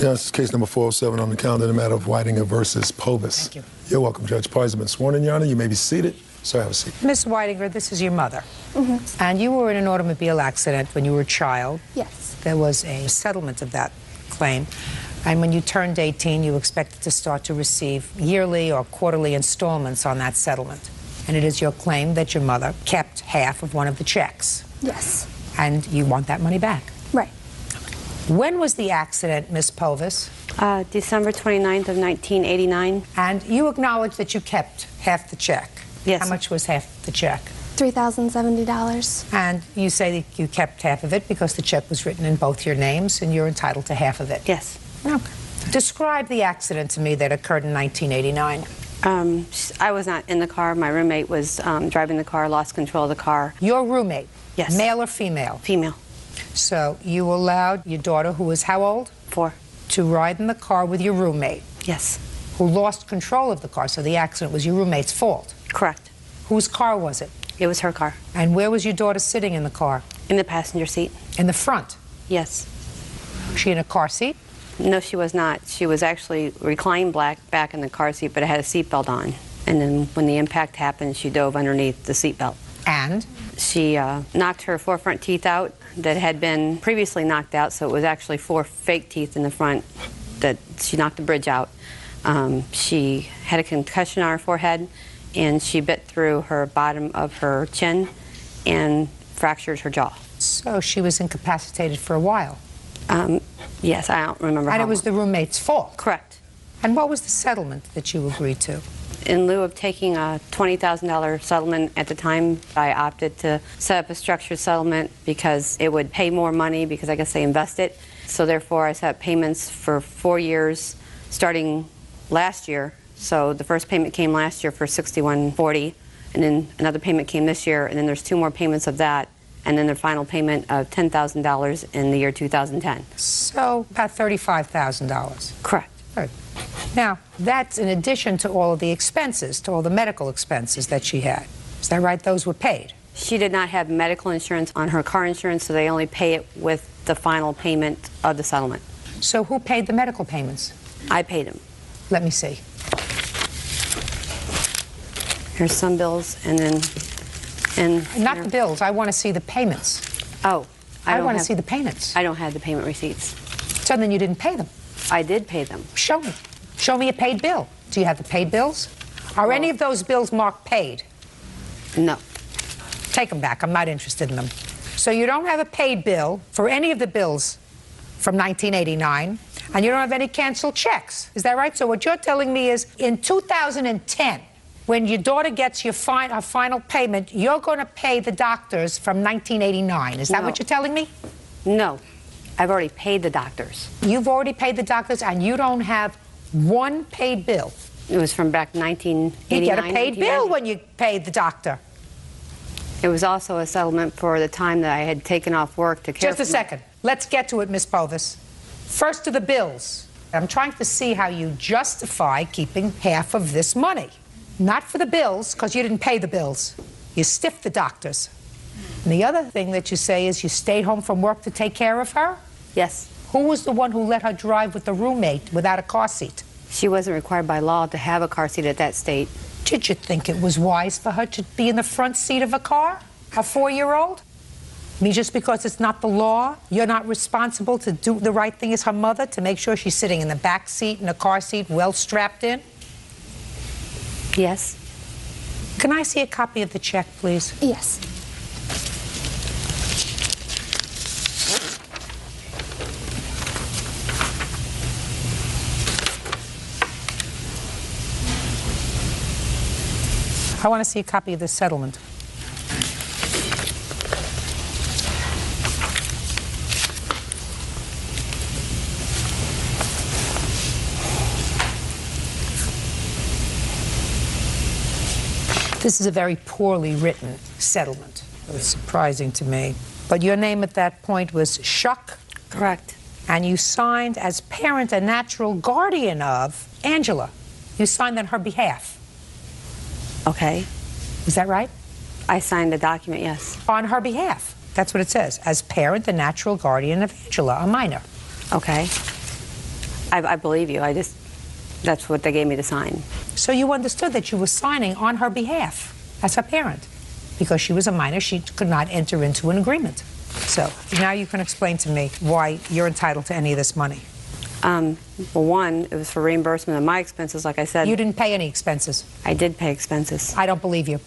Yeah, this is case number 407 on the calendar, the matter of Whitinger versus Povis. Thank you. You're welcome, Judge. Parties have been sworn in, Your Honor. You may be seated. Sir, have a seat. Miss Whitinger, this is your mother. And you were in an automobile accident when you were a child. Yes. There was a settlement of that claim. And when you turned 18, you expected to start to receive yearly or quarterly installments on that settlement. And it is your claim that your mother kept half of one of the checks. Yes. And you want that money back. Right. When was the accident, Miss Povis? December 29th of 1989. And you acknowledge that you kept half the check. Yes. How much was half the check? $3,070. And you say that you kept half of it because the check was written in both your names and you're entitled to half of it. Yes. Okay. Describe the accident to me that occurred in 1989. I was not in the car. My roommate was driving the car, lost control of the car. Your roommate? Yes. Male or female? Female. So you allowed your daughter, who was how old? 4. To ride in the car with your roommate, Yes. who lost control of the car, so the accident was your roommate's fault. Correct. Whose car was it? It was her car. And where was your daughter sitting in the car? In the passenger seat. In the front? Yes. Was she in a car seat? No, she was not. She was actually reclined back in the car seat, but it had a seatbelt on. And then when the impact happened, she dove underneath the seatbelt. And? She knocked her 4 front teeth out that had been previously knocked out, so it was actually 4 fake teeth in the front that she knocked the bridge out. She had a concussion on her forehead, and she bit through her bottom of her chin and fractured her jaw. So she was incapacitated for a while? Yes, I don't remember And how it was long. the roommate's fault? Correct. And what was the settlement that you agreed to? In lieu of taking a $20,000 settlement at the time, I opted to set up a structured settlement because it would pay more money because I guess they invest it. So therefore I set up payments for 4 years starting last year. So the first payment came last year for $61.40, and then another payment came this year, and then there's 2 more payments of that, and then the final payment of $10,000 in the year 2010. So about $35,000. Correct. Good. Now, that's in addition to all of the expenses, to all the medical expenses that she had. Is that right? Those were paid? She did not have medical insurance on her car insurance, so they only pay it with the final payment of the settlement. So who paid the medical payments? I paid them. Let me see. Here's some bills, and then... Not the bills. I want to see the payments. Oh. I want to see the payments. I don't have the payment receipts. So then you didn't pay them? I did pay them. Show me. Show me a paid bill. Do you have the paid bills? Are any of those bills marked paid? No. Take them back. I'm not interested in them. So you don't have a paid bill for any of the bills from 1989, and you don't have any canceled checks. Is that right? So what you're telling me is in 2010, when your daughter gets her final payment, you're going to pay the doctors from 1989. Is that what you're telling me? No. I've already paid the doctors. You've already paid the doctors, and you don't have one paid bill. It was from back 1989. You get a paid bill when you paid the doctor. It was also a settlement for the time that I had taken off work to care Just a second. Let's get to it, Miss Povis. First to the bills. I'm trying to see how you justify keeping half of this money. Not for the bills, because you didn't pay the bills. You stiffed the doctors. And the other thing that you say is you stayed home from work to take care of her? Yes. Who was the one who let her drive with the roommate without a car seat? She wasn't required by law to have a car seat at that state. Did you think it was wise for her to be in the front seat of a car? A 4-year-old? I mean, just because it's not the law, you're not responsible to do the right thing as her mother, to make sure she's sitting in the back seat in a car seat, well strapped in? Yes. Can I see a copy of the check, please? Yes. I want to see a copy of the settlement. This is a very poorly written settlement. It's surprising to me. But your name at that point was Shuck? Correct. And you signed as parent and natural guardian of Angela. You signed on her behalf. Okay. Is that right? I signed the document, yes. On her behalf. That's what it says. As parent and natural guardian of Angela, a minor. Okay. I believe you. That's what they gave me to sign. So you understood that you were signing on her behalf as her parent. Because she was a minor, she could not enter into an agreement. So now you can explain to me why you're entitled to any of this money. Well, one, it was for reimbursement of my expenses, like I said. You didn't pay any expenses. I did pay expenses. I don't believe you.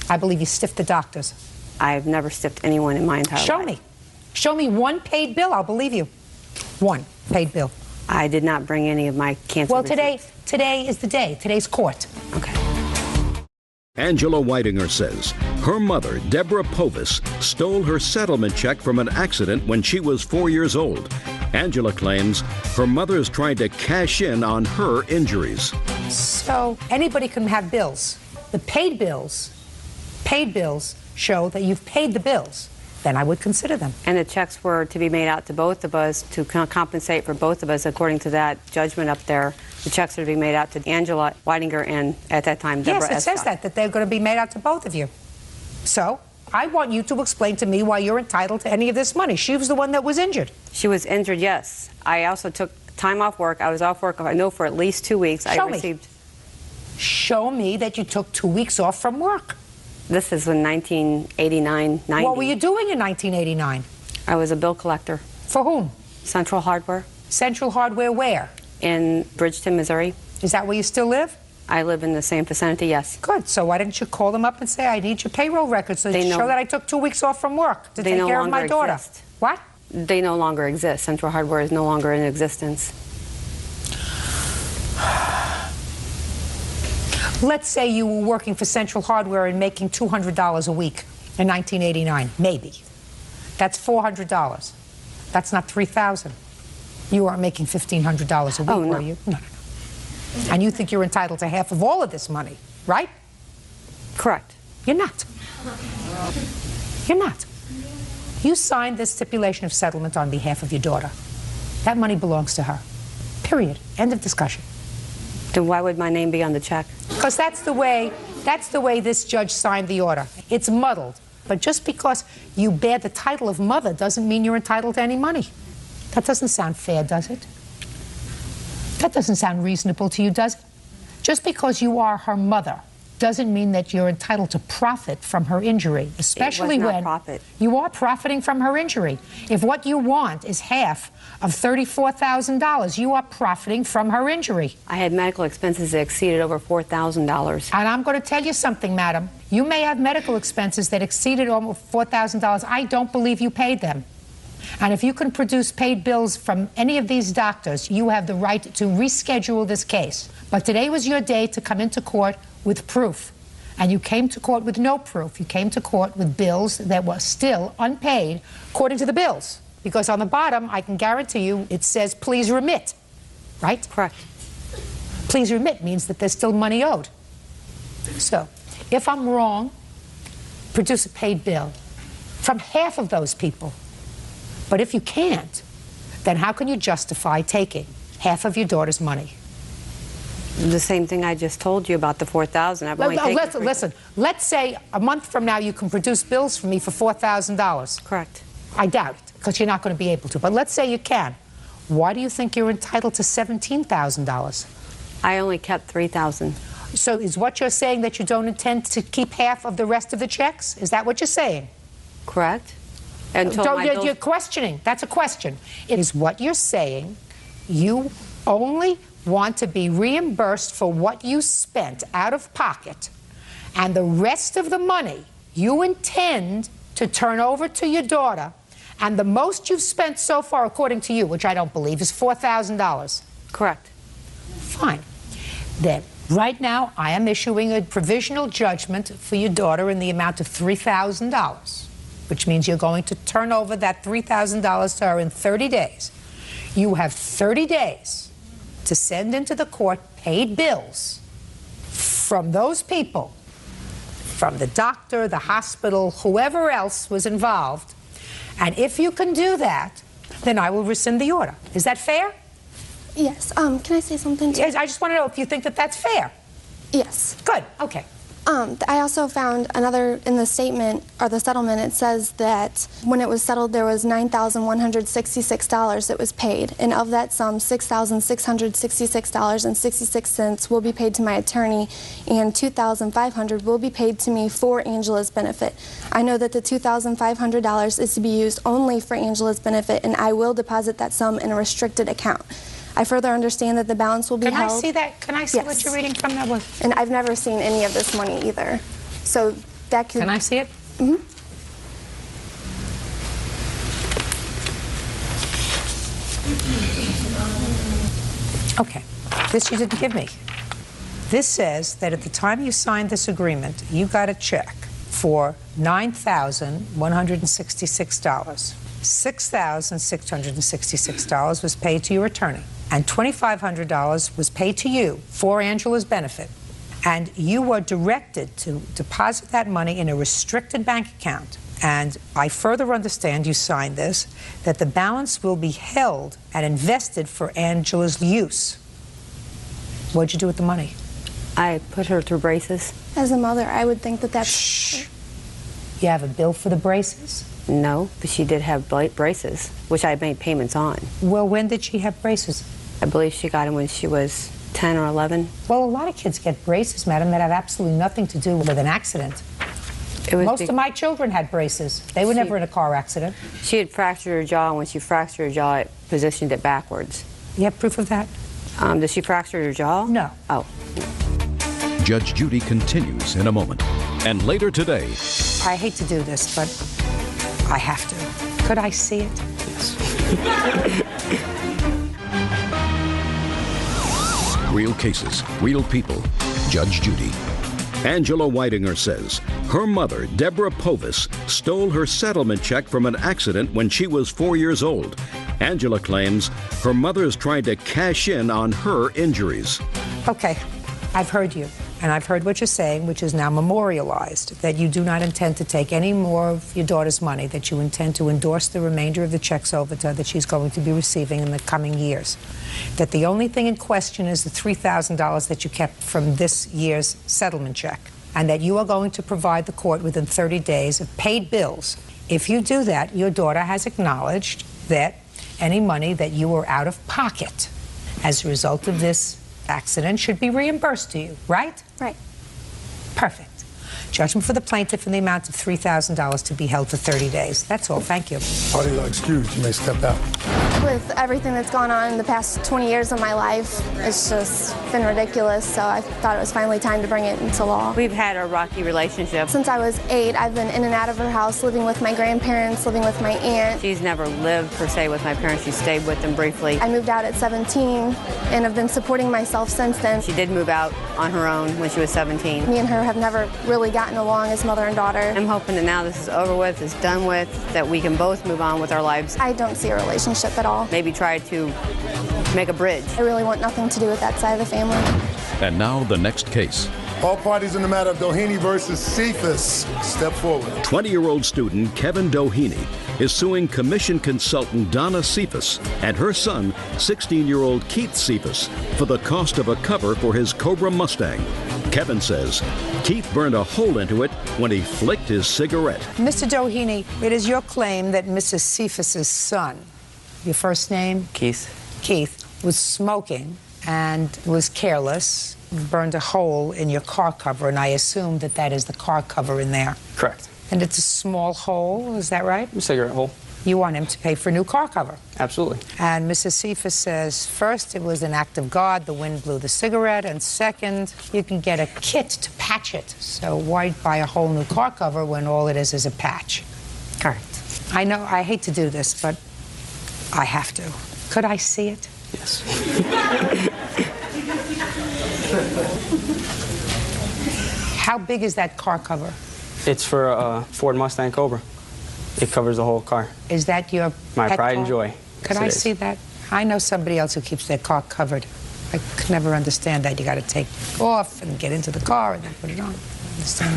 I believe you stiffed the doctors. I've never stiffed anyone in my entire life. Show me. Show me one paid bill, I'll believe you. One paid bill. I did not bring any of my canceled receipts. Today is the day. Today's court. Okay. Angela Whitinger says her mother, Deborah Povis, stole her settlement check from an accident when she was 4 years old. Angela claims her mother is trying to cash in on her injuries. So anybody can have bills. The paid bills show that you've paid the bills. Then I would consider them. And the checks were to be made out to both of us to compensate for both of us according to that judgment up there. The checks are to be made out to Angela Whitinger and, at that time, Deborah Yes, it says that they're going to be made out to both of you. So I want you to explain to me why you're entitled to any of this money. She was the one that was injured. She was injured, yes. I also took time off work. I was off work, I know, for at least 2 weeks. Show me that you took 2 weeks off from work. This is in 1989, 90. What were you doing in 1989? I was a bill collector. For whom? Central Hardware. Central Hardware where? In Bridgeton, Missouri. Is that where you still live? I live in the same vicinity, yes. Good. So why didn't you call them up and say, I need your payroll records so they show that I took 2 weeks off from work to take care of my daughter? Exist. What? They no longer exist. Central Hardware is no longer in existence. Let's say you were working for Central Hardware and making $200 a week in 1989, maybe. That's $400. That's not $3,000. You aren't making $1,500 a week, no. are you? No. And you think you're entitled to half of all of this money, right? Correct. You're not. You're not. You signed this stipulation of settlement on behalf of your daughter. That money belongs to her. Period. End of discussion. Then why would my name be on the check? Because that's the way this judge signed the order. It's muddled. But just because you bear the title of mother doesn't mean you're entitled to any money. That doesn't sound fair, does it? That doesn't sound reasonable to you, does it? Just because you are her mother doesn't mean that you're entitled to profit from her injury, especially when you are profiting from her injury. If what you want is half of $34,000, you are profiting from her injury. I had medical expenses that exceeded over $4,000. And I'm going to tell you something, madam. You may have medical expenses that exceeded almost $4,000. I don't believe you paid them. And if you can produce paid bills from any of these doctors, you have the right to reschedule this case. But today was your day to come into court with proof. And you came to court with no proof. You came to court with bills that were still unpaid according to the bills. Because on the bottom, I can guarantee you, it says, please remit. Right? Correct. Please remit means that there's still money owed. So, if I'm wrong, produce a paid bill from half of those people. But if you can't, then how can you justify taking half of your daughter's money? The same thing I just told you about the $4,000. Listen, let's say a month from now you can produce bills for me for $4,000. Correct. I doubt it, because you're not going to be able to. But let's say you can. Why do you think you're entitled to $17,000? I only kept $3,000. So is what you're saying that you don't intend to keep half of the rest of the checks? Is that what you're saying? Correct. You're questioning. That's a question. It is what you're saying. You only want to be reimbursed for what you spent out of pocket, and the rest of the money you intend to turn over to your daughter, and the most you've spent so far, according to you, which I don't believe, is $4,000. Correct. Fine. Then, right now, I am issuing a provisional judgment for your daughter in the amount of $3,000, which means you're going to turn over that $3,000 to her in 30 days. You have 30 days to send into the court paid bills from those people, from the doctor, the hospital, whoever else was involved. And if you can do that, then I will rescind the order. Is that fair? Yes. Can I say something? Yes, I just want to know if you think that that's fair. Yes. Good. Okay. I also found another in the statement, or the settlement, it says that when it was settled there was $9,166 that was paid, and of that sum, $6,666.66 will be paid to my attorney, and $2,500 will be paid to me for Angela's benefit. I know that the $2,500 is to be used only for Angela's benefit, and I will deposit that sum in a restricted account. I further understand that the balance will be held. Can I see that? Can I see what you're reading from that one? And I've never seen any of this money either. So that could... Can I see it? Mm-hmm. Okay. This you didn't give me. This says that at the time you signed this agreement, you got a check for $9,166. $6,666 was paid to your attorney, and $2,500 was paid to you for Angela's benefit. And you were directed to deposit that money in a restricted bank account. And I further understand, you signed this, that the balance will be held and invested for Angela's use. What'd you do with the money? I put her through braces. As a mother, I would think that that's... Shh. You have a bill for the braces? No, but she did have braces, which I made payments on. Well, when did she have braces? I believe she got them when she was 10 or 11. Well, a lot of kids get braces, madam, that have absolutely nothing to do with an accident. Most of my children had braces. They were never in a car accident. She had fractured her jaw, and when she fractured her jaw, it positioned it backwards. You have proof of that? Did she fracture her jaw? No. Oh. Judge Judy continues in a moment. And later today... I hate to do this, but I have to. Could I see it? Yes. Real cases, real people. Judge Judy. Angela Whitinger says her mother, Deborah Povis, stole her settlement check from an accident when she was 4 years old. Angela claims her mother is trying to cash in on her injuries. Okay, I've heard you. And I've heard what you're saying, which is now memorialized, that you do not intend to take any more of your daughter's money, that you intend to endorse the remainder of the checks over to her that she's going to be receiving in the coming years. That the only thing in question is the $3,000 that you kept from this year's settlement check, and that you are going to provide the court within 30 days of paid bills. If you do that, your daughter has acknowledged that any money that you were out of pocket as a result of this accident should be reimbursed to you, right? Right. Perfect. Judgment for the plaintiff in the amount of $3,000 to be held for 30 days. That's all. Thank you. Party are excused. You may step out. With everything that's gone on in the past 20 years of my life, it's just been ridiculous, so I thought it was finally time to bring it into law. We've had a rocky relationship. Since I was 8, I've been in and out of her house, living with my grandparents, living with my aunt. She's never lived, per se, with my parents. She stayed with them briefly. I moved out at 17 and have been supporting myself since then. She did move out on her own when she was 17. Me and her have never really gotten along as mother and daughter. I'm hoping that now this is over with, it's done with, that we can both move on with our lives. I don't see a relationship at all. Maybe try to make a bridge. I really want nothing to do with that side of the family. And now the next case. All parties in the matter of Doheny versus Cephas, step forward. 20-year-old student Kevin Doheny is suing commission consultant Donna Cephas and her son, 16-year-old Keith Cephas, for the cost of a cover for his Cobra Mustang. Kevin says Keith burned a hole into it when he flicked his cigarette. Mr. Doheny, it is your claim that Mrs. Cephas's son, your first name? Keith. Keith, was smoking and was careless, burned a hole in your car cover, and I assume that that is the car cover in there. Correct. And it's a small hole, is that right? A cigarette hole. You want him to pay for a new car cover. Absolutely. And Mrs. Cephas says, first, it was an act of God, the wind blew the cigarette, and second, you can get a kit to patch it. So why buy a whole new car cover when all it is a patch? Correct. I know, I hate to do this, but I have to. Could I see it? Yes. How big is that car cover? It's for a Ford Mustang Cobra. It covers the whole car. Is that your My pet pride car? and joy. Could Yes, I it is. see that? I know somebody else who keeps their car covered. I could never understand that. You got to take it off and get into the car and then put it on. Understand?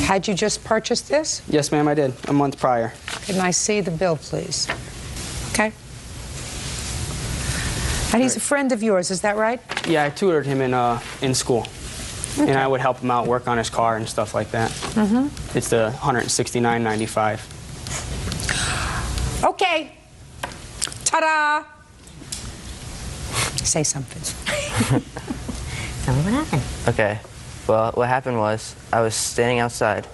Had you just purchased this? Yes, ma'am, I did. A month prior. Can I see the bill, please? Okay. And he's a friend of yours, is that right? Yeah, I tutored him in school. Okay. And I would help him out work on his car and stuff like that. Mm-hmm. It's the $169.95. Okay. Ta-da! Say something. Tell me what happened. Okay. Well, what happened was I was standing outside.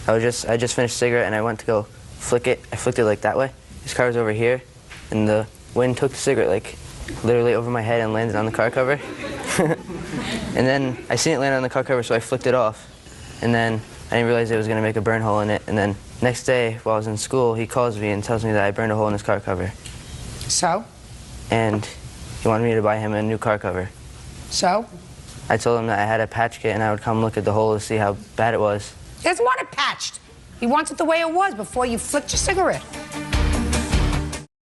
I just finished a cigarette and I went to go flick it. I flicked it like that way. His car was over here, and the wind took the cigarette like literally over my head and landed on the car cover. And then I seen it land on the car cover, so I flicked it off. And then I didn't realize it was going to make a burn hole in it. And then next day, while I was in school, he calls me and tells me that I burned a hole in his car cover. So? And he wanted me to buy him a new car cover. So? I told him that I had a patch kit and I would come look at the hole to see how bad it was. He doesn't want it patched. He wants it the way it was before you flicked your cigarette.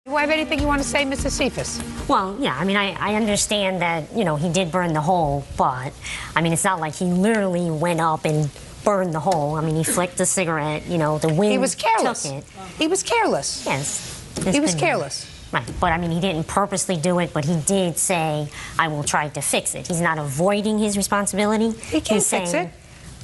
Do you have anything you want to say, Mrs. Cephas? Well, yeah, I mean, I understand that, you know, he did burn the hole, but, I mean, it's not like he literally went up and burned the hole. I mean, he flicked the cigarette, you know, the wind He was careless. took it. He was careless. Yes. He was careless. Right, but I mean, he didn't purposely do it, but he did say, I will try to fix it. He's not avoiding his responsibility. He can't fix it.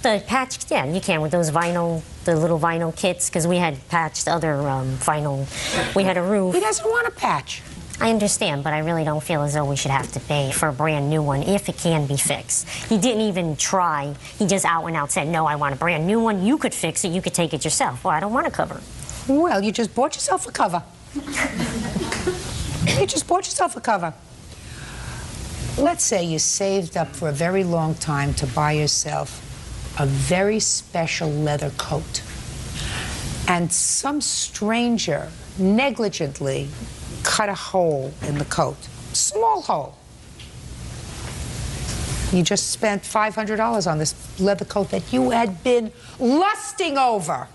The patch, yeah, you can with those vinyl, the little vinyl kits, because we had patched other vinyl. We had a roof. He doesn't want a patch. I understand, but I really don't feel as though we should have to pay for a brand new one if it can be fixed. He didn't even try. He just out and out said, no, I want a brand new one. You could fix it. You could take it yourself. Well, I don't want a cover. Well, you just bought yourself a cover. You just bought yourself a cover. Let's say you saved up for a very long time to buy yourself a very special leather coat, and some stranger negligently cut a hole in the coat, small hole. You just spent $500 on this leather coat that you had been lusting over.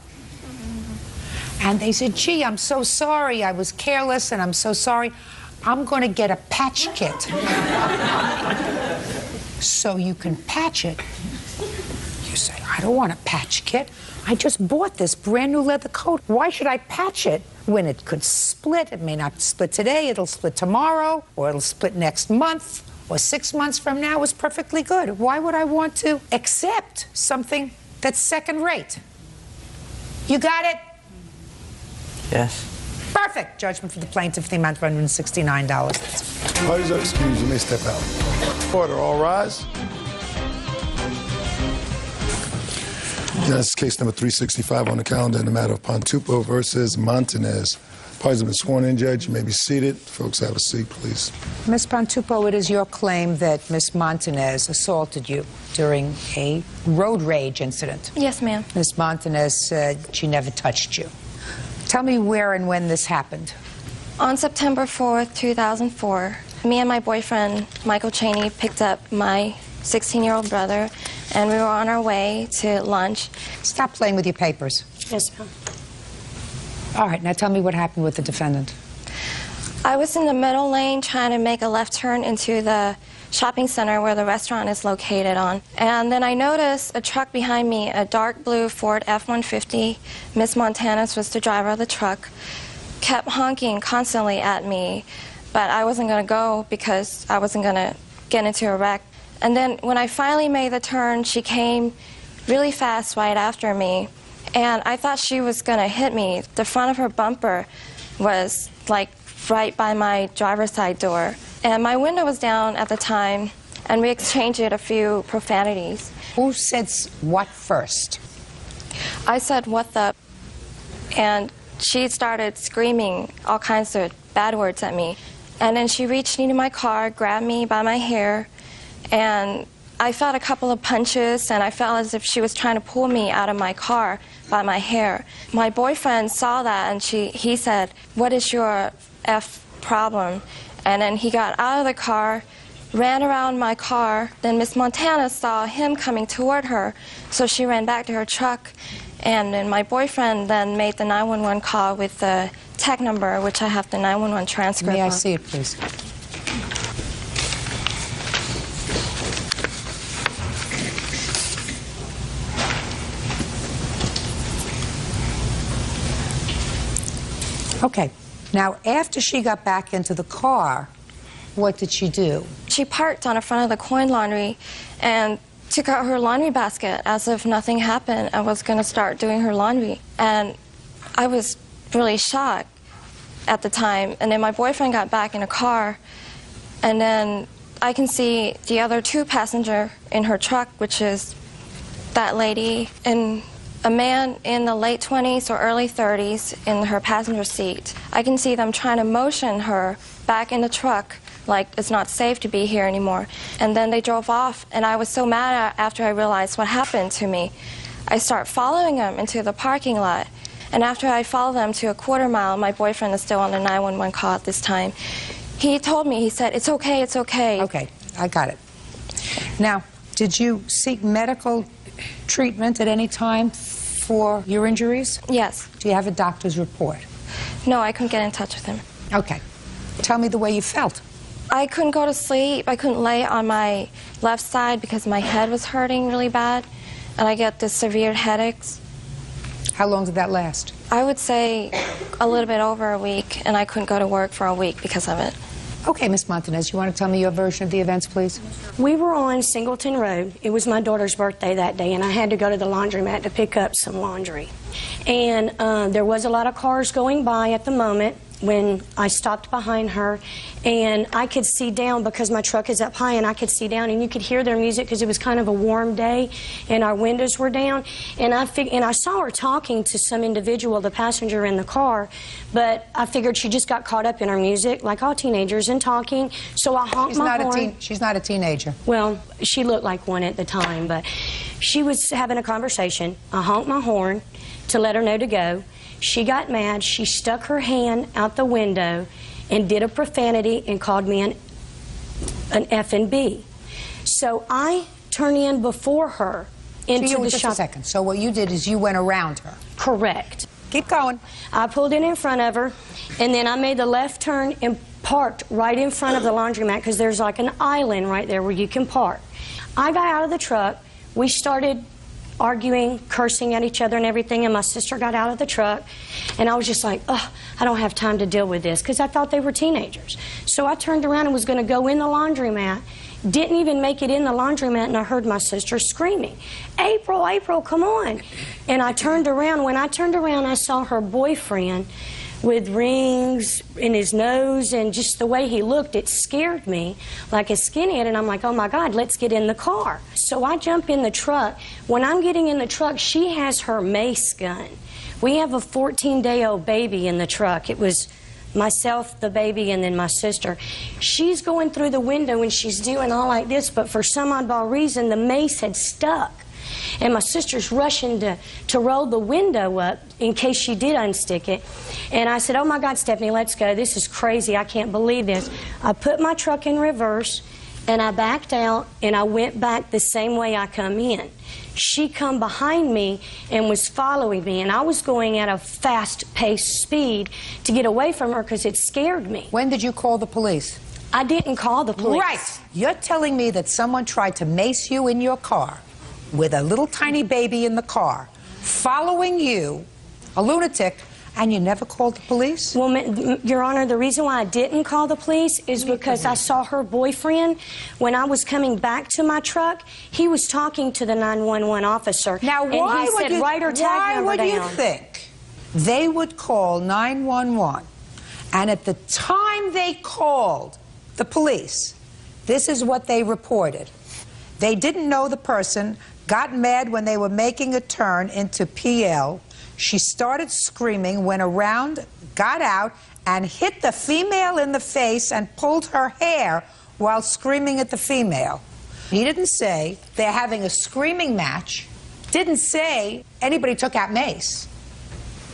And they said, gee, I'm so sorry, I was careless and I'm so sorry. I'm going to get a patch kit so you can patch it. You say, I don't want a patch kit. I just bought this brand new leather coat. Why should I patch it when it could split? It may not split today, it'll split tomorrow, or it'll split next month, or 6 months from now. It's perfectly good. Why would I want to accept something that's second rate? You got it? Yes. Perfect. Judgment for the plaintiff, the amount of $169. Parties are excused. You may step out. Order, all rise. That's case number 365 on the calendar in the matter of Pantupo versus Montanez. Parties have been sworn in, Judge. You may be seated. Folks, have a seat, please. Ms. Pantupo, it is your claim that Ms. Montanez assaulted you during a road rage incident. Yes, ma'am. Ms. Montanez said she never touched you. Tell me where and when this happened. On September 4th, 2004, me and my boyfriend, Michael Cheney, picked up my 16-year-old brother, and we were on our way to lunch. Stop playing with your papers. Yes, ma'am. All right, now tell me what happened with the defendant. I was in the middle lane trying to make a left turn into the shopping center where the restaurant is located on. And then I noticed a truck behind me, a dark blue Ford F-150. Miss Montanez was the driver of the truck, kept honking constantly at me, but I wasn't going to go because I wasn't going to get into a wreck. And then when I finally made the turn, she came really fast right after me, and I thought she was going to hit me. The front of her bumper was like right by my driver's side door. And my window was down at the time, and we exchanged a few profanities. Who said what first? I said, what the? And she started screaming all kinds of bad words at me. And then she reached into my car, grabbed me by my hair, and I felt a couple of punches, and I felt as if she was trying to pull me out of my car by my hair. My boyfriend saw that, and he said, what is your F problem? And then he got out of the car, ran around my car. Then Miss Montana saw him coming toward her, so she ran back to her truck. And then my boyfriend then made the 911 call with the tech number, which I have the 911 transcript May I on. see it, please? Okay. Now, after she got back into the car, What did she do? She parked on the front of the coin laundry and took out her laundry basket as if nothing happened and was going to start doing her laundry. And I was really shocked at the time. And then my boyfriend got back in a car, and then I can see the other two passengers in her truck, which is that lady and a man in the late 20s or early 30s in her passenger seat. I can see them trying to motion her back in the truck like it's not safe to be here anymore. And then they drove off, and I was so mad after I realized what happened to me. I start following them into the parking lot. And after I followed them to a quarter mile, my boyfriend is still on the 911 call at this time. He told me, he said, "It's okay, it's okay." Okay, I got it. Now, did you seek medical treatment at any time for your injuries? Yes. Do you have a doctor's report? No, I couldn't get in touch with him. Okay. Tell me the way you felt. I couldn't go to sleep. I couldn't lay on my left side because my head was hurting really bad, and I get the severe headaches. How long did that last? I would say a little bit over a week, and I couldn't go to work for a week because of it. Okay, Miss Montanez, you want to tell me your version of the events, please? We were on Singleton Road. It was my daughter's birthday that day, and I had to go to the laundromat to pick up some laundry. And there was a lot of cars going by at the moment when I stopped behind her, and I could see down because my truck is up high, and I could see down, and you could hear their music because it was kind of a warm day, and our windows were down. And I saw her talking to some individual, the passenger in the car, but I figured she just got caught up in her music, like all teenagers, and talking. So I honked my horn. She's not a teenager. Well, she looked like one at the time, but she was having a conversation. I honked my horn to let her know to go. She got mad. She stuck her hand out the window and did a profanity and called me an F and B. So I turned in before her into the shop. Just a second. So what you did is you went around her. Correct. Keep going. I pulled in front of her, and then I made the left turn and parked right in front of the laundromat because there's like an island right there where you can park. I got out of the truck. We started arguing, cursing at each other and everything, and my sister got out of the truck, and I was just like, ugh, I don't have time to deal with this, because I thought they were teenagers. So I turned around and was going to go in the laundromat, didn't even make it in the laundromat, and I heard my sister screaming, "April, April, come on." And I turned around. When I turned around, I saw her boyfriend with rings in his nose, and just the way he looked, it scared me like a skinhead, and I'm like, oh my God, let's get in the car. So I jump in the truck. When I'm getting in the truck, she has her mace gun. We have a 14-day-old baby in the truck. It was myself, the baby, and then my sister. She's going through the window and she's doing all like this, but for some oddball reason, the mace had stuck. And my sister's rushing to roll the window up in case she did unstick it. And I said, oh my God, Stephanie, let's go. This is crazy. I can't believe this. I put my truck in reverse, and I backed out, and I went back the same way I come in. She come behind me and was following me, and I was going at a fast-paced speed to get away from her because it scared me. When did you call the police? I didn't call the police. Right. You're telling me that someone tried to mace you in your car with a little tiny baby in the car, following you, a lunatic, and you never called the police? Well, Your Honor, the reason why I didn't call the police is because I saw her boyfriend. When I was coming back to my truck, he was talking to the 911 officer. Now, why and he would said, write her tag number down. Why would you think they would call 911, and at the time they called the police, this is what they reported? They didn't know the person, got mad when they were making a turn into PL. She started screaming, went around, got out, and hit the female in the face and pulled her hair while screaming at the female. He didn't say they're having a screaming match, didn't say anybody took out mace.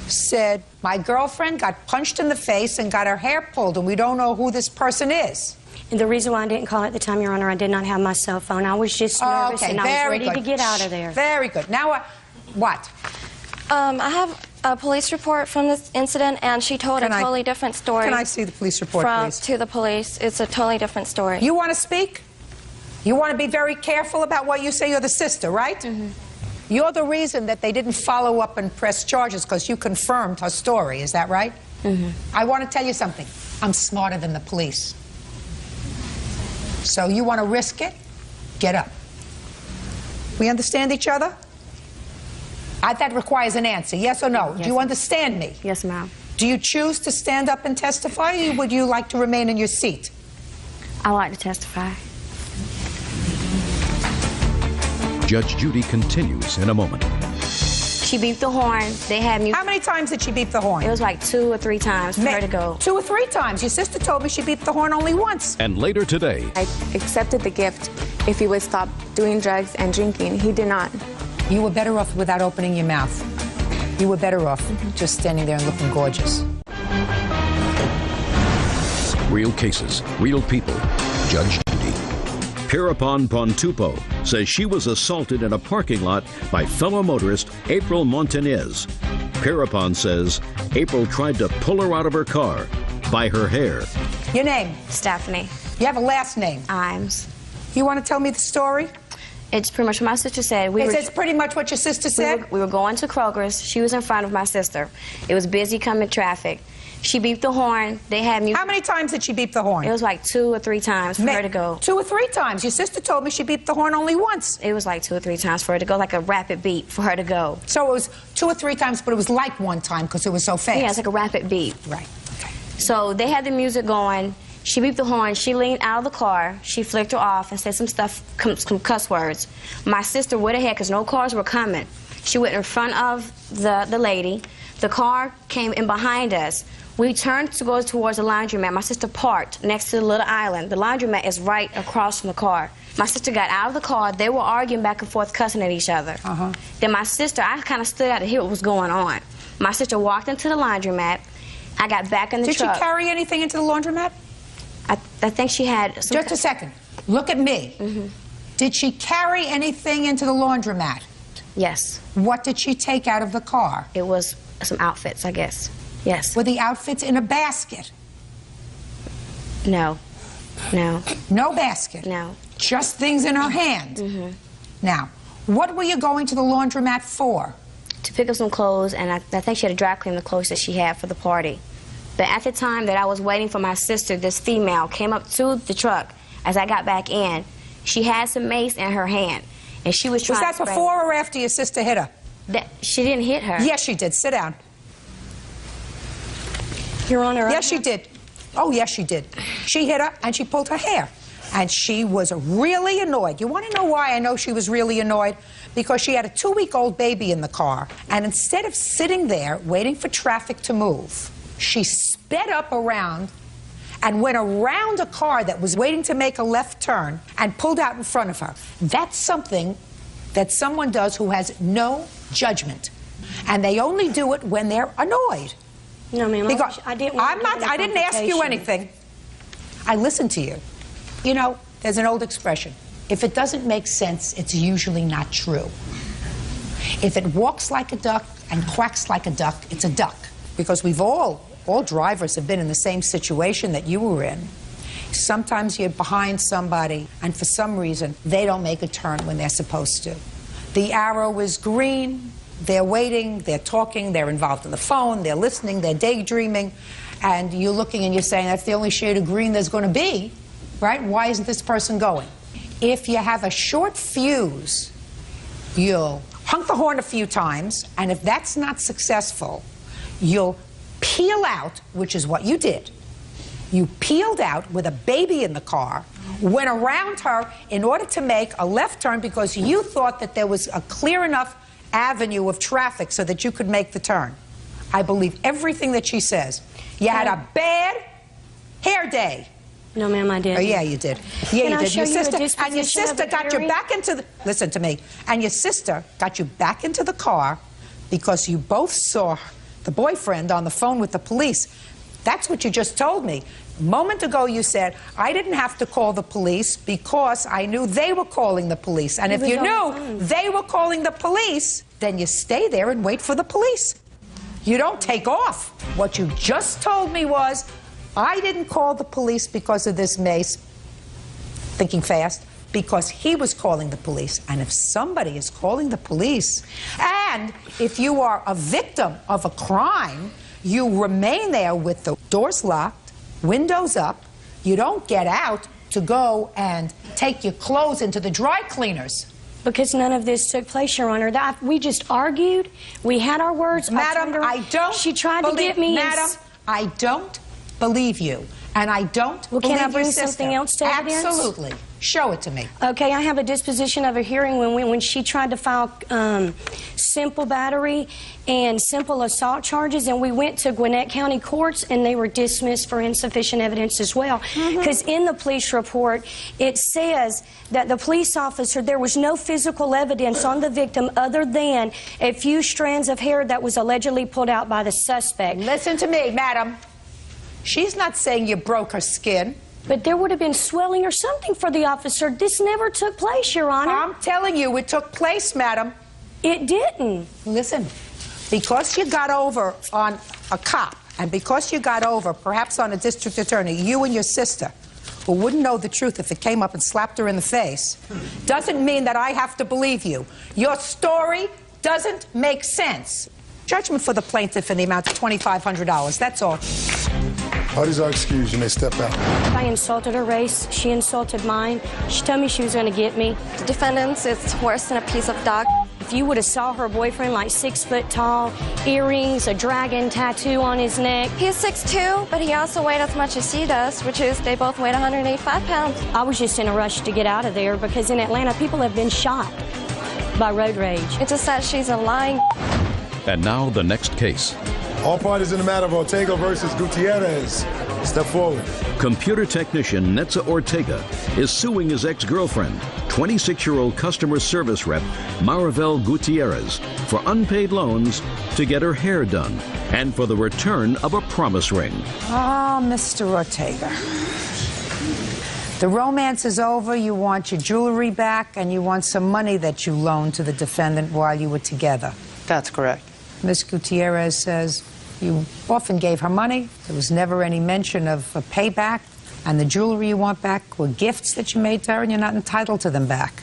Said, my girlfriend got punched in the face and got her hair pulled, and we don't know who this person is. And the reason why I didn't call at the time, Your Honor, I did not have my cell phone. I was just nervous, and I was ready to get out of there. Very good. Now, what? I have a police report from this incident, and she told a totally different story. Can I see the police report, please? To the police. It's a totally different story. You want to speak? You want to be very careful about what you say. You're the sister, right? Mm-hmm. You're the reason that they didn't follow up and press charges because you confirmed her story. Is that right? Mm-hmm. I want to tell you something. I'm smarter than the police. So you want to risk it? Get up. We understand each other? That requires an answer, yes or no? Yes. Do you understand me? Yes, ma'am. Do you choose to stand up and testify, or would you like to remain in your seat? I like to testify. Judge Judy continues in a moment. She beeped the horn. They had me. How many times did she beep the horn? It was like 2 or 3 times for her to go. 2 or 3 times. Your sister told me she beeped the horn only once. And later today, I accepted the gift if he would stop doing drugs and drinking. He did not. You were better off without opening your mouth. You were better off just standing there and looking gorgeous. real cases, real people. Judge Judy. Pirapon Pontupo says she was assaulted in a parking lot by fellow motorist April Montanez. Pirapon says April tried to pull her out of her car by her hair. Your name? Stephanie. You have a last name? Imes. You want to tell me the story? It's pretty much what my sister said. It's pretty much what your sister said? We were going to Kroger's. She was in front of my sister. It was busy coming traffic. She beeped the horn. They had music. How many times did she beep the horn? It was like 2 or 3 times for her to go. 2 or 3 times. Your sister told me she beeped the horn only once. It was like 2 or 3 times for her to go, like a rapid beep for her to go. So it was 2 or 3 times, but it was like 1 time because it was so fast. Yeah, it's like a rapid beep. Right. Okay. So they had the music going. She beeped the horn. She leaned out of the car. She flicked her off and said some stuff, some cuss words. My sister went ahead because no cars were coming. She went in front of the lady. The car came in behind us. We turned to go towards the laundromat. My sister parked next to the little island. The laundromat is right across from the car. My sister got out of the car. They were arguing back and forth, cussing at each other. Then my sister, I kind of stood out to hear what was going on. My sister walked into the laundromat. I got back in the truck. Did she carry anything into the laundromat? I think she had some... Just a second. Look at me. Did she carry anything into the laundromat? Yes. What did she take out of the car? It was some outfits, I guess. Yes. Were the outfits in a basket? No. No. No basket? No. Just things in her hand? Now, what were you going to the laundromat for? To pick up some clothes, and I think she had to dry clean the clothes that she had for the party. But at the time that I was waiting for my sister, this female came up to the truck as I got back in. She had some mace in her hand, and she was trying to... Was that before or after your sister hit her? She didn't hit her. Yes, she did. Sit down. Your Honor, yes, she did. Oh, yes, she did. She hit her, and she pulled her hair. And she was really annoyed. You want to know why I know she was really annoyed? Because she had a 2-week-old baby in the car, and instead of sitting there waiting for traffic to move, she sped up around and went around a car that was waiting to make a left turn and pulled out in front of her. That's something that someone does who has no judgment. And they only do it when they're annoyed. No, ma'am. I didn't ask you anything. I listened to you. You know, there's an old expression. If it doesn't make sense, it's usually not true. If it walks like a duck and quacks like a duck, it's a duck. Because we've all drivers have been in the same situation that you were in. Sometimes you're behind somebody, and for some reason, they don't make a turn when they're supposed to. The arrow is green. They're waiting, they're talking, they're involved in the phone, they're listening, they're daydreaming, and you're looking and you're saying, that's the only shade of green there's going to be, right? Why isn't this person going? If you have a short fuse, you'll honk the horn a few times, and if that's not successful, you'll peel out, which is what you did. You peeled out with a baby in the car, went around her in order to make a left turn because you thought that there was a clear enough avenue of traffic so that you could make the turn. I believe everything that she says. You had a bad hair day. No, ma'am, I didn't. Oh, yeah, you did. Yeah, Can you I did. show you a disposition And your sister of a got you hearing? back into the... Listen to me. And your sister got you back into the car because you both saw the boyfriend on the phone with the police. That's what you just told me. A moment ago you said, I didn't have to call the police because I knew they were calling the police. And if you knew they were calling the police, then you stay there and wait for the police. You don't take off. What you just told me was, I didn't call the police because of this mace, thinking fast, because he was calling the police. And if somebody is calling the police, and if you are a victim of a crime, you remain there with the doors locked, windows up, you don't get out to go and take your clothes into the dry cleaners? Because none of this took place, Your Honor. We just argued. We had our words. Madam, I don't. She tried to get me. Madam, I don't believe you, and I don't believe can I bring your sister. something else to evidence? Absolutely. Show it to me. Okay, I have a disposition of a hearing when she tried to file simple battery and simple assault charges, and we went to Gwinnett County courts, and they were dismissed for insufficient evidence as well. Because in the police report, it says that the police officer, there was no physical evidence on the victim other than a few strands of hair that was allegedly pulled out by the suspect. Listen to me, madam. She's not saying you broke her skin. But there would have been swelling or something for the officer. This never took place, Your Honor. I'm telling you, it took place, madam. It didn't. Listen, because you got over on a cop, and because you got over perhaps on a district attorney, you and your sister, who wouldn't know the truth if it came up and slapped her in the face, doesn't mean that I have to believe you. Your story doesn't make sense. Judgment for the plaintiff in the amount of $2,500. That's all. Parties are excused. You may step out. I insulted her race. She insulted mine. She told me she was going to get me. The defendants, it's worse than a piece of dog. If you would have saw her boyfriend, like 6 foot tall, earrings, a dragon tattoo on his neck. He's 6'2", but he also weighed as much as she does, which is they both weighed 185 pounds. I was just in a rush to get out of there because in Atlanta, people have been shot by road rage. It's just that she's a lying. And now the next case. All parties in the matter of Ortega versus Gutierrez. Step forward. Computer technician Netza Ortega is suing his ex-girlfriend, 26-year-old customer service rep Maribel Gutierrez, for unpaid loans to get her hair done and for the return of a promise ring. Oh, Mr. Ortega. The romance is over. You want your jewelry back, and you want some money that you loaned to the defendant while you were together. That's correct. Ms. Gutierrez says you often gave her money. There was never any mention of a payback. And the jewelry you want back were gifts that you made to her, and you're not entitled to them back.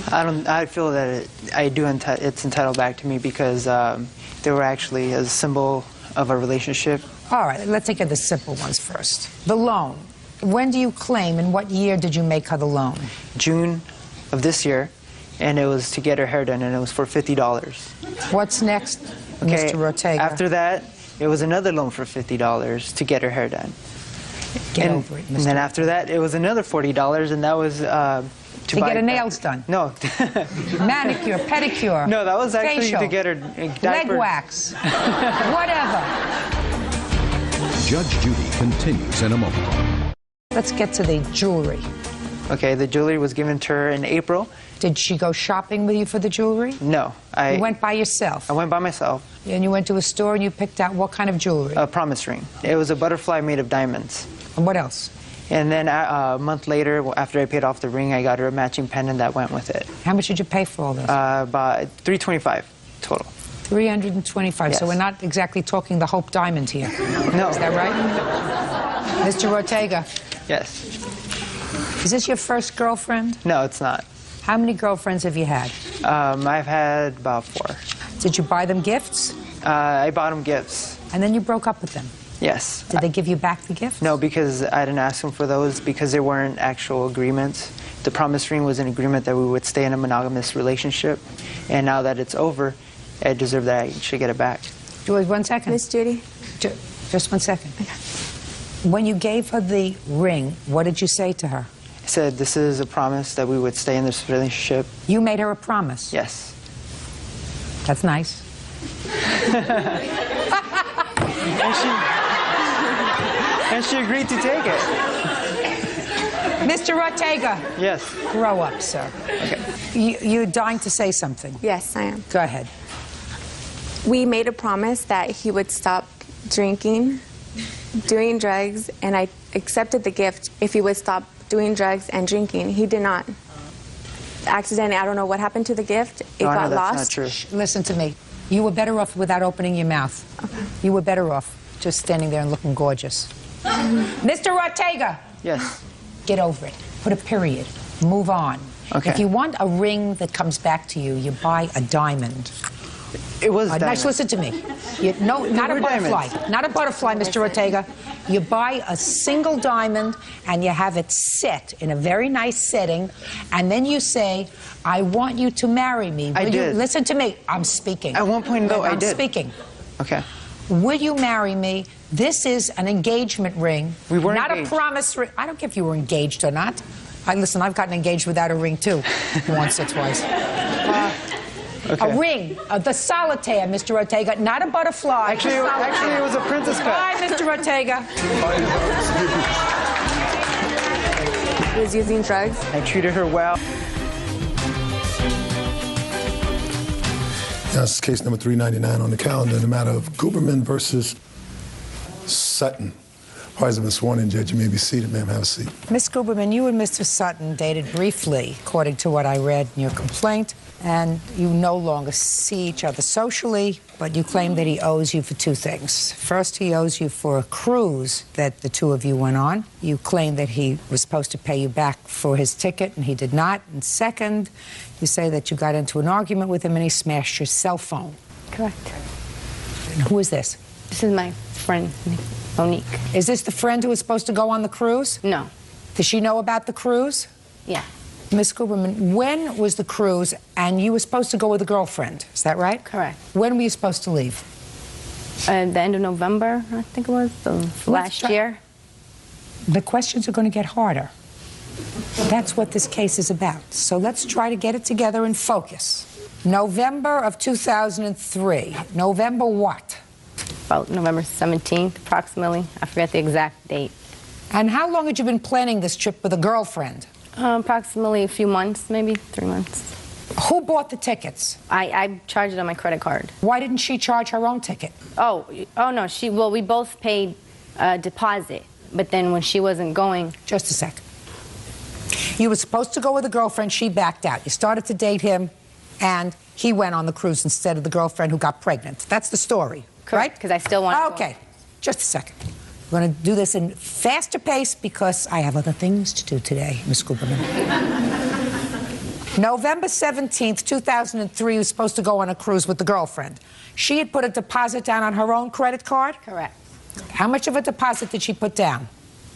I feel that it's entitled back to me because they were actually a symbol of a relationship. All right, let's take the simple ones first. The loan. When do you claim, and what year did you make her the loan? June of this year, and it was to get her hair done, and it was for $50. What's next, okay, Mr. Ortega? After that, it was another loan for $50 to get her hair done. Get over it, Mr. And then after that, it was another $40, and that was to get her nails done. No. Manicure, pedicure. No, that was actually facial, to get her leg wax, whatever. Judge Judy continues in a moment. Let's get to the jewelry. Okay, the jewelry was given to her in April. Did she go shopping with you for the jewelry? No. You went by yourself? I went by myself. And you went to a store and you picked out what kind of jewelry? A promise ring. It was a butterfly made of diamonds. And what else? And then a month later, after I paid off the ring, I got her a matching pendant that went with it. How much did you pay for all this? About $325 total. $325. Yes. So we're not exactly talking the Hope Diamond here. No. Is that right? Mr. Ortega? Yes. Is this your first girlfriend? No, it's not. How many girlfriends have you had? I've had about 4. Did you buy them gifts? I bought them gifts. And then you broke up with them? Yes. Did they give you back the gifts? No, because I didn't ask them for those because there weren't actual agreements. The promise ring was an agreement that we would stay in a monogamous relationship. And now that it's over, I deserve that I should get it back. Julie, 1 second. Miss Judy? Just 1 second. Okay. When you gave her the ring, what did you say to her? I said, this is a promise that we would stay in this relationship. You made her a promise? Yes. That's nice. and she agreed to take it. Mr. Ortega. Yes. Grow up, sir. Okay. You're dying to say something. Yes, I am. Go ahead. We made a promise that he would stop drinking, doing drugs, and I accepted the gift if he would stop doing drugs and drinking. He did not. Accidentally, I don't know what happened to the gift. It got lost. That's not true. Shh, listen to me. You were better off without opening your mouth. Okay. You were better off just standing there and looking gorgeous. Mr. Ortega. Yes. Get over it. Put a period. Move on. Okay. If you want a ring that comes back to you, you buy a diamond. It was Now, diamonds. listen to me. No, not a were butterfly. diamonds. Not a butterfly, Mr. Ortega. You buy a single diamond and you have it set in a very nice setting, and then you say, I want you to marry me. I Will you did. listen to me? I'm speaking. At one point, though, I I'm did. speaking. Okay. Will you marry me? This is an engagement ring. We weren't not engaged. a promise ring. I don't care if you were engaged or not. Listen, I've gotten engaged without a ring, too. Once or twice. Okay. A ring, the solitaire, Mr. Ortega, not a butterfly. Actually, it was a princess cut. Bye, Mr. Ortega. He was using drugs. I treated her well. Now, this is case number 399 on the calendar in the matter of Guberman versus Sutton. Parties have been sworn in, Judge. You may be seated, ma'am. Have a seat. Miss Guberman, you and Mr. Sutton dated briefly, according to what I read in your complaint, and you no longer see each other socially, but you claim that he owes you for two things. First, he owes you for a cruise that the two of you went on. You claim that he was supposed to pay you back for his ticket, and he did not. And second, you say that you got into an argument with him and he smashed your cell phone. Correct. And who is this? This is my friend, Monique. Is this the friend who was supposed to go on the cruise? No. Does she know about the cruise? Yeah. Miss Guberman, when was the cruise and you were supposed to go with a girlfriend? Is that right? Correct. When were you supposed to leave? The end of November, I think it was, last year. The questions are going to get harder. That's what this case is about. So let's try to get it together and focus. November of 2003. November what? About November 17th, approximately. I forget the exact date. And how long had you been planning this trip with a girlfriend? Approximately a few months, maybe 3 months. Who bought the tickets? I charged it on my credit card. Why didn't she charge her own ticket? Oh no, well, we both paid a deposit, but then when she wasn't going... Just a sec. You were supposed to go with a girlfriend, she backed out. You started to date him, and he went on the cruise instead of the girlfriend who got pregnant. That's the story, Correct, right? because I still want to Okay, just a second. We're going to do this in faster pace because I have other things to do today, Miss Guberman. November 17th, 2003, you were supposed to go on a cruise with the girlfriend. She had put a deposit down on her own credit card? Correct. How much of a deposit did she put down?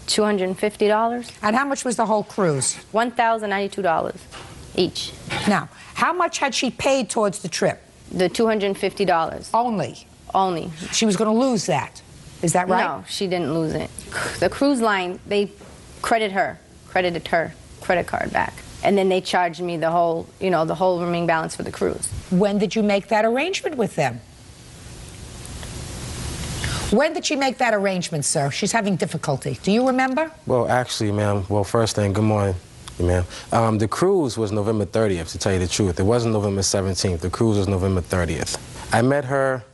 $250. And how much was the whole cruise? $1,092 each. Now, how much had she paid towards the trip? The $250. Only. Only. She was going to lose that. Is that right? No, she didn't lose it. The cruise line, they credited her credit card back. And then they charged me the whole, the whole remaining balance for the cruise. When did you make that arrangement with them? When did she make that arrangement, sir? She's having difficulty. Do you remember? Well, actually, ma'am, first thing, good morning, ma'am. The cruise was November 30th, to tell you the truth. It wasn't November 17th. The cruise was November 30th. I met her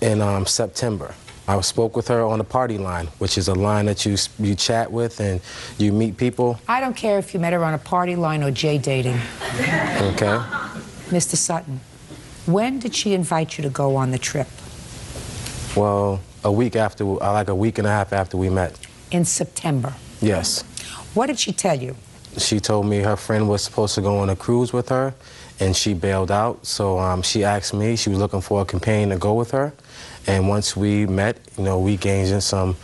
in September. I spoke with her on the party line, which is a line that you chat with and you meet people. I don't care if you met her on a party line or J dating. Okay. Mr. Sutton, when did she invite you to go on the trip? Well, a week and a half after we met. In September? Yes. What did she tell you? She told me her friend was supposed to go on a cruise with her, and she bailed out. So she asked me, she was looking for a companion to go with her. And once we met, we engaged in some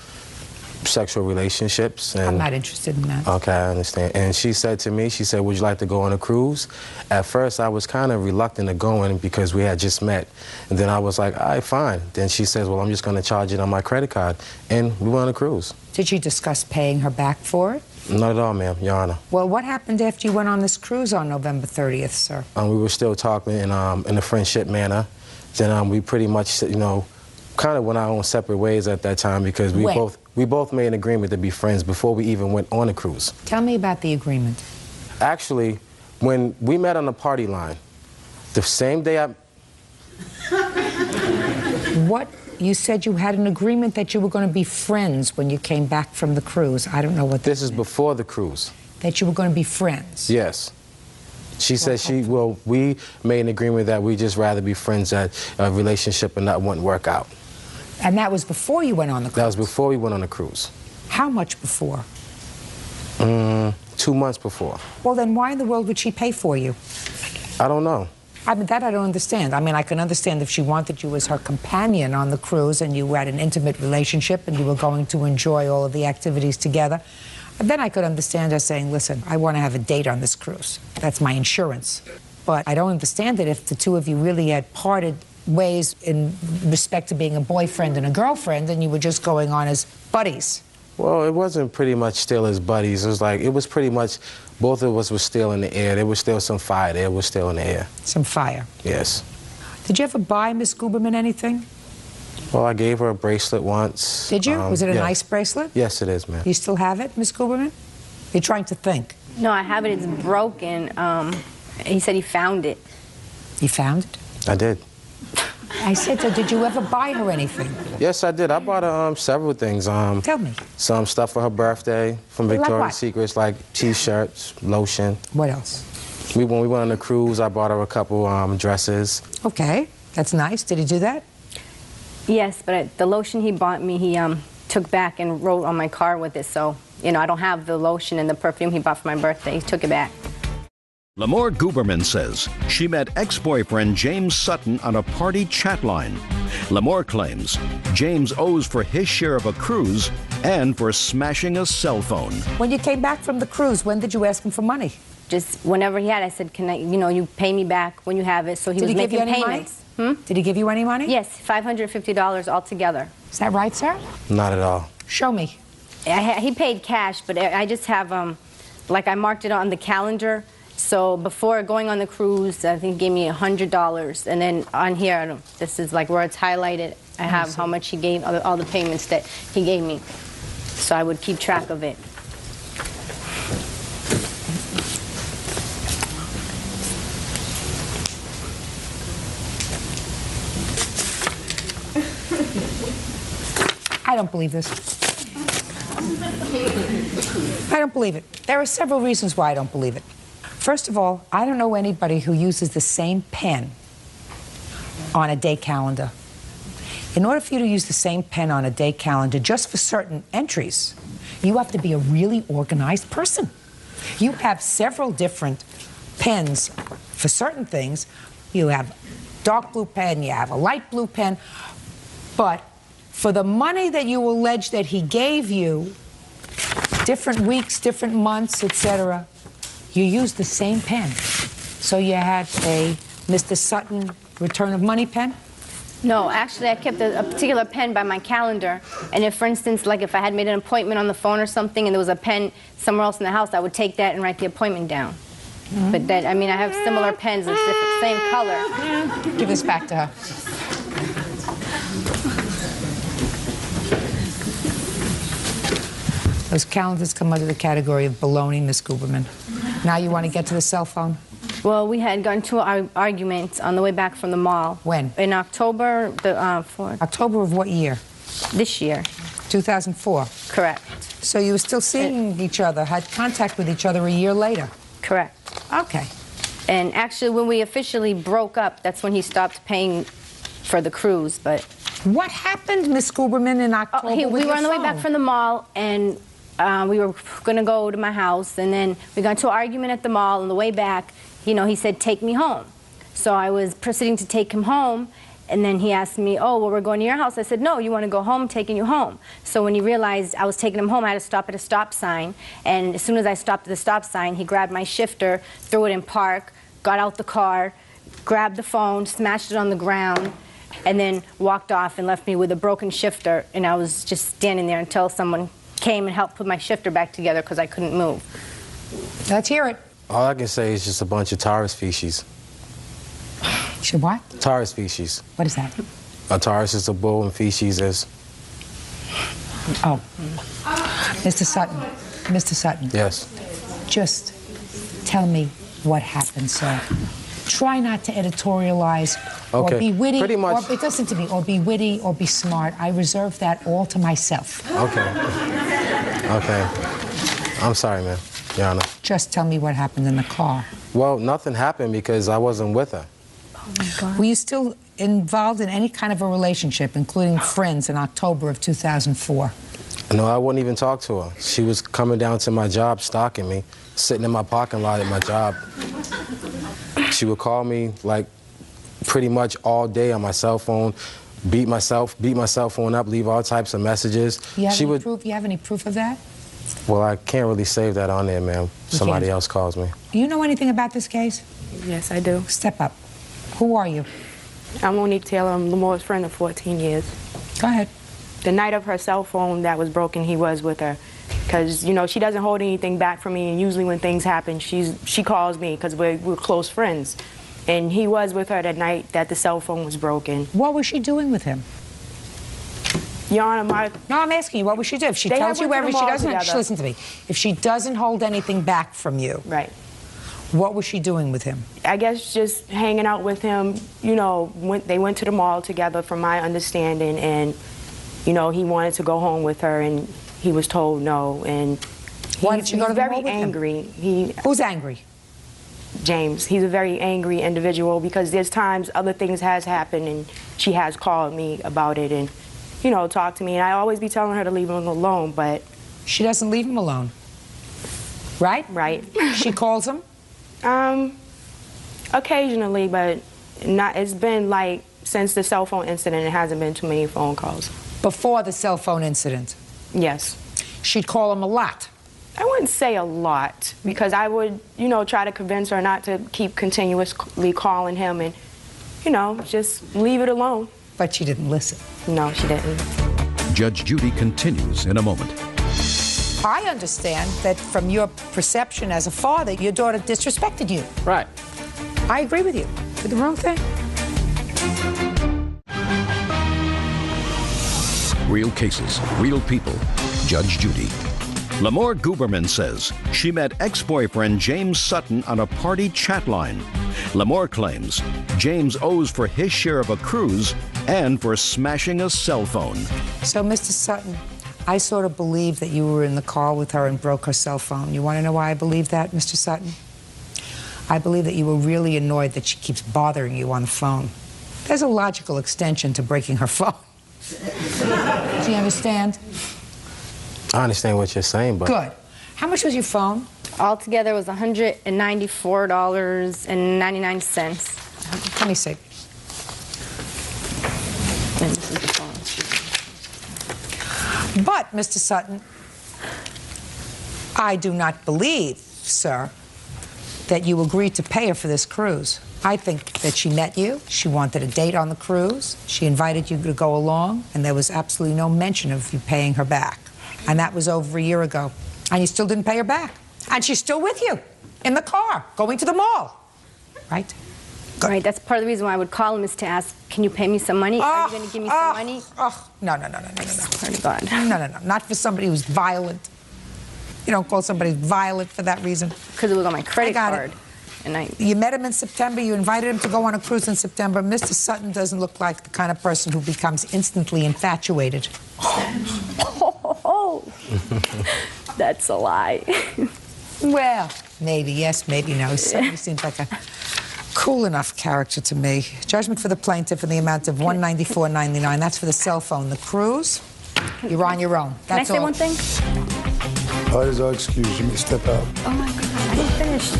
sexual relationships. And, I'm not interested in that. Okay, I understand. And she said to me, would you like to go on a cruise? At first, I was kind of reluctant to going because we had just met. And then I was like, all right, fine. Then she says, well, I'm just going to charge it on my credit card. And we went on a cruise. Did you discuss paying her back for it? Not at all, ma'am, Your Honor. Well, what happened after you went on this cruise on November 30th, sir? We were still talking in a friendship manner. Then we pretty much, kind of went our own separate ways at that time because we both made an agreement to be friends before we even went on a cruise. Tell me about the agreement. Actually, when we met on the party line, the same day What? You said you had an agreement that you were going to be friends when you came back from the cruise. I don't know what This is before the cruise. That you were going to be friends? Yes. She said we made an agreement that we just rather be friends, that a relationship and not wouldn't work out. And that was before you went on the cruise? That was before we went on the cruise. How much before? 2 months before. Well, then why in the world would she pay for you? I don't know. I mean, that I don't understand. I mean, I can understand if she wanted you as her companion on the cruise and you had an intimate relationship and you were going to enjoy all of the activities together. And then I could understand her saying, listen, I want to have a date on this cruise. That's my insurance. But I don't understand it if the two of you really had parted ways in respect to being a boyfriend and a girlfriend and you were just going on as buddies. Well, it wasn't pretty much still as buddies. It was pretty much both of us were still in the air. There was still some fire there. It was still in the air. Some fire. Yes. Did you ever buy Miss Guberman anything? Well, I gave her a bracelet once. Did you? Was it a nice bracelet? Yes, it is, ma'am. You still have it, Miss Guberman? You're trying to think. No, I have it. It's broken. He said he found it. You found it? I did. I said, so did you ever buy her anything? Yes, I did. I bought her several things. Tell me. Some stuff for her birthday from Like Victoria's what? Secrets, like T-shirts, lotion. What else? When we went on the cruise, I bought her a couple dresses. Okay, that's nice. Did he do that? Yes, but the lotion he bought me, he took back and wrote on my car with it. So, you know, I don't have the lotion and the perfume he bought for my birthday. He took it back. Lamore Guberman says she met ex-boyfriend James Sutton on a party chat line. Lamore claims James owes for his share of a cruise and for smashing a cell phone. When you came back from the cruise, when did you ask him for money? Just whenever he had, I said, can I, you know, you pay me back when you have it. So he Did was he give making you any payments. money? Did he give you any money? Yes, $550 altogether. Is that right, sir? Not at all. Show me. He paid cash, but I just have, like I marked it on the calendar. So before going on the cruise, I think he gave me $100. And then on here, I don't, this is like where it's highlighted. I have how much he gave, all the payments that he gave me. So I would keep track of it. I don't believe this. I don't believe it. There are several reasons why I don't believe it. First of all, I don't know anybody who uses the same pen on a day calendar. In order for you to use the same pen on a day calendar just for certain entries, you have to be a really organized person. You have several different pens for certain things. You have dark blue pen, you have a light blue pen, but for the money that you allege that he gave you, different weeks, different months, etc., you used the same pen. So you had a Mr. Sutton return of money pen? No, actually, I kept a particular pen by my calendar. And if, for instance, like if I had made an appointment on the phone or something and there was a pen somewhere else in the house, I would take that and write the appointment down. But that, I mean, I have similar pens, it's different, same color. Give this back to her. Those calendars come under the category of baloney, Miss Guberman. Now you want to get to the cell phone? Well, we had gotten to an argument on the way back from the mall. When? In October, the 4th. October of what year? This year. 2004? Correct. So you were still seeing each other, had contact with each other a year later? Correct. Okay. And actually, when we officially broke up, that's when he stopped paying for the cruise, but... What happened, Miss Guberman, in October we with were your on the way phone? back from the mall, and we were going to go to my house, and then we got into an argument at the mall. On the way back, you know, he said, take me home. So I was proceeding to take him home, and then he asked me, oh, well, we're going to your house. I said, no, you want to go home? I'm taking you home. So when he realized I was taking him home, I had to stop at a stop sign, and as soon as I stopped at the stop sign, he grabbed my shifter, threw it in park, got out the car, grabbed the phone, smashed it on the ground, and then walked off and left me with a broken shifter, and I was just standing there until someone came and helped put my shifter back together because I couldn't move. Let's hear it. All I can say is just a bunch of Taurus species. Should what? Taurus species. What is that? A Taurus is a bull and feces is... Oh. Mr. Sutton. Mr. Sutton. Yes. Just tell me what happened, sir. Try not to editorialize or be witty. Pretty much. Or, listen to me, or be witty or be smart. I reserve that all to myself. Okay. Okay. I'm sorry, man, Your Honor. Just tell me what happened in the car. Well, nothing happened because I wasn't with her. Oh, my God. Were you still involved in any kind of a relationship, including friends, in October of 2004? No, I wouldn't even talk to her. She was coming down to my job, stalking me, sitting in my parking lot at my job. She would call me like pretty much all day on my cell phone, beat my cell phone up, leave all types of messages. You have any proof of that? Well, I can't really save that on there, ma'am. Somebody else calls me. You know anything about this case? Yes, I do. Step up. Who are you? I'm Monique Taylor. I'm Lamore's friend of 14 years. Go ahead. The night of her cell phone that was broken, he was with her. Because, you know, she doesn't hold anything back from me, and usually when things happen, she calls me because we're close friends. And he was with her that night that the cell phone was broken. What was she doing with him? Your Honor, No, I'm asking you, what would she do? If she tells you everything, she doesn't, listen to me. If she doesn't hold anything back from you, right, what was she doing with him? I guess just hanging out with him. You know, they went to the mall together, from my understanding, and, you know, he wanted to go home with her, and he was told no. And why did she go to the mall with him? He's very angry. Who's angry? James. He's a very angry individual because there's times other things has happened, and she has called me about it and, you know, talk to me, and I always be telling her to leave him alone, but she doesn't leave him alone. Right? Right. She calls him? Occasionally, but not. It's been like since the cell phone incident, it hasn't been too many phone calls. Before the cell phone incident? Yes. She'd call him a lot? I wouldn't say a lot, because I would, you know, try to convince her not to keep continuously calling him and, you know, just leave it alone. But she didn't listen? No, she didn't. Judge Judy continues in a moment. I understand that from your perception as a father, your daughter disrespected you. Right. I agree with you. Did the wrong thing. Real cases, real people. Judge Judy. Lamore Guberman says she met ex-boyfriend James Sutton on a party chat line. Lamore claims James owes for his share of a cruise and for smashing a cell phone. So, Mr. Sutton, I sort of believe that you were in the car with her and broke her cell phone. You want to know why I believe that, Mr. Sutton? I believe that you were really annoyed that she keeps bothering you on the phone. There's a logical extension to breaking her phone. Do you understand? I understand what you're saying, but... Good. How much was your phone? Altogether, it was $194.99. Let me see. And this is the phone. But, Mr. Sutton, I do not believe, sir, that you agreed to pay her for this cruise. I think that she met you, she wanted a date on the cruise, she invited you to go along, and there was absolutely no mention of you paying her back. And that was over a year ago. And you still didn't pay her back. And she's still with you, in the car, going to the mall. Right? Right, that's part of the reason why I would call him, is to ask, can you pay me some money? Are you going to give me some money? No. Part of God. No. Not for somebody who's violent. You don't call somebody violent for that reason. Because it was on my credit card. You met him in September, you invited him to go on a cruise in September. Mr. Sutton doesn't look like the kind of person who becomes instantly infatuated. Oh, that's a lie. Well, maybe yes, maybe no. He certainly seems like a cool enough character to me. Judgment for the plaintiff in the amount of $194.99. That's for the cell phone. The cruise, you're on your own. That's Can I say all. one thing? There's our excuse. You may step out. Oh my God, I didn't finish.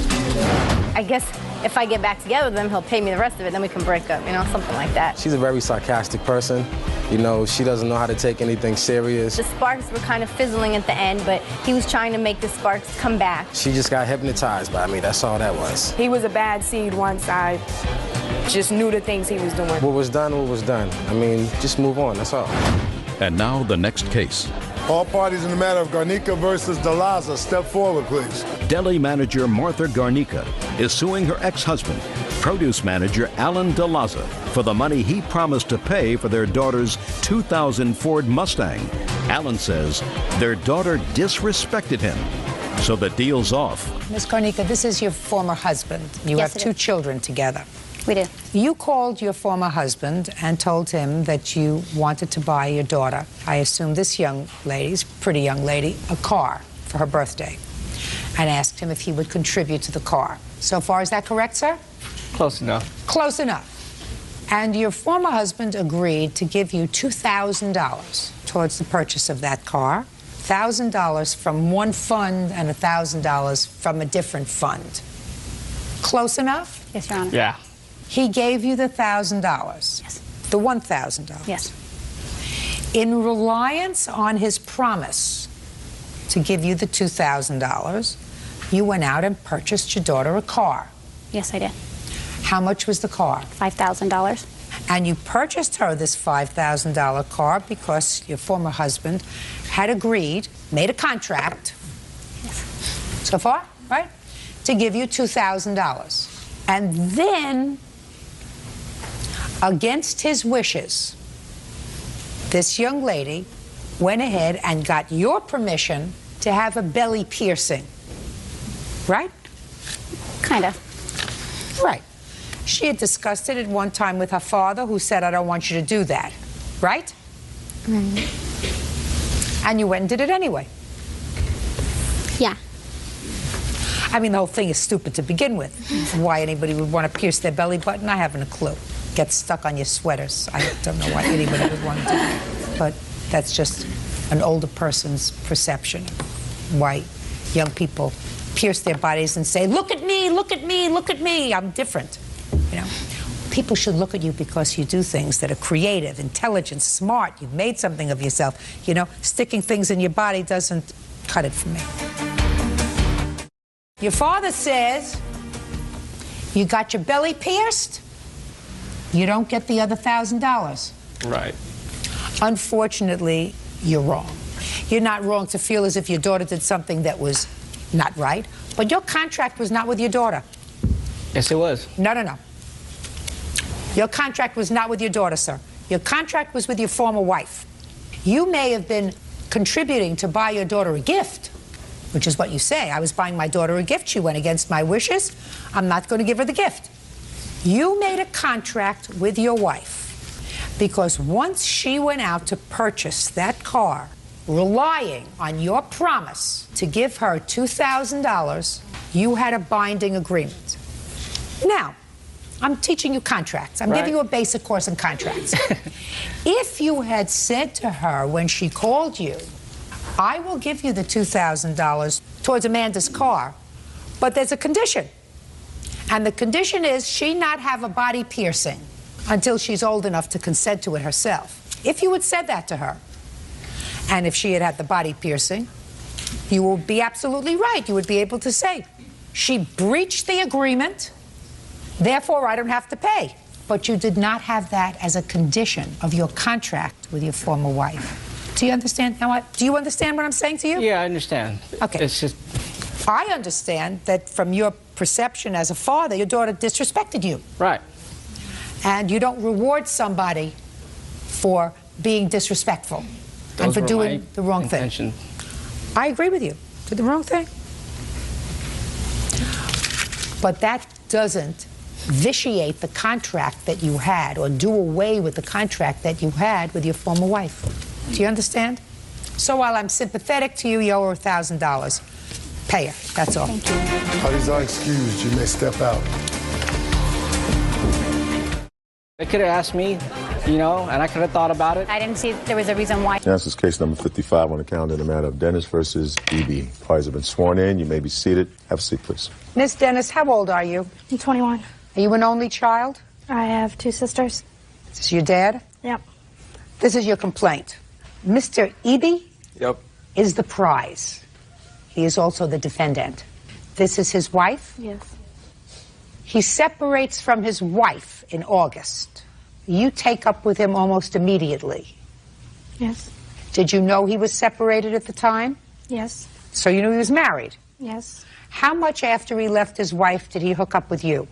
I guess if I get back together with him, he'll pay me the rest of it, then we can break up, you know, something like that. She's a very sarcastic person. You know, she doesn't know how to take anything serious. The sparks were kind of fizzling at the end, but he was trying to make the sparks come back. She just got hypnotized by me. That's all that was. He was a bad seed once I just knew the things he was doing. What was done, what was done. I mean, just move on, that's all. And now the next case. All parties in the matter of Garnica versus DeLaza, step forward, please. Deli manager Martha Garnica is suing her ex-husband, produce manager Alan DeLaza, for the money he promised to pay for their daughter's 2000 Ford Mustang. Alan says their daughter disrespected him, so the deal's off. Ms. Garnica, this is your former husband. You Yes, have it two is. children together. We do. You called your former husband and told him that you wanted to buy your daughter, I assume this young lady's, pretty young lady, a car for her birthday, and asked him if he would contribute to the car. So far, is that correct, sir? Close enough. Close enough. And your former husband agreed to give you $2,000 towards the purchase of that car, $1,000 from one fund and $1,000 from a different fund. Close enough? Yes, Your Honor. Yeah. He gave you the $1,000. Yes. The $1,000. Yes. In reliance on his promise to give you the $2,000, you went out and purchased your daughter a car. Yes, I did. How much was the car? $5,000. And you purchased her this $5,000 car because your former husband had agreed, made a contract, so far, right, to give you $2,000. And then, against his wishes, this young lady went ahead and got your permission to have a belly piercing, right? Kind of. Right. She had discussed it at one time with her father, who said, I don't want you to do that, right? Right. And you went and did it anyway. Yeah. I mean, the whole thing is stupid to begin with. Why anybody would want to pierce their belly button, I haven't a clue. Get stuck on your sweaters. I don't know why anybody would want to do that. But that's just an older person's perception of why young people pierce their bodies and say, look at me, look at me, look at me, I'm different. You know, people should look at you because you do things that are creative, intelligent, smart. You've made something of yourself. You know, sticking things in your body doesn't cut it for me. Your father says you got your belly pierced, you don't get the other $1,000. Right. Unfortunately, you're wrong. You're not wrong to feel as if your daughter did something that was not right, but your contract was not with your daughter. Yes, it was. No, no, no. Your contract was not with your daughter, sir. Your contract was with your former wife. You may have been contributing to buy your daughter a gift, which is what you say. I was buying my daughter a gift. She went against my wishes. I'm not going to give her the gift. You made a contract with your wife because once she went out to purchase that car, relying on your promise to give her $2,000, you had a binding agreement. Now, I'm teaching you contracts. I'm giving you a basic course in contracts. If you had said to her when she called you, I will give you the $2,000 towards Amanda's car, but there's a condition. And the condition is she not have a body piercing until she's old enough to consent to it herself. If you had said that to her, and if she had had the body piercing, you would be absolutely right. You would be able to say, she breached the agreement, therefore I don't have to pay. But you did not have that as a condition of your contract with your former wife. Do you understand? Do you understand what I'm saying to you? Yeah, I understand. Okay. It's just... I understand that from your perception as a father, your daughter disrespected you. Right. And you don't reward somebody for being disrespectful and for doing the wrong thing. I agree with you. Did the wrong thing. But that doesn't vitiate the contract that you had or do away with the contract that you had with your former wife. Do you understand? So while I'm sympathetic to you, you owe her $1,000. Pay her. That's all. Parties are excused. You may step out. They could have asked me, you know, and I could have thought about it. I didn't see there was a reason why. This is case number 55 on the calendar in the matter of Dennis versus E.B. Parties have been sworn in. You may be seated. Have a seat, please. Miss Dennis, how old are you? I'm 21. Are you an only child? I have 2 sisters. Is this your dad? Yep. This is your complaint. Mr. Eby Yep. is the prize. He is also the defendant. This is his wife? Yes. He separates from his wife in August. You take up with him almost immediately. Yes. Did you know he was separated at the time? Yes. So you knew he was married? Yes. How much after he left his wife did he hook up with you?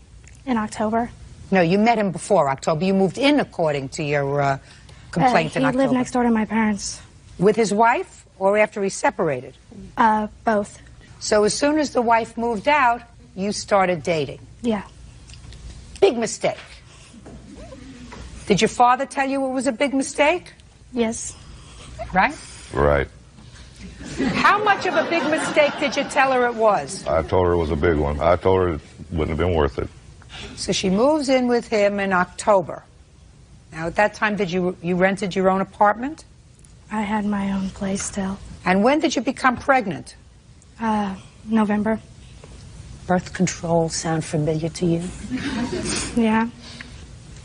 In October. No, you met him before October. You moved in according to your complaint in October. He lived next door to my parents. With his wife or after he separated? Both. So as soon as the wife moved out, you started dating? Yeah. Big mistake. Did your father tell you it was a big mistake? Yes. Right? Right. How much of a big mistake did you tell her it was? I told her it was a big one. I told her it wouldn't have been worth it. So she moves in with him in October. Now, at that time, did you rented your own apartment? I had my own place still. And when did you become pregnant? November. birth control sound familiar to you? Yeah.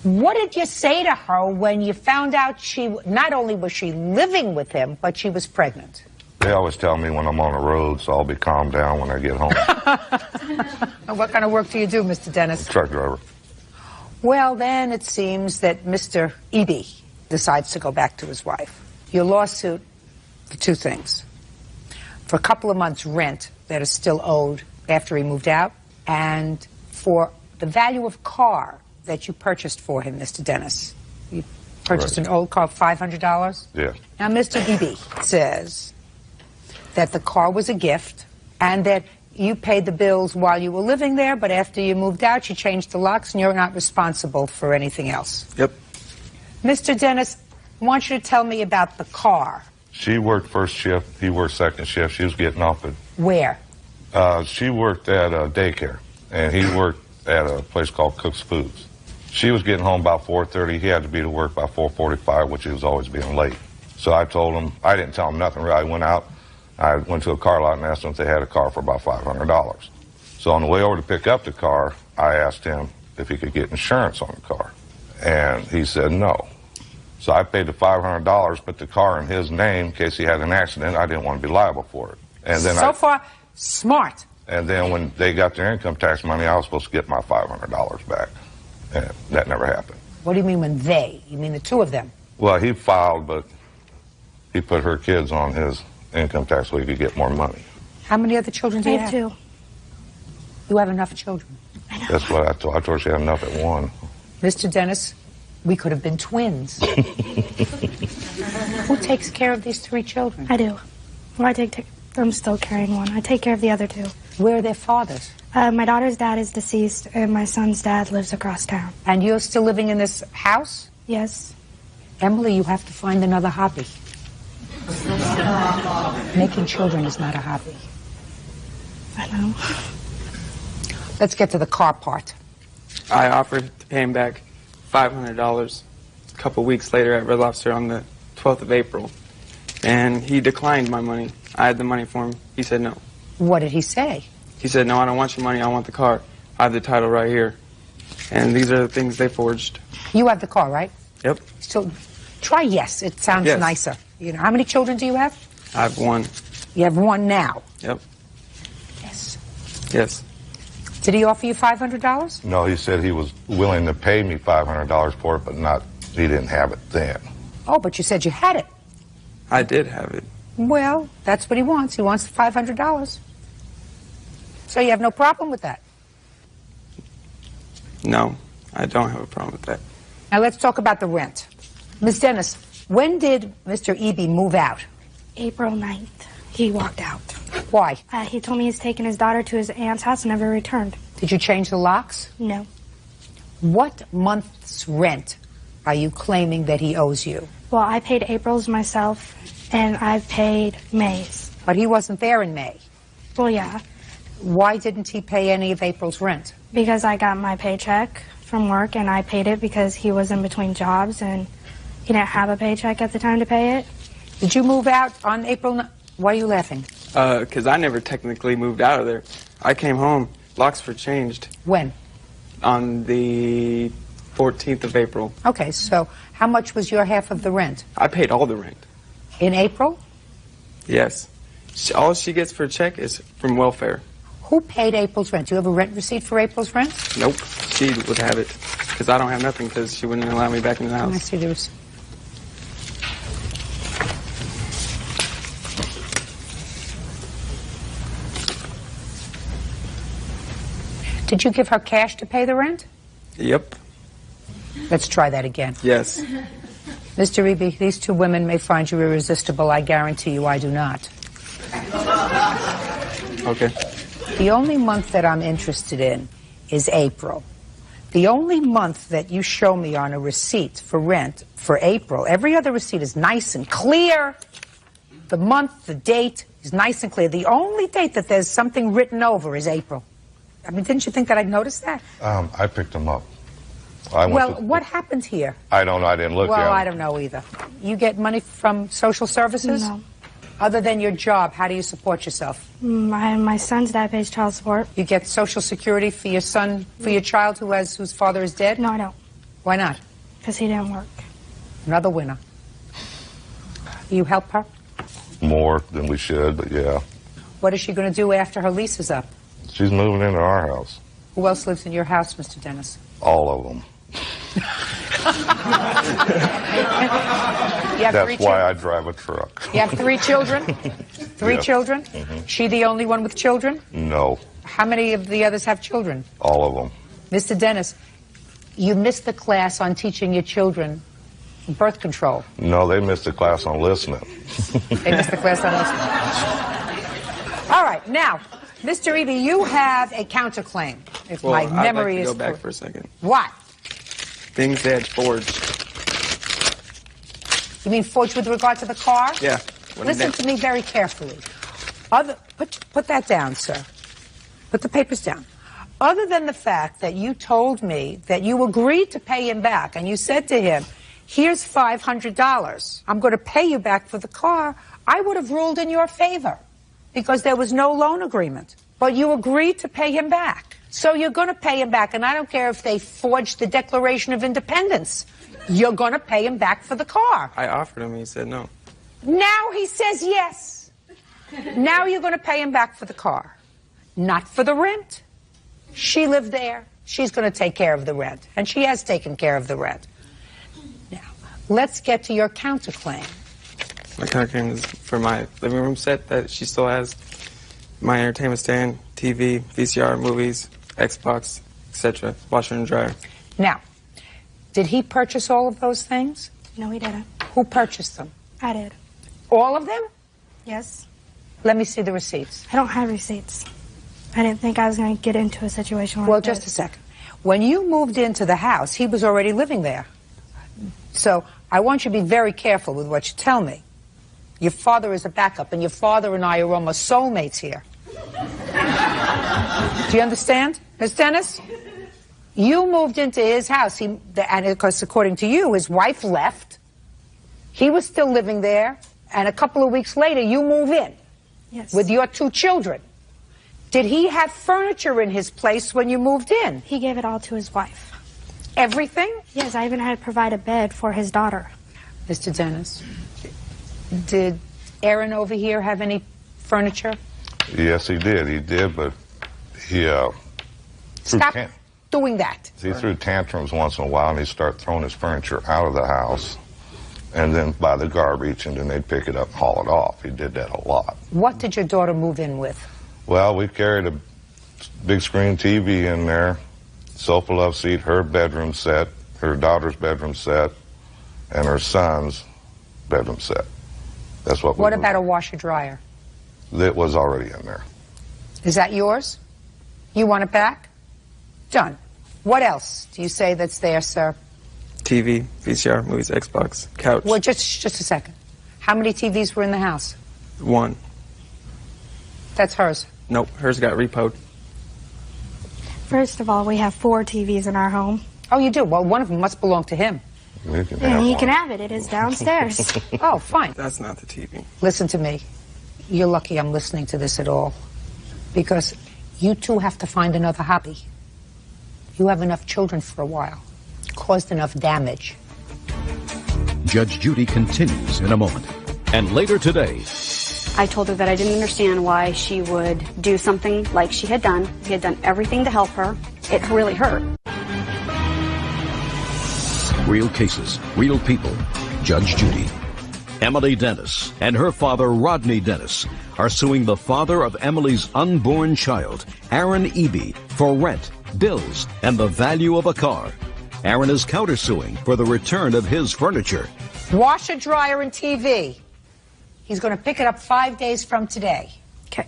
What did you say to her when you found out not only was she living with him, but she was pregnant? They always tell me when I'm on the road, so I'll be calmed down when I get home. And what kind of work do you do, Mr. Dennis? Truck driver. Well, then it seems that Mr. Eby decides to go back to his wife. Your lawsuit for two things. For a couple of months' rent that is still owed after he moved out, and for the value of car that you purchased for him, Mr. Dennis. You purchased an old car, $500? Yeah. Now, Mr. Eby says that the car was a gift and that you paid the bills while you were living there, but after you moved out, you changed the locks and you're not responsible for anything else. Yep. Mr. Dennis, I want you to tell me about the car. She worked first shift. He worked second shift. She was getting off at... Where? She worked at a daycare, and he worked at a place called Cook's Foods. She was getting home about 4:30. He had to be to work by 4:45, which he was always being late. So I told him, I didn't tell him nothing really. I went out, I went to a car lot and asked them if they had a car for about $500. So on the way over to pick up the car, I asked him if he could get insurance on the car. And he said no. So I paid the $500, put the car in his name in case he had an accident. I didn't want to be liable for it. And then so far, smart. And then when they got their income tax money, I was supposed to get my $500 back. And that never happened. What do you mean when they? You mean the two of them? Well, he filed, but he put her kids on his income tax so he could get more money. How many other children do I you have have? two. You have enough children. That's what I told her. I told her she had enough at one. Mr. Dennis, we could have been twins. Who takes care of these three children? I do. Well, I'm still carrying one. I take care of the other two. Where are their fathers? My daughter's dad is deceased, and my son's dad lives across town. And you're still living in this house? Yes. Emily, you have to find another hobby. Making children is not a hobby. I know. Let's get to the car part. I offered to pay him back $500 a couple weeks later at Red Lobster on the 12th of April. And he declined my money. I had the money for him. He said no. What did he say? He said, no, I don't want your money. I want the car. I have the title right here. And these are the things they forged. You have the car, right? Yep. So try yes. It sounds Yes. nicer. You know, how many children do you have? I have one. You have one now. Yep. Yes. Yes. Did he offer you $500? No, he said he was willing to pay me $500 for it, but he didn't have it then. Oh, but you said you had it. I did have it. Well, that's what he wants. He wants the $500. So you have no problem with that? No, I don't have a problem with that. Now let's talk about the rent. Ms. Dennis, when did Mr. Eby move out? April 9th. He walked out. Why? He told me he's taken his daughter to his aunt's house and never returned. Did you change the locks? No. What month's rent are you claiming that he owes you? Well, I paid April's myself, and I've paid May's. But he wasn't there in May. Well, yeah. Why didn't he pay any of April's rent? Because I got my paycheck from work, and I paid it because he was in between jobs, and he didn't have a paycheck at the time to pay it. Did you move out on April? Why are you laughing? Because I never technically moved out of there. I came home. Locks were changed. When? On the 14th of April. Okay, so how much was your half of the rent? I paid all the rent. In April? Yes. All she gets for a check is from welfare. Who paid April's rent? Do you have a rent receipt for April's rent? Nope. She would have it. Because I don't have nothing because she wouldn't allow me back in the house. I see the receipt. Did you give her cash to pay the rent? Yep. Let's try that again. Yes. Mr. Eby, these two women may find you irresistible. I guarantee you I do not. Okay. The only month that I'm interested in is April. The only month that you show me on a receipt for rent for April, every other receipt is nice and clear. The month, the date is nice and clear. The only date that there's something written over is April. I mean, didn't you think that I'd notice that? I picked them up. What happened here? I don't know. I didn't look at Well, them. I don't know either. You get money from social services? No. Other than your job, how do you support yourself? My son's dad pays child support. You get Social Security for your son, for your child whose father is dead? No, I don't. Why not? Because he didn't work. Another winner. You help her? More than we should, but yeah. What is she going to do after her lease is up? She's moving into our house. Who else lives in your house, Mr. Dennis? All of them. That's why I drive a truck. You have 3 children? 3 Yes. children? Mm-hmm. She the only one with children? No, How many of the others have children? all of them. Mr. Dennis, you missed the class on teaching your children birth control. No, they missed a class on listening. They missed the class on listening. All right, now, Mr. Eby, you have a counterclaim, if Well, my memory I'd like to is go back correct. for a second. What? Things they had forged. You mean forged with regard to the car? Yeah. Listen to me very carefully. Put that down, sir. Put the papers down. Other than the fact that you told me that you agreed to pay him back, and you said to him, here's $500. I'm going to pay you back for the car. I would have ruled in your favor because there was no loan agreement. But you agreed to pay him back. So you're going to pay him back, and I don't care if they forged the Declaration of Independence. You're going to pay him back for the car. I offered him, he said no. Now he says yes. Now you're going to pay him back for the car, not for the rent. She lived there. She's going to take care of the rent, and she has taken care of the rent. Now, let's get to your counterclaim. My counterclaim is for my living room set that she still has, my entertainment stand, TV, VCR, movies, Xbox, etc., washer and dryer. Now, did he purchase all of those things? No, he didn't. Who purchased them? I did. All of them? Yes. Let me see the receipts. I don't have receipts. I didn't think I was going to get into a situation like Well, this. just a second. When you moved into the house, he was already living there. So I want you to be very careful with what you tell me. Your father is a backup, and your father and I are almost soulmates here. Do you understand, Miss Dennis? You moved into his house, and of course, according to you, his wife left. He was still living there, and a couple of weeks later, you move in. Yes. With your 2 children. Did he have furniture in his place when you moved in? He gave it all to his wife. Everything? Yes, I even had to provide a bed for his daughter. Mr. Dennis, did Aaron over here have any furniture? Yes, he did. He did, but he Stop doing that. he threw tantrums once in a while, and he'd start throwing his furniture out of the house, and then by the garbage, and then they'd pick it up and haul it off. He did that a lot. What did your daughter move in with? Well, we carried a big screen TV in there, sofa love seat, her bedroom set, her daughter's bedroom set, and her son's bedroom set. That's what we What moved. about a washer dryer? That was already in there. Is that yours? You want it back? Done. What else do you say that's there, sir? TV, VCR, movies, Xbox, couch. Well, just a second. How many TVs were in the house? 1. That's hers. Nope, hers got repoed. First of all, we have 4 TVs in our home. Oh, you do? Well, one of them must belong to him. You can And he can have it. It is downstairs. Oh, fine. That's not the TV. Listen to me. You're lucky I'm listening to this at all. Because you two have to find another hobby. You have enough children for a while. Caused enough damage. Judge Judy continues in a moment. And later today, I told her that I didn't understand why she would do something like she had done. He had done everything to help her. It really hurt. real cases, real people. Judge Judy. Emily Dennis and her father, Rodney Dennis, are suing the father of Emily's unborn child, Aaron Eby, for rent, bills, and the value of a car. Aaron is countersuing for the return of his furniture. Washer, dryer, and TV. He's going to pick it up 5 days from today. Okay.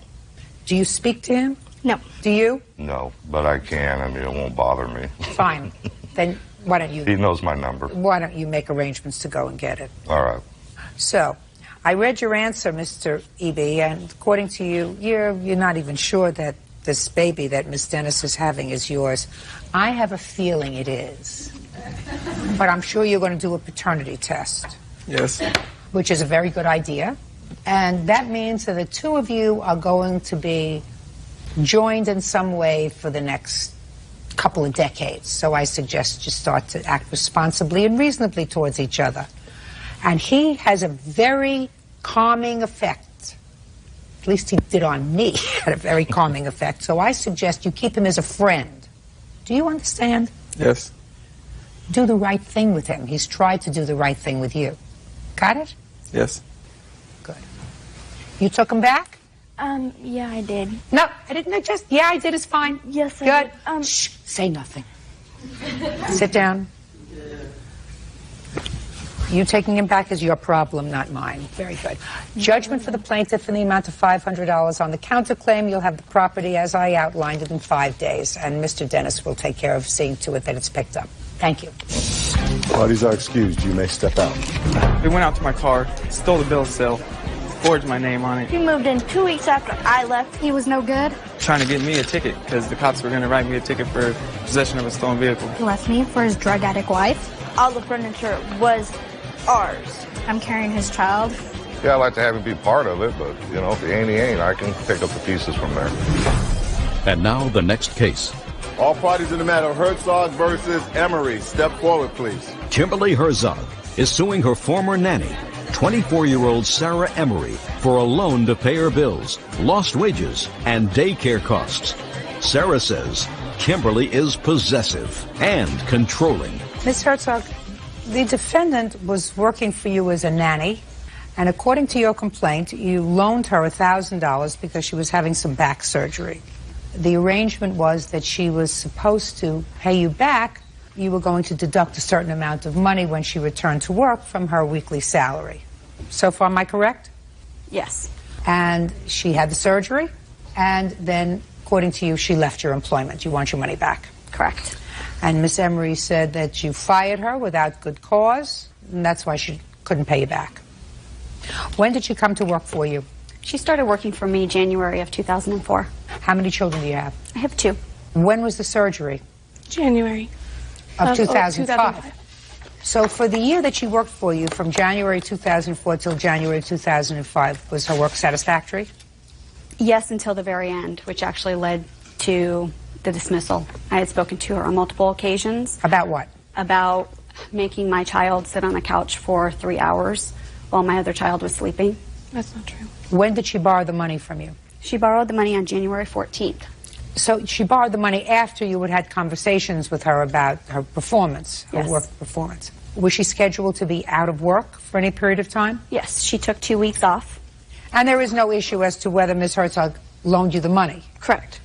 Do you speak to him? No. Do you? No, but I can. I mean, it won't bother me. Fine. Then why don't you? He knows my number. Why don't you make arrangements to go and get it? All right. So, I read your answer, Mr. Eby, and according to you, you're not even sure that this baby that Miss Dennis is having is yours. I have a feeling it is. But I'm sure you're going to do a paternity test. Yes. Which is a very good idea. And that means that the two of you are going to be joined in some way for the next couple of decades. So I suggest you start to act responsibly and reasonably towards each other. And he has a very calming effect. At least he did on me. Had a very calming effect. So I suggest you keep him as a friend. Do you understand? Yes. Do the right thing with him. He's tried to do the right thing with you. Got it? Yes. Good. You took him back? Yeah, I did. No, I didn't. Yeah, I did is fine. Yes, I Good. did. Shh, say nothing. Sit down. You taking him back is your problem, not mine. Very good. Judgment for the plaintiff in the amount of $500 on the counterclaim. You'll have the property as I outlined it in 5 days, and Mr. Dennis will take care of seeing to it that it's picked up. Thank you. Parties are excused. You may step out. They went out to my car, stole the bill of sale, forged my name on it, He moved in 2 weeks after I left. He was no good. trying to get me a ticket because the cops were going to write me a ticket for possession of a stolen vehicle. He left me for his drug addict wife. All the furniture was ours. I'm carrying his child. Yeah, I'd like to have him be part of it, but, you know, if he ain't, I can pick up the pieces from there. And now the next case. All parties in the matter, Herzog versus Emery. Step forward, please. Kimberly Herzog is suing her former nanny, 24-year-old Sarah Emery, for a loan to pay her bills, lost wages, and daycare costs. Sarah says Kimberly is possessive and controlling. Ms. Herzog, the defendant was working for you as a nanny, and according to your complaint, you loaned her $1,000 because she was having some back surgery. The arrangement was that she was supposed to pay you back. You were going to deduct a certain amount of money when she returned to work from her weekly salary. So far, am I correct? Yes. And she had the surgery, and then, according to you, she left your employment. You want your money back. Correct. And Miss Emery said that you fired her without good cause, and that's why she couldn't pay you back. When did she come to work for you? She started working for me January of 2004. How many children do you have? I have 2. When was the surgery? January Of 2005. So for the year that she worked for you, from January 2004 till January 2005, was her work satisfactory? Yes, until the very end, which actually led to the dismissal. I had spoken to her on multiple occasions. About what? About making my child sit on the couch for 3 hours while my other child was sleeping. That's not true. When did she borrow the money from you? She borrowed the money on January 14th. So she borrowed the money after you had conversations with her about her performance, her Yes. work performance. Was she scheduled to be out of work for any period of time? Yes, she took 2 weeks off. And there is no issue as to whether Ms. Herzog loaned you the money? Correct.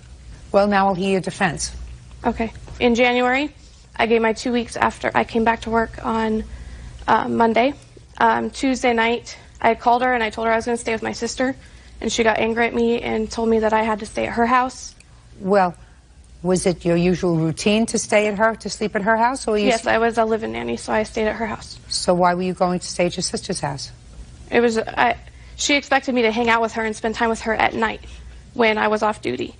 Well, now I'll hear your defense. Okay. In January, I gave my 2 weeks after I came back to work on Monday. Tuesday night, I called her and I told her I was going to stay with my sister, and she got angry at me and told me that I had to stay at her house. Well, was it your usual routine to sleep at her house? Or Yes, I was a live-in nanny, so I stayed at her house. So why were you going to stay at your sister's house? It was, she expected me to hang out with her and spend time with her at night when I was off duty.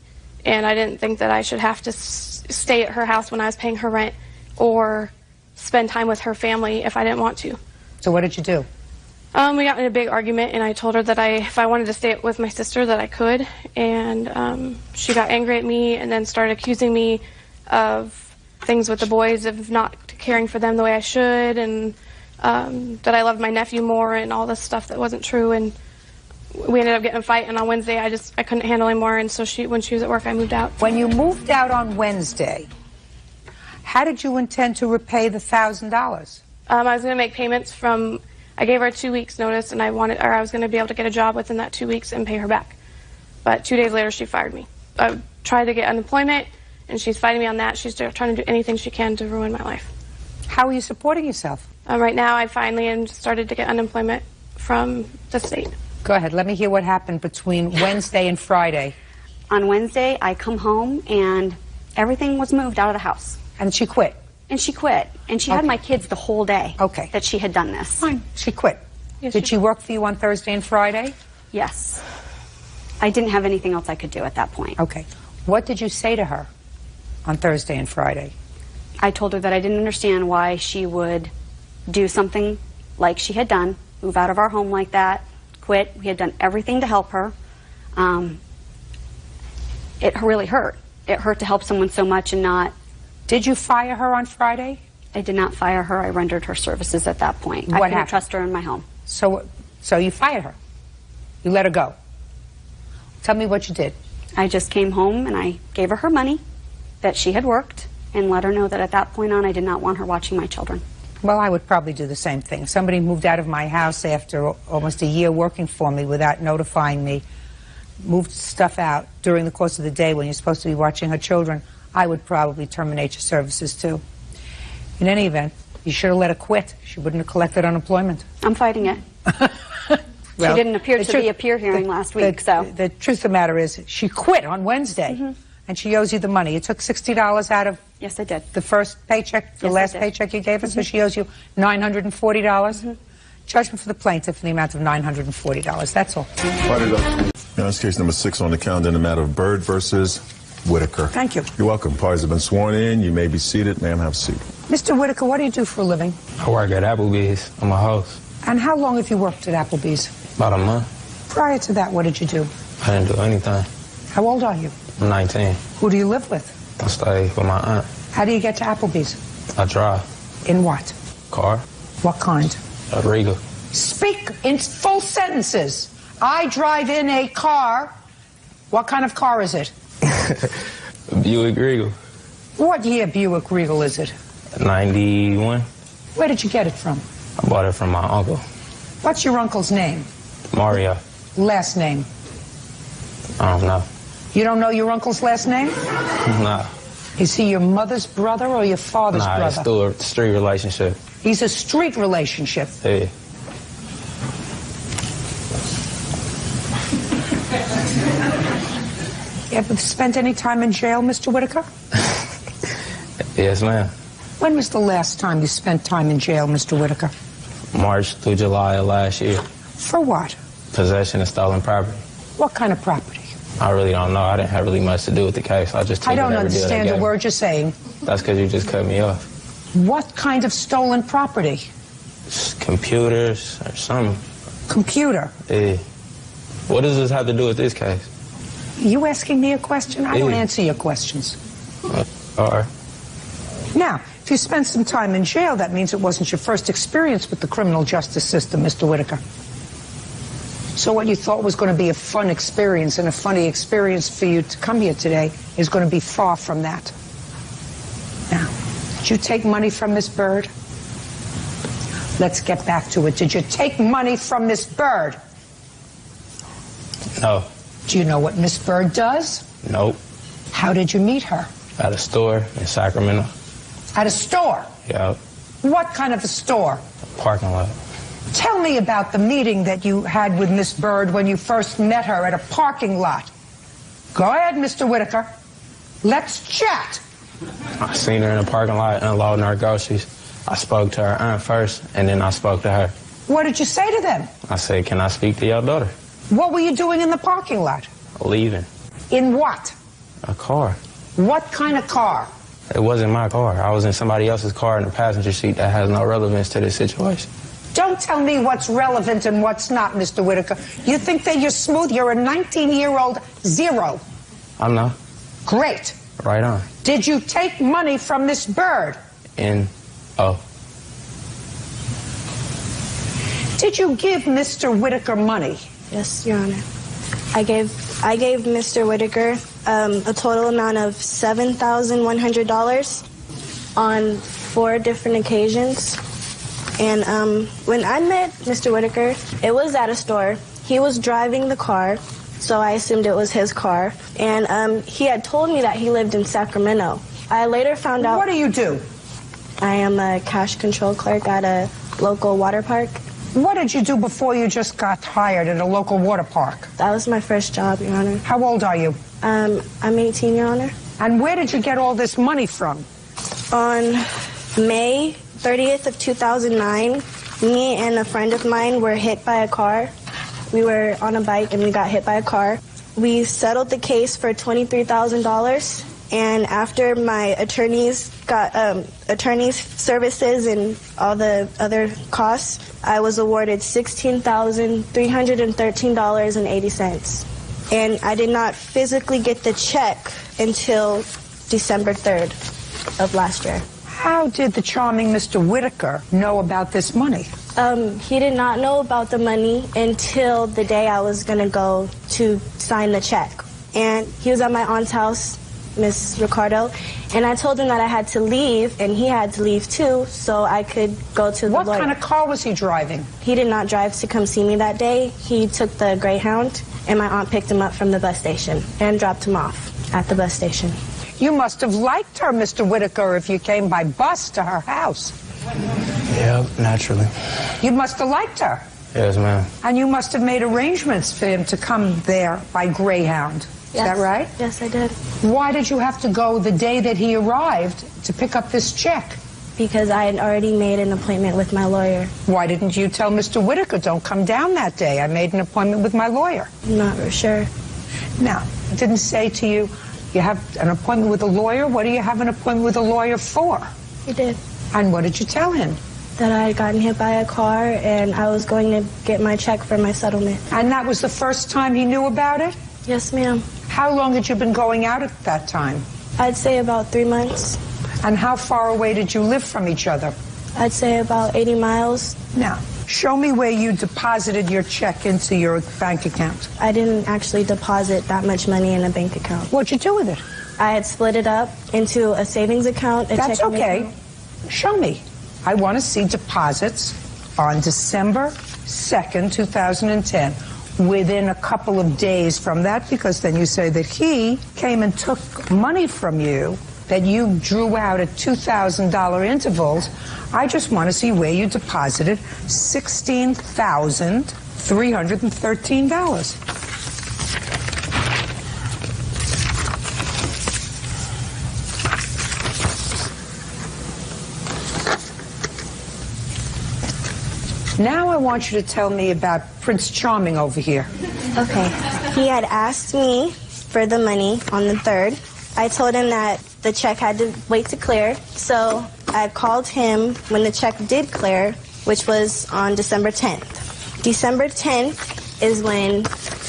And I didn't think that I should have to stay at her house when I was paying her rent or spend time with her family if I didn't want to. So what did you do? We got in a big argument, and I told her that if I wanted to stay with my sister, that I could. And she got angry at me and then started accusing me of things with the boys, of not caring for them the way I should, and that I loved my nephew more and all this stuff that wasn't true. And we ended up getting in a fight, and on Wednesday I couldn't handle anymore, and so when she was at work, I moved out. When you moved out on Wednesday, how did you intend to repay the $1,000? I was going to make payments from... I gave her 2 weeks notice, and I was going to be able to get a job within that 2 weeks and pay her back. But 2 days later, she fired me. I tried to get unemployment, and she's fighting me on that. She's trying to do anything she can to ruin my life. How are you supporting yourself? Right now, I finally started to get unemployment from the state. Go ahead. Let me hear what happened between Wednesday and Friday. On Wednesday, I come home, and everything was moved out of the house. And she quit? And she quit. And she had my kids the whole day that she had done this. Fine. She quit. Yes, Did she work for you on Thursday and Friday? Yes. I didn't have anything else I could do at that point. Okay. What did you say to her on Thursday and Friday? I told her that I didn't understand why she would do something like she had done, move out of our home like that, quit. We had done everything to help her. It really hurt. It hurt to help someone so much and not... Did you fire her on Friday? I did not fire her. I rendered her services at that point. What I couldn't happened? trust her in my home. So you fired her? You let her go? Tell me what you did. I just came home and I gave her money that she had worked and let her know that at that point on I did not want her watching my children. Well, I would probably do the same thing. Somebody moved out of my house after almost a year working for me without notifying me, moved stuff out during the course of the day when you're supposed to be watching her children. I would probably terminate your services too. In any event, you should have let her quit. She wouldn't have collected unemployment. I'm fighting it. Well, she didn't appear the to truth- be a peer hearing last week, so. The truth of the matter is, she quit on Wednesday, and she owes you the money. You took $60 out of Yes, I did. the first paycheck, the Yes, I last did. paycheck you gave her, so she owes you $940. Judgment for the plaintiff in the amount of $940. That's all. Now, it's case number 6 on the calendar in the matter of Bird versus Whitaker. Thank you. You're welcome. Parties have been sworn in. You may be seated. Ma'am, have a seat. Mr. Whitaker, what do you do for a living? I work at Applebee's. I'm a host. And how long have you worked at Applebee's? About a month. Prior to that, what did you do? I didn't do anything. How old are you? I'm 19. Who do you live with? I stay with my aunt. How do you get to Applebee's? I drive. In what? Car. What kind? A Regal. Speak in full sentences. I drive in a car. What kind of car is it? Buick Regal. What year Buick Regal is it? 91. Where did you get it from? I bought it from my uncle. What's your uncle's name? Mario. Last name? I don't know. You don't know your uncle's last name? Nah. Is he your mother's brother or your father's Nah, it's brother? still a street relationship. He's a street relationship. Yeah. You ever spent any time in jail, Mr. Whitaker? Yes, ma'am. When was the last time you spent time in jail, Mr. Whitaker? March through July of last year. For what? Possession of stolen property. What kind of property? I really don't know. I didn't have really much to do with the case. I just took I don't whatever deal they understand a gave me. word you're saying. That's because you just cut me off. What kind of stolen property? Computers or something. Computer. Yeah. What does this have to do with this case? You asking me a question? I don't Yeah. answer your questions. All right. Now, if you spent some time in jail, that means it wasn't your first experience with the criminal justice system, Mr. Whitaker. So what you thought was going to be a fun experience and a funny experience for you to come here today is going to be far from that. Now, did you take money from Miss Bird? Let's get back to it. Did you take money from Miss Bird? No. Do you know what Miss Bird does? Nope. How did you meet her? At a store in Sacramento. At a store? Yeah. What kind of a store? Parking lot. Tell me about the meeting that you had with Miss Bird when you first met her at a parking lot. Go ahead, Mr. Whitaker. Let's chat. I seen her in the parking lot unloading her groceries. I spoke to her aunt first, and then I spoke to her. What did you say to them? I said, "Can I speak to your daughter?" What were you doing in the parking lot? Leaving. In what? A car. What kind of car? It wasn't my car. I was in somebody else's car in the passenger seat that has no relevance to this situation. Don't tell me what's relevant and what's not, Mr. Whitaker. You think that you're smooth? You're a 19-year-old zero. I'm not. Great. Right on. Did you take money from Miss Bird? N-O. Did you give Mr. Whitaker money? Yes, Your Honor. I gave Mr. Whitaker a total amount of $7,100 on 4 different occasions. And when I met Mr. Whitaker, it was at a store. He was driving the car, so I assumed it was his car. And he had told me that he lived in Sacramento. I later found out... What do you do? I am a cash control clerk at a local water park. What did you do before you just got hired at a local water park? That was my first job, Your Honor. How old are you? I'm 18, Your Honor. And where did you get all this money from? On May 30th of 2009, me and a friend of mine were hit by a car. We were on a bike and we got hit by a car. We settled the case for $23,000, And after my attorney's services and all the other costs, I was awarded $16,313.80. And I did not physically get the check until December 3rd of last year. How did the charming Mr. Whitaker know about this money? He did not know about the money until the day I was going to go to sign the check. And he was at my aunt's house, Miss Ricardo, and I told him that I had to leave, and he had to leave too, so I could go to the lawyer. What kind of car was he driving? He did not drive to come see me that day. He took the Greyhound, and my aunt picked him up from the bus station and dropped him off at the bus station. You must have liked her, Mr. Whitaker, if you came by bus to her house. Yeah, naturally. You must have liked her. Yes, ma'am. And you must have made arrangements for him to come there by Greyhound. Is that right? Yes, I did. Why did you have to go the day that he arrived to pick up this check? Because I had already made an appointment with my lawyer. Why didn't you tell Mr. Whitaker, don't come down that day? I made an appointment with my lawyer. I'm not sure. Now, I didn't say to you, you have an appointment with a lawyer? What do you have an appointment with a lawyer for? He did. And what did you tell him? That I had gotten hit by a car and I was going to get my check for my settlement. And that was the first time he knew about it? Yes, ma'am. How long had you been going out at that time? I'd say about 3 months. And how far away did you live from each other? I'd say about 80 miles. Now, show me where you deposited your check into your bank account. I didn't actually deposit that much money in a bank account. What'd you do with it? I had split it up into a savings account. That's okay. Show me. I want to see deposits on December 2nd, 2010. Within a couple of days from that, because then you say that he came and took money from you that you drew out at $2,000 intervals. I just want to see where you deposited $16,313. Now I want you to tell me about Prince Charming over here. Okay. He had asked me for the money on the 3rd. I told him that the check had to wait to clear, so I called him when the check did clear, which was on December 10th. December 10th is when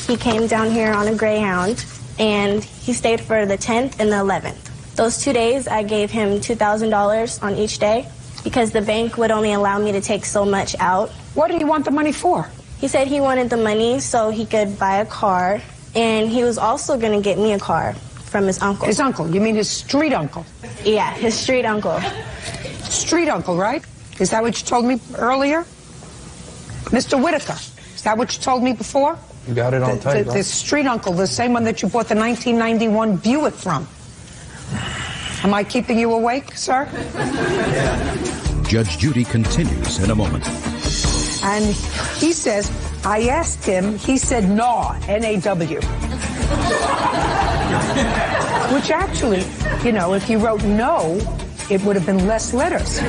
he came down here on a Greyhound, and he stayed for the 10th and the 11th. Those 2 days, I gave him $2,000 on each day because the bank would only allow me to take so much out. What did he want the money for? He said he wanted the money so he could buy a car, and he was also going to get me a car from his uncle. His uncle? You mean his street uncle? Yeah, his street uncle. Street uncle, right? Is that what you told me earlier? Mr. Whitaker, is that what you told me before? You got it on tape. The street uncle, the same one that you bought the 1991 Buick from. Am I keeping you awake, sir? Judge Judy continues in a moment. And he says, I asked him, he said NAW, N-A-W. Which actually, you know, if you wrote no, it would have been less letters.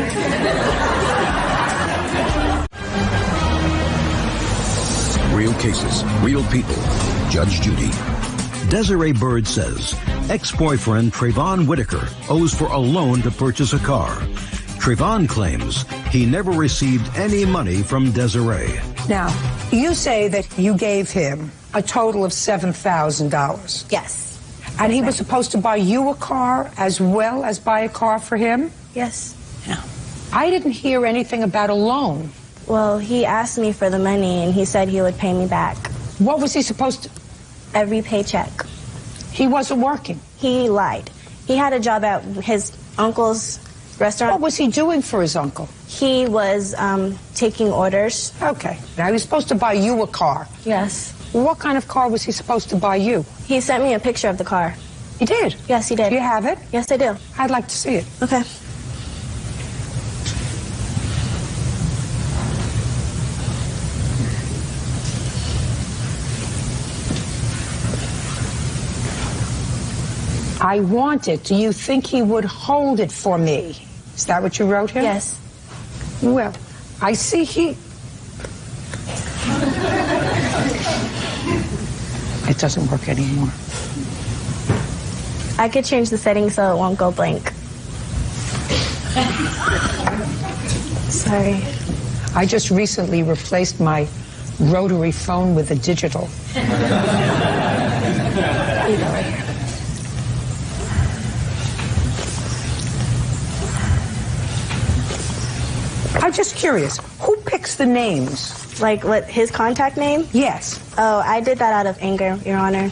Real cases, real people. Judge Judy. Desiree Bird says ex-boyfriend Trayvon Whitaker owes for a loan to purchase a car. Trayvon claims he never received any money from Desiree. Now, you say that you gave him a total of $7,000. Yes. And he was supposed to buy you a car as well as buy a car for him? Yes. Now, I didn't hear anything about a loan. Well, he asked me for the money, and he said he would pay me back. What was he supposed to? Every paycheck. He wasn't working. He lied. He had a job at his uncle's restaurant. What was he doing for his uncle? He was taking orders. Okay. Now, he was supposed to buy you a car. Yes. What kind of car was he supposed to buy you? He sent me a picture of the car. He did? Yes, he did. Do you have it? Yes, I do. I'd like to see it. Okay. I want it. Do you think he would hold it for me? Is that what you wrote him? Yes. Well, I see he... It doesn't work anymore. I I could change the settings so it won't go blank. Sorry. I just recently replaced my rotary phone with a digital. You go right here. I'm just curious, who picks the names? Like what, his contact name? Yes. Oh, I did that out of anger, Your Honor.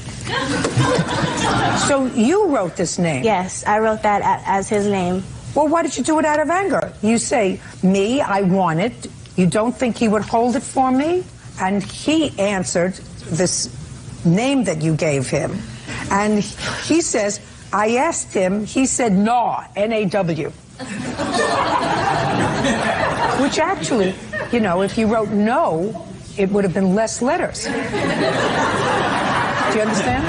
So you wrote this name? Yes, I wrote that as his name. Well, why did you do it out of anger? You say, me, I want it. You don't think he would hold it for me? And he answered this name that you gave him. And he says, I asked him, he said, Naw, N-A-W. Which actually, you know, if you wrote no, it would have been less letters. Do you understand?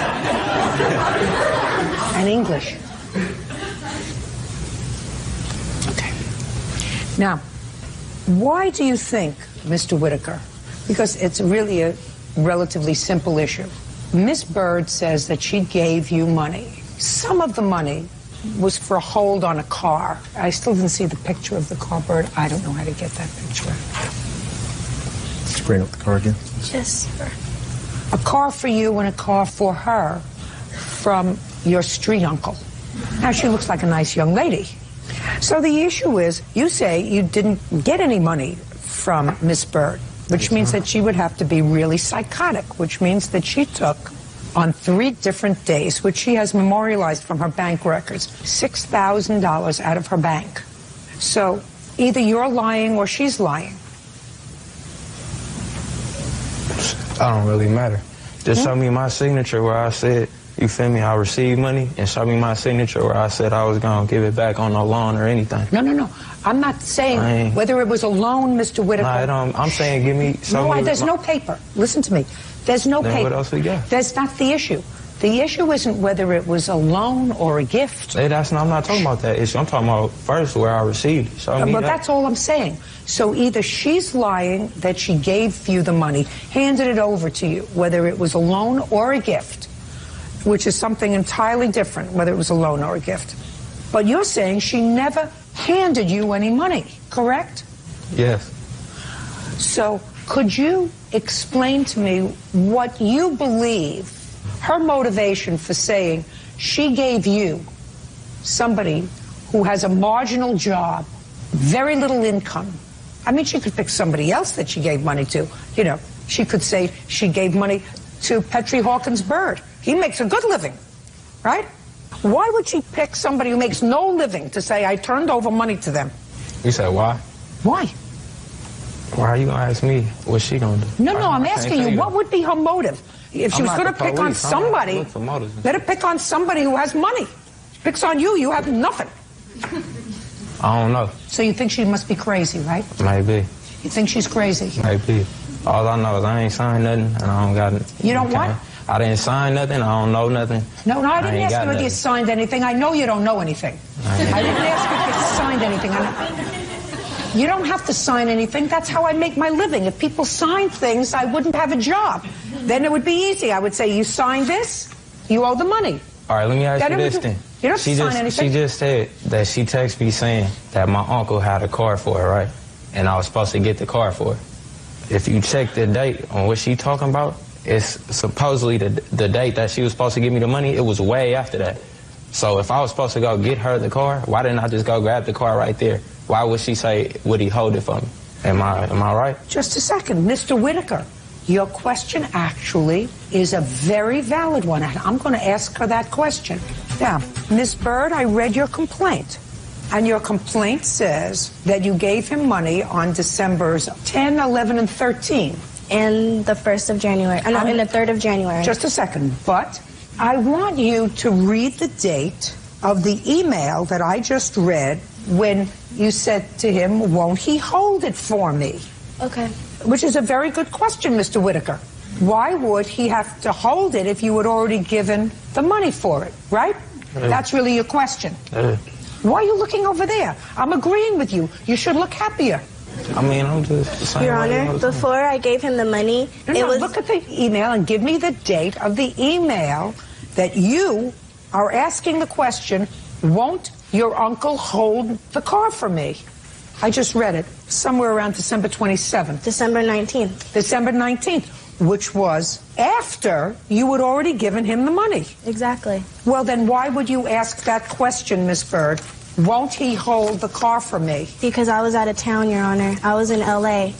And English. Okay. Now, why do you think, Mr. Whitaker, because it's really a relatively simple issue, Miss Bird says that she gave you money. Some of the money was for a hold on a car. I still didn't see the picture of the car, Bird. I don't know how to get that picture. Just bring up the car again. Yes, sir. A car for you and a car for her from your street uncle. Now, she looks like a nice young lady. So the issue is, you say you didn't get any money from Miss Bird, which means that she would have to be really psychotic, which means that she took, on 3 different days, which she has memorialized from her bank records, $6,000 out of her bank. So either you're lying or she's lying. I don't really matter. Just show me my signature where I said, you feel me, I received money, and show me my signature where I said I was going to give it back on no loan or anything. No. I'm not saying whether it was a loan, Mr. Whitaker. No, I'm saying give me... There's no paper. Listen to me. There's no then paper. What else we got? That's not the issue. The issue isn't whether it was a loan or a gift. Hey, I'm not talking about that issue. I'm talking about first where I received it. Show me But that. that's all I'm saying. So either she's lying that she gave you the money, handed it over to you, whether it was a loan or a gift, which is something entirely different, whether it was a loan or a gift. But you're saying she never handed you any money, correct? Yes. So could you explain to me what you believe her motivation for saying she gave you, somebody who has a marginal job, very little income? I mean, she could pick somebody else that she gave money to. You know, she could say she gave money to Petrie Hawkins Bird. He makes a good living, right? Why would she pick somebody who makes no living to say, I turned over money to them? You said why? Why? Why are you going to ask me what's she going to do? No, I'm asking you, what would be her motive? If she was going to pick on somebody, let her pick on somebody who has money. She picks on you, you have nothing. I don't know. So you think she must be crazy, right? Maybe. You think she's crazy? Maybe. All I know is I ain't signed nothing, and I don't got it. You don't what? I didn't sign nothing. I don't know nothing. No, I didn't ask you whether you signed anything. I know you don't know anything. I didn't ask you if you signed anything. You don't have to sign anything. That's how I make my living. If people signed things, I wouldn't have a job. Then it would be easy. I would say, you signed this, you owe the money. All right, let me ask you this then. You don't have to sign anything. She just said that she texted me saying that my uncle had a car for her, right? And I was supposed to get the car for her. If you check the date on what she talking about, it's supposedly the date that she was supposed to give me the money, it was way after that. So if I was supposed to go get her the car, why didn't I just go grab the car right there? Why would she say, would he hold it for me? Am I right? Just a second, Mr. Whitaker. Your question actually is a very valid one, and I'm going to ask her that question. Now, Ms. Bird, I read your complaint, and your complaint says that you gave him money on Decembers 10, 11, and 13. And the 1st of January. And the 3rd of January. Just a second. But I want you to read the date of the email that I just read when you said to him, won't he hold it for me? Okay. Which is a very good question, Mr. Whitaker. Why would he have to hold it if you had already given the money for it, right? That's really your question. Why are you looking over there? I'm agreeing with you. You should look happier. I mean, I'm just saying. Your Honor, before I gave him the money, look at the email and give me the date of the email that you are asking the question, won't your uncle hold the car for me? I just read it, somewhere around December 27th. December 19th. December 19th, which was after you had already given him the money. Exactly. Well, then why would you ask that question, Miss Bird? Won't he hold the car for me? Because I was out of town, Your Honor. I was in LA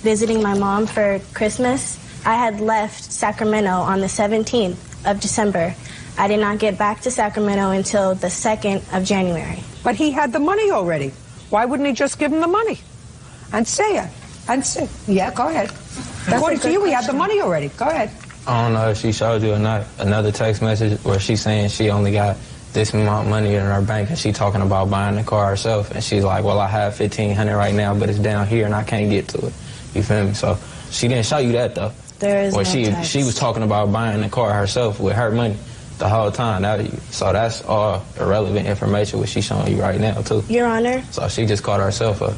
visiting my mom for Christmas. I had left Sacramento on the 17th of December. I did not get back to Sacramento until the 2nd of January. But he had the money already. Why wouldn't he just give him the money and say it? And say, yeah, go ahead. According to you, he had the money already. Go ahead. I don't know if she showed you or not, another text message where she's saying she only got this amount of money in her bank and she talking about buying the car herself. And she's like, well, I have $1,500 right now, but it's down here and I can't get to it. You feel me? So she didn't show you that, though. There is or no text. She was talking about buying the car herself with her money the whole time. So that's all irrelevant information what she's showing you right now, too. Your Honor. So she just caught herself up.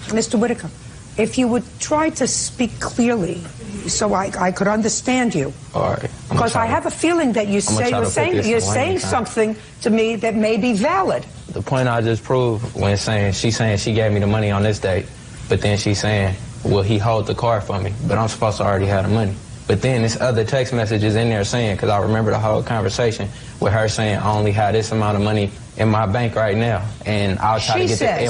Mr. Whitaker, if you would try to speak clearly so I could understand you. All right. Because I have a feeling that you're saying something to me that may be valid. The point I just proved when she's saying she gave me the money on this date, but then she's saying, will he hold the car for me? But I'm supposed to already have the money. But then this other text message is in there saying, because I remember the whole conversation with her saying, I only have this amount of money in my bank right now, and I'll try to get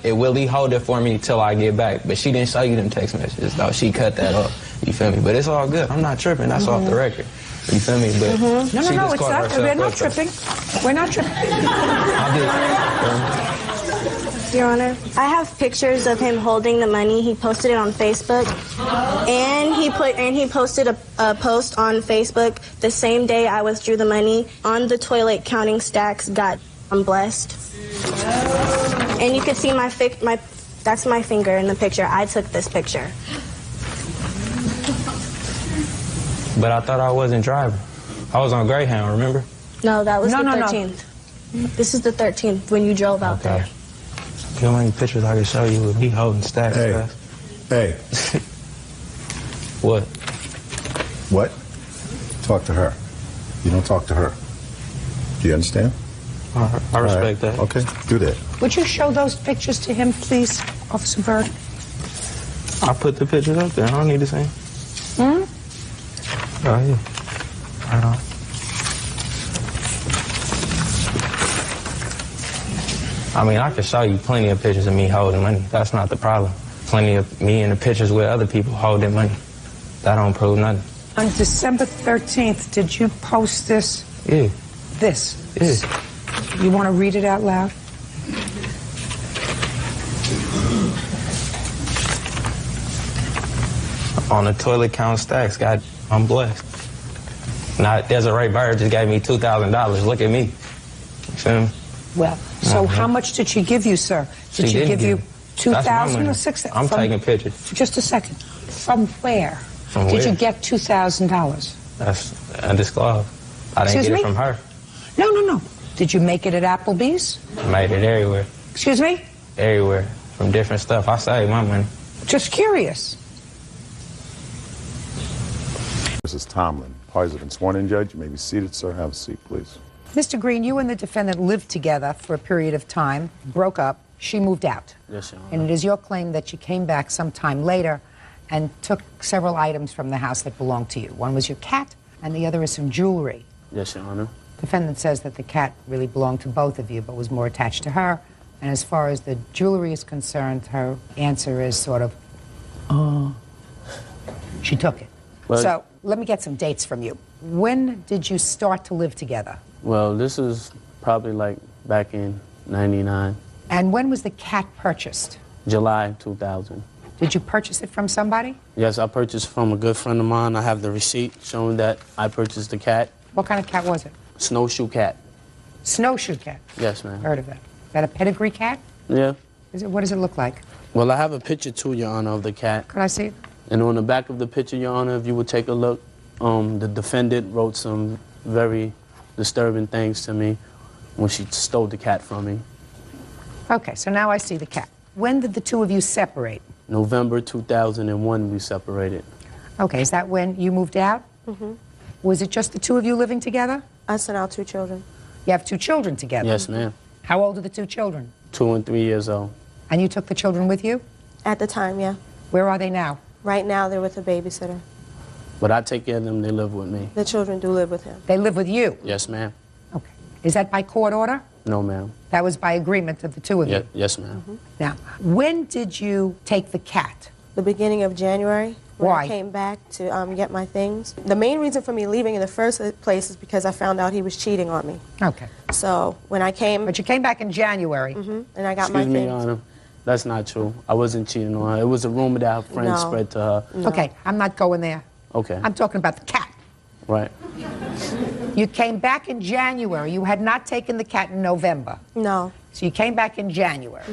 it. Will he hold it for me till I get back? But she didn't show you them text messages, though. She cut that off. You feel me? But it's all good. I'm not tripping. That's off the record. You feel me? But No, it's not. We're not tripping. We're not tripping. Your Honor, I have pictures of him holding the money. He posted it on Facebook, and he posted a post on Facebook the same day I withdrew the money on the toilet counting stacks. I'm blessed, and you can see that's my finger in the picture. I took this picture. But I thought I wasn't driving. I was on Greyhound, remember? No, that was the 13th. No. This is the 13th when you drove out there. You know how many pictures I can show you with me holding stacks? Hey. What? What? Talk to her. You don't talk to her. Do you understand? I respect that. Okay, do that. Would you show those pictures to him, please, Officer Bird? I put the pictures up there. I don't need to see. Oh, yeah. Right on. I mean, I could show you plenty of pictures of me holding money. That's not the problem. Plenty of me in the pictures with other people holding money. That don't prove nothing. On December 13th, did you post this? Yeah. This? Yeah. You want to read it out loud? On the toilet count stacks, God, I'm blessed. Now, Desiree Bird just gave me $2,000. Look at me. You feel me? Well, so how much did she give you, sir? Did she give you 2,000 or 6,000? I'm taking pictures. Just a second. From where? From did where? you get $2,000? That's undisclosed. I didn't get it from her. No. Did you make it at Applebee's? I made it everywhere. Excuse me? Everywhere. From different stuff. I saved my money. Just curious. Mrs. Tomlin, parties have been sworn in, Judge. You may be seated, sir. Have a seat, please. Mr. Green, you and the defendant lived together for a period of time, broke up, she moved out. Yes, Your Honor. And it is your claim that she came back sometime later and took several items from the house that belonged to you. One was your cat, and the other is some jewelry. Yes, Your Honor. Defendant says that the cat really belonged to both of you, but was more attached to her. And as far as the jewelry is concerned, her answer is sort of, she took it. Well, so let me get some dates from you. When did you start to live together? Well, this is probably like back in '99. And when was the cat purchased? July 2000. Did you purchase it from somebody? Yes, I purchased from a good friend of mine. I have the receipt showing that I purchased the cat. What kind of cat was it? Snowshoe cat. Snowshoe cat? Yes, ma'am. Heard of that. Is that a pedigree cat? Yeah. What does it look like? Well, I have a picture too, Your Honor, of the cat. Could I see it? And on the back of the picture, Your Honor, if you would take a look, the defendant wrote some very disturbing things to me when she stole the cat from me. Okay, so now I see the cat. When did the two of you separate? November 2001, we separated. Okay, is that when you moved out? Mm-hmm. Was it just the two of you living together? I sent out 2 children. You have 2 children together? Yes, ma'am. How old are the 2 children? 2 and 3 years old. And you took the children with you? At the time, yeah. Where are they now? Right now, they're with a babysitter. But I take care of them, they live with me. The children do live with him. They live with you? Yes, ma'am. Okay. Is that by court order? No, ma'am. That was by agreement of the 2 of you? Yes, ma'am. Now, when did you take the cat? The beginning of January. When Why? I came back to get my things. The main reason for me leaving in the first place is because I found out he was cheating on me. Okay. So when I came... But you came back in January. And I got my Excuse me, things. Your Honor. That's not true. I wasn't cheating on her. It was a rumor that her friend No. spread to her. No. Okay, I'm not going there. Okay. I'm talking about the cat. Right. You came back in January. You had not taken the cat in November. No. So you came back in January.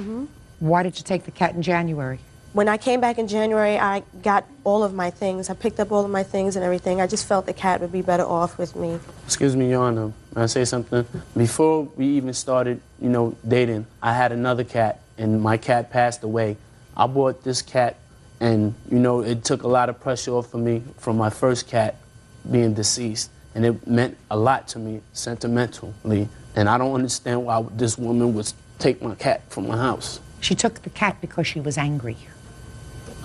Why did you take the cat in January? When I came back in January, I got all of my things. I picked up all of my things and everything. I just felt the cat would be better off with me. Excuse me, Your Honor. May I say something? Before we even started, dating, I had another cat, and my cat passed away. I bought this cat, and, it took a lot of pressure off of me from my first cat being deceased. And it meant a lot to me sentimentally. And I don't understand why this woman would take my cat from my house. She took the cat because she was angry.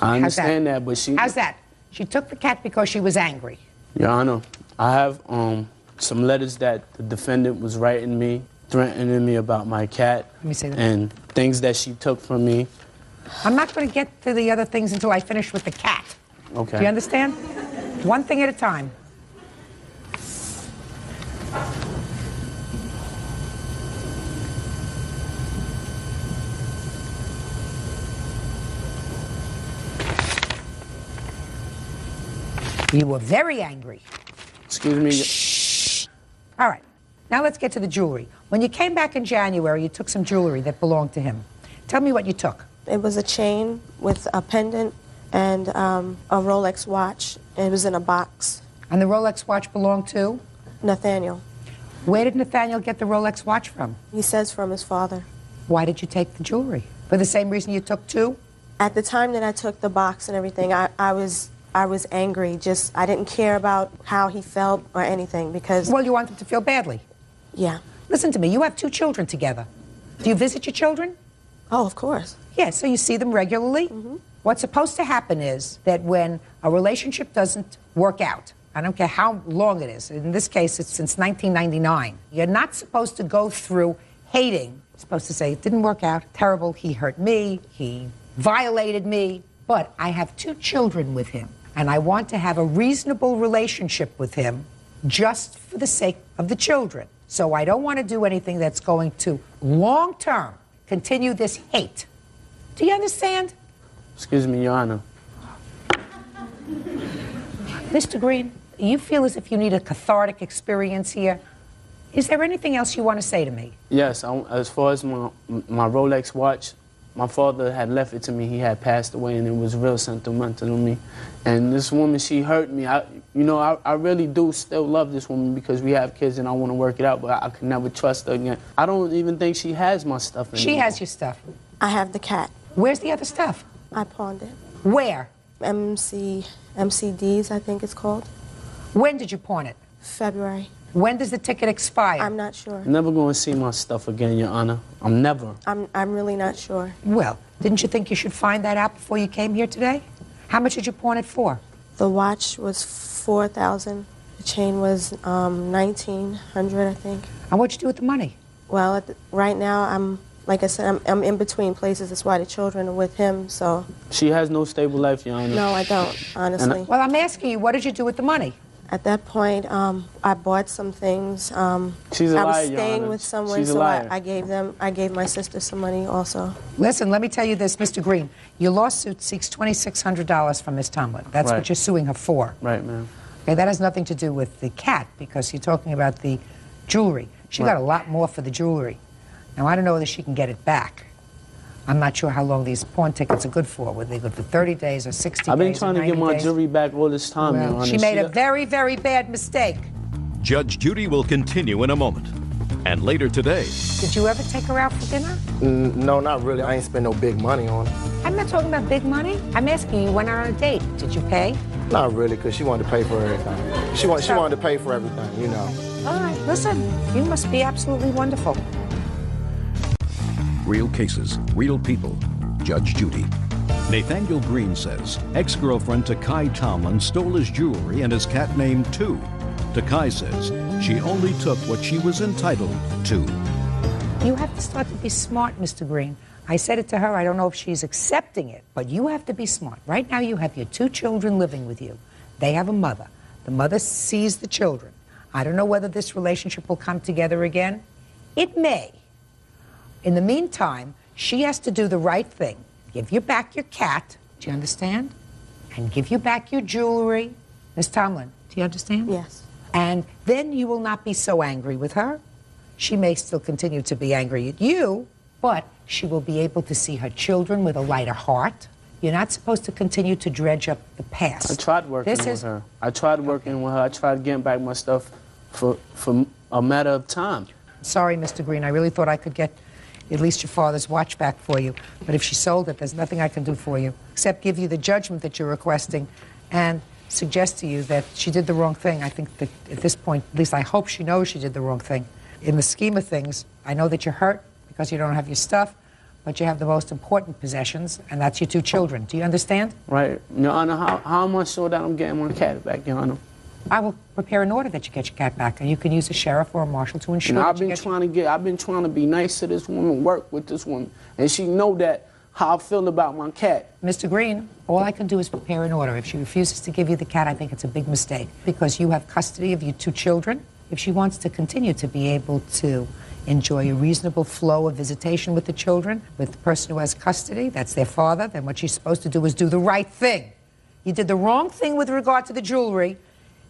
I understand that, but she... How's that? She took the cat because she was angry. Your Honor, I have some letters that the defendant was writing me, threatening me about my cat. Let me say that. And things that she took from me. I'm not going to get to the other things until I finish with the cat. Okay. Do you understand? One thing at a time. You were very angry. Excuse me. Shh. All right. Now let's get to the jewelry. When you came back in January, you took some jewelry that belonged to him. Tell me what you took. It was a chain with a pendant and a Rolex watch. It was in a box. And the Rolex watch belonged to? Nathaniel. Where did Nathaniel get the Rolex watch from? He says from his father. Why did you take the jewelry? For the same reason you took 2? At the time that I took the box and everything, I was angry. Just, I didn't care about how he felt or anything because... Well, you want him to feel badly. Yeah. Listen to me. You have 2 children together. Do you visit your children? Oh, of course. Yeah, so you see them regularly? What's supposed to happen is that when a relationship doesn't work out, I don't care how long it is, in this case it's since 1999, you're not supposed to go through hating. You're supposed to say, it didn't work out, terrible, he hurt me, he violated me, but I have 2 children with him, and I want to have a reasonable relationship with him just for the sake of the children. So I don't want to do anything that's going to, long-term, continue this hate. Do you understand? Excuse me, Your Honor. Mr. Green, you feel as if you need a cathartic experience here. Is there anything else you want to say to me? Yes, as far as my Rolex watch, my father had left it to me. He had passed away, and it was real sentimental to me. And this woman, she hurt me. I really do still love this woman because we have kids and I want to work it out, but I could never trust her again. I don't even think she has my stuff anymore. She has your stuff. I have the cat. Where's the other stuff? I pawned it. Where? MCDs, I think it's called. When did you pawn it? February. When does the ticket expire? I'm not sure. I'm never going to see my stuff again, Your Honor. I'm never. I'm really not sure. Well, didn't you think you should find that out before you came here today? How much did you pawn it for? The watch was $4,000. The chain was $1,900, I think. And what'd you do with the money? Well, right now, like I said, I'm in between places. That's why the children are with him, so... She has no stable life, Your Honor. No, I don't, honestly. Well, I'm asking you, what did you do with the money? At that point, I bought some things. She's a liar, I was Your staying Honor. with someone, She's a so liar. I gave my sister some money also. Listen, let me tell you this, Mr. Green. Your lawsuit seeks $2,600 from Ms. Tomlin. That's Right. what you're suing her for. Right, ma'am. Okay, that has nothing to do with the cat, because you're talking about the jewelry. She got a lot more for the jewelry. Now, I don't know whether she can get it back. I'm not sure how long these pawn tickets are good for. Whether they're good for 30 days or 60 days. I've been trying to get my days. jewelry back all this time, Your Well, Honor. she made a very, very bad mistake. Judge Judy will continue in a moment. And later today, Did you ever take her out for dinner? No, not really. I ain't spend no big money on her. I'm not talking about big money. I'm asking you, went out on a date. Did you pay? Not really, because she wanted to pay for everything. She wanted to pay for everything, you know. All right, listen, you must be absolutely wonderful. Real cases, real people. Judge Judy. Nathaniel Green says ex-girlfriend Takai Tomlin stole his jewelry and his cat named Tu. Takai says she only took what she was entitled to. You have to start to be smart, Mr. Green. I said it to her. I don't know if she's accepting it, but you have to be smart. Right now you have your 2 children living with you. They have a mother. The mother sees the children. I don't know whether this relationship will come together again. It may. In the meantime, she has to do the right thing. Give you back your cat, do you understand? And give you back your jewelry. Miss Tomlin, do you understand? Yes. And then you will not be so angry with her. She may still continue to be angry at you, but she will be able to see her children with a lighter heart. You're not supposed to continue to dredge up the past. I tried working with her. I tried working with her. I tried getting back my stuff for a matter of time. Sorry, Mr. Green. I really thought I could get at least your father's watch back for you. But if she sold it, there's nothing I can do for you except give you the judgment that you're requesting and suggest to you that she did the wrong thing. I think that at this point, at least I hope she knows she did the wrong thing. In the scheme of things, I know that you're hurt because you don't have your stuff, but you have the most important possessions, and that's your 2 children. Do you understand? Right. Your Honor, how am I sure that I'm getting my cat back, Your Honor? I will prepare an order that you get your cat back, and you can use a sheriff or a marshal to ensure I've that been trying to be nice to this woman, work with this woman, and she know that how I feel about my cat. Mr. Green, all I can do is prepare an order. If she refuses to give you the cat, I think it's a big mistake because you have custody of your 2 children. If she wants to continue to be able to enjoy a reasonable flow of visitation with the children, with the person who has custody, that's their father, then what she's supposed to do is do the right thing. You did the wrong thing with regard to the jewelry.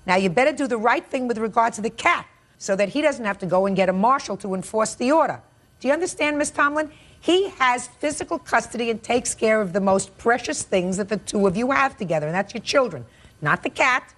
Now you better do the right thing with regard to the cat so that he doesn't have to go and get a marshal to enforce the order. Do you understand, Miss Tomlin? He has physical custody and takes care of the most precious things that the 2 of you have together, and that's your children. Not the cat,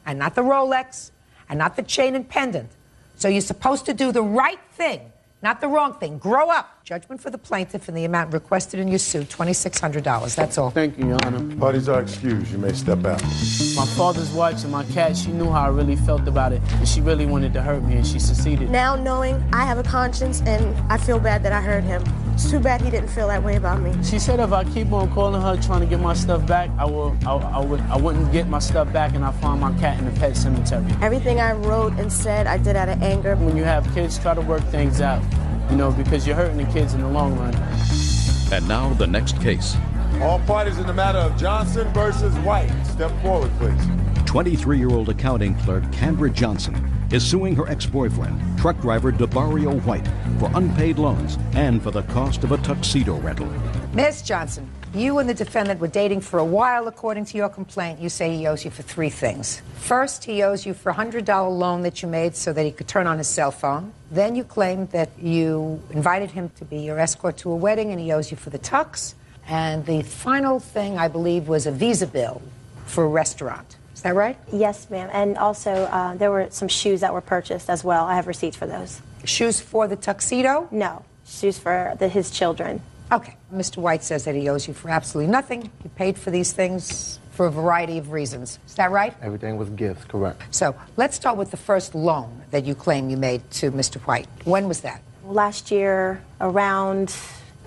and not the Rolex, and not the chain and pendant. So you're supposed to do the right thing, not the wrong thing. Grow up. Judgment for the plaintiff in the amount requested in your suit, $2,600. That's all. Thank you, Your Honor. Parties are excused. You may step out. My father's watch and my cat, she knew how I really felt about it, and she really wanted to hurt me, and she succeeded. Now knowing I have a conscience and I feel bad that I hurt him. It's too bad he didn't feel that way about me. She said if I keep on calling her trying to get my stuff back, I wouldn't get my stuff back, and I found my cat in the pet cemetery. Everything I wrote and said, I did out of anger. When you have kids, try to work things out, you know, because you're hurting the kids in the long run. And now the next case. All parties in the matter of Johnson versus White. Step forward, please. 23-year-old accounting clerk Kendra Johnson is suing her ex-boyfriend, truck driver DeBario White, for unpaid loans and for the cost of a tuxedo rental. Miss Johnson, you and the defendant were dating for a while. According to your complaint, you say he owes you for 3 things. First, he owes you for a $100 loan that you made so that he could turn on his cell phone. Then you claimed that you invited him to be your escort to a wedding, and he owes you for the tux. And the final thing, I believe, was a Visa bill for a restaurant. Is that right? Yes, ma'am. And also, there were some shoes that were purchased as well. I have receipts for those. Shoes for the tuxedo? No, shoes for his children. Okay. Mr. White says that he owes you for absolutely nothing. You paid for these things for a variety of reasons. Is that right? Everything was gifts, correct. So let's start with the first loan that you claim you made to Mr. White. When was that? Last year, around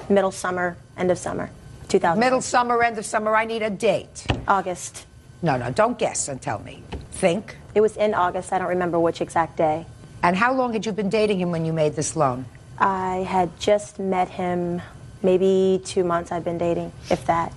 middle summer, end of summer, 2000. Middle summer, end of summer. I need a date. August. No, don't guess and tell me. Think. It was in August. I don't remember which exact day. And how long had you been dating him when you made this loan? I had just met him, maybe 2 months I've been dating, if that.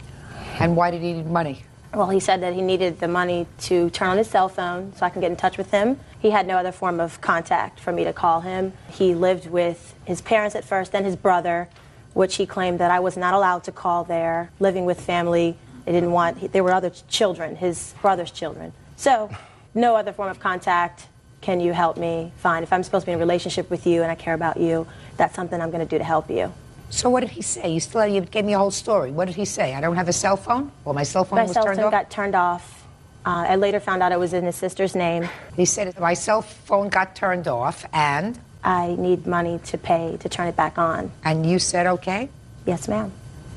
And why did he need money? Well, he said that he needed the money to turn on his cell phone so I can get in touch with him. He had no other form of contact for me to call him. He lived with his parents at first, then his brother, which he claimed that I was not allowed to call there, living with family. There were other children, his brother's children. So, no other form of contact. Can you help me? Fine. If I'm supposed to be in a relationship with you and I care about you, that's something I'm going to do to help you. So what did he say? You gave me a whole story. What did he say? I don't have a cell phone? Well, my cell phone was turned off? My cell phone got turned off. I later found out it was in his sister's name. He said my cell phone got turned off and? I need money to pay to turn it back on. And you said okay? Yes, ma'am.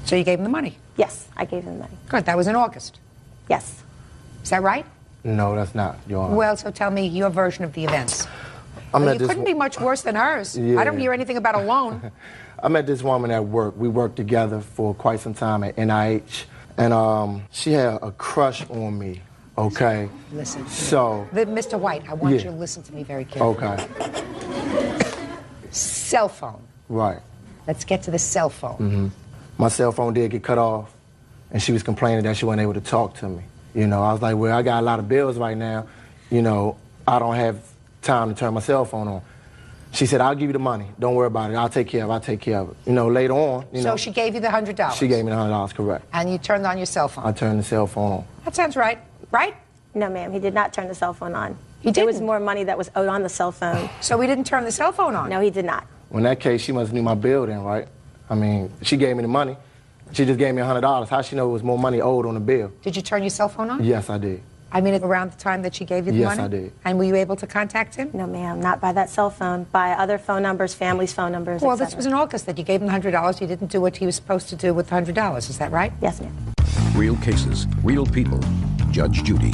So you gave him the money? Yes, I gave him the money. Good. That was in August? Yes. Is that right? No, that's not, Your Honor. Well, so tell me your version of the events. Well, you couldn't be much worse than hers. Yeah. I don't hear anything about a loan. I met this woman at work. We worked together for quite some time at NIH, and she had a crush on me, okay? Listen. So... Mr. White, I want you to listen to me very carefully. Okay. Cell phone. Right. Let's get to the cell phone. Mm-hmm. My cell phone did get cut off, and she was complaining that she wasn't able to talk to me. You know, I was like, well, I got a lot of bills right now. You know, I don't have time to turn my cell phone on. She said, I'll give you the money. Don't worry about it. I'll take care of it. You know, later on, So she gave you the $100? She gave me the $100, correct. And you turned on your cell phone? I turned the cell phone on. That sounds right. Right? No, ma'am, he did not turn the cell phone on. He didn't? There was more money that was owed on the cell phone. So he didn't turn the cell phone on? No, he did not. Well, in that case, she must have knew my bill then, right? I mean, she gave me the money. She just gave me $100. How she know it was more money owed on the bill? Did you turn your cell phone on? Yes, I did. I mean, around the time that she gave you the money? Yes, I did. And were you able to contact him? No, ma'am, not by that cell phone. By other phone numbers, family's phone numbers, Well, et this cetera. was in August that you gave him the $100. You didn't do what he was supposed to do with the $100. Is that right? Yes, ma'am. Real cases, real people. Judge Judy.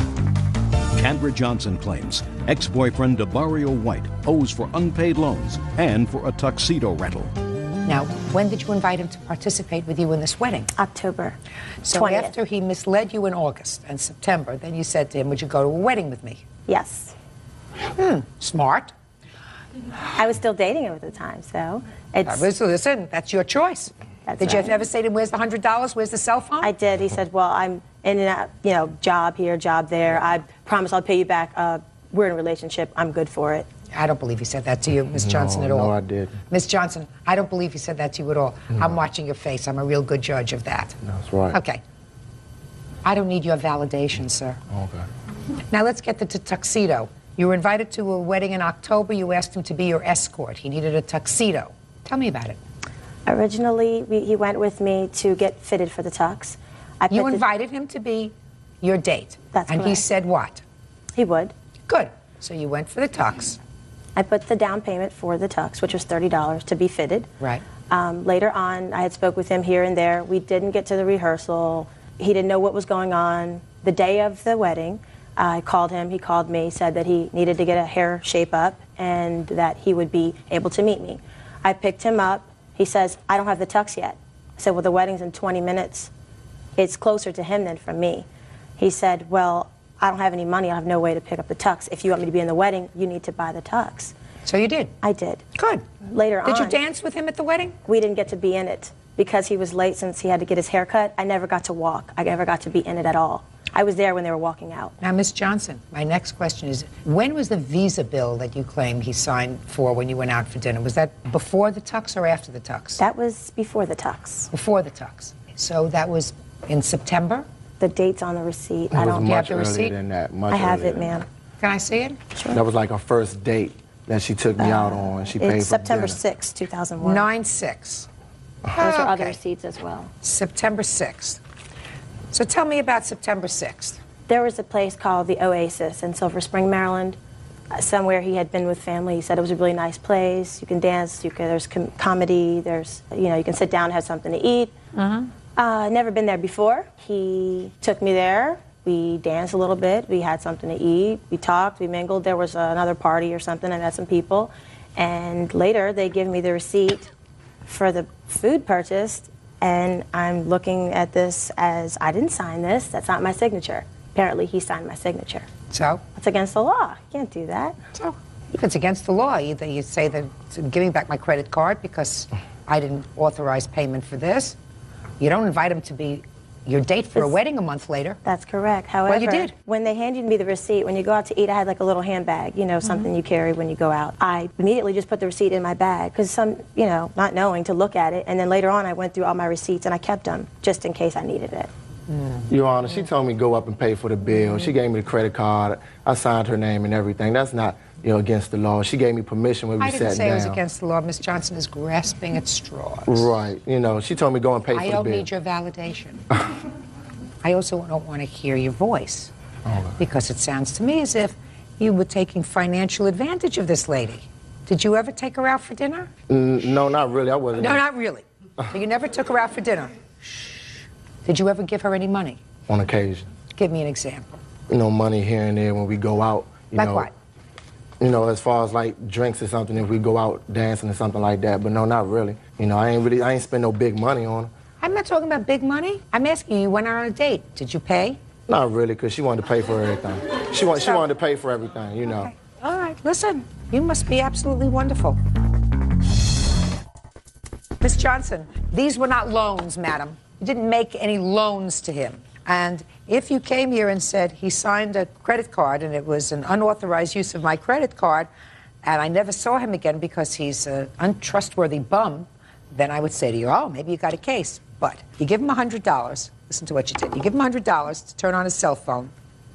Kendra Johnson claims ex-boyfriend DeBario White owes for unpaid loans and for a tuxedo rental. Now, when did you invite him to participate with you in this wedding? October 20th. So after he misled you in August and September, then you said to him, would you go to a wedding with me? Yes. Smart. I was still dating him at the time, so Listen, that's your choice. Did you ever say to him, where's the $100? Where's the cell phone? I did. He said, well, I'm in and out, job here, job there. I promise I'll pay you back. We're in a relationship. I'm good for it. I don't believe he said that to you, Miss Johnson, at all. No, I didn't. Miss Johnson, I don't believe he said that to you at all. I'm watching your face. I'm a real good judge of that. That's right. Okay. I don't need your validation, sir. Okay. Now let's get to the tuxedo. You were invited to a wedding in October. You asked him to be your escort. He needed a tuxedo. Tell me about it. Originally, he went with me to get fitted for the tux. You invited him to be your date. That's and he correct. said what? He would. Good. So you went for the tux. I put the down payment for the tux, which was $30 to be fitted. Right. Later on, I had spoke with him here and there. We didn't get to the rehearsal. He didn't know what was going on. The day of the wedding, I called him. He called me, said that he needed to get a hair shape up and that he would be able to meet me. I picked him up. He says, I don't have the tux yet. I said, well, the wedding's in 20 minutes. It's closer to him than from me. He said, well, I don't have any money. I have no way to pick up the tux. If you want me to be in the wedding, you need to buy the tux. So you did? I did. Good. Later on. Did you dance with him at the wedding? We didn't get to be in it because he was late since he had to get his hair cut. I never got to walk. I never got to be in it at all. I was there when they were walking out. Now, Miss Johnson, my next question is, when was the visa bill that you claim he signed for when you went out for dinner? Was that before the tux or after the tux? That was before the tux. Before the tux. So that was in September? The date's on the receipt. It I was don't much have the receipt? earlier than that. I have it, ma'am. Can I see it? Sure. That was like our first date that she took me out on. She paid It's for September dinner. 6, 2001. 9/6. Those are other Okay. receipts as well. September 6th. So tell me about September 6th. There was a place called the Oasis in Silver Spring, Maryland. Somewhere he had been with family. He said it was a really nice place. You can dance. There's comedy. There's you can sit down and have something to eat. Never been there before. He took me there. We danced a little bit. We had something to eat. We talked. We mingled. There was another party or something. I met some people. And later they give me the receipt for the food purchased. And I'm looking at this as I didn't sign this. That's not my signature. Apparently he signed my signature. So? It's against the law. You can't do that. So, if it's against the law, either you say that I'm giving back my credit card because I didn't authorize payment for this. You don't invite him to be your date for a wedding a month later. That's correct. However, Well, you did. When they handed me the receipt, when you go out to eat, I had like a little handbag, something you carry when you go out. I immediately just put the receipt in my bag because not knowing to look at it. And then later on, I went through all my receipts and I kept them just in case I needed it. Your Honor, she told me to go up and pay for the bill. She gave me the credit card. I signed her name and everything. That's not, against the law. She gave me permission when we I sat didn't say down. it was against the law. Miss Johnson is grasping at straws. Right. She told me to go and pay for I the don't bill. need your validation. I also don't want to hear your voice because it sounds to me as if you were taking financial advantage of this lady. Did you ever take her out for dinner? No, not really. I wasn't. No, not really. So you never took her out for dinner. Did you ever give her any money? On occasion. Give me an example. Money here and there when we go out. Like what? You know, as far as like drinks or something, if we go out dancing or something like that. But no, not really. You know, I ain't spend no big money on her. I'm not talking about big money. I'm asking you went out on a date. Did you pay? Not really, because she wanted to pay for everything. She wanted to pay for everything, you know. Okay. All right, listen, you must be absolutely wonderful. Miss Johnson, these were not loans, madam. You didn't make any loans to him. And if you came here and said he signed a credit card and it was an unauthorized use of my credit card and I never saw him again because he's an untrustworthy bum, then I would say to you, oh, maybe you got a case. But you give him $100. Listen to what you did. You give him $100 to turn on his cell phone.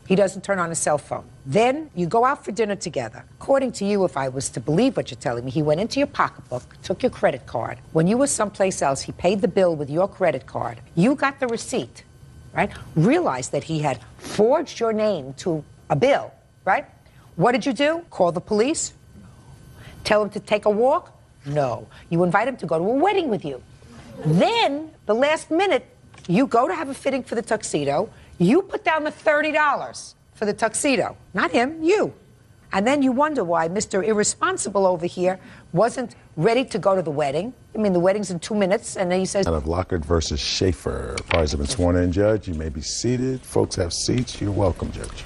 He doesn't turn on his cell phone. Then you go out for dinner together. According to you, if I was to believe what you're telling me, he went into your pocketbook, took your credit card. When you were someplace else, he paid the bill with your credit card. You got the receipt, right? Realized that he had forged your name to a bill, right? What did you do? Call the police? Tell him to take a walk? No. You invite him to go to a wedding with you. Then, the last minute, you go to have a fitting for the tuxedo. You put down the $30 for the tuxedo. Not him, you. And then you wonder why Mr. Irresponsible over here wasn't ready to go to the wedding. I mean, the wedding's in 2 minutes, and then he says... Of Lockhart versus Schaefer. Parties have been sworn in, Judge. You may be seated. Folks have seats. You're welcome, Judge.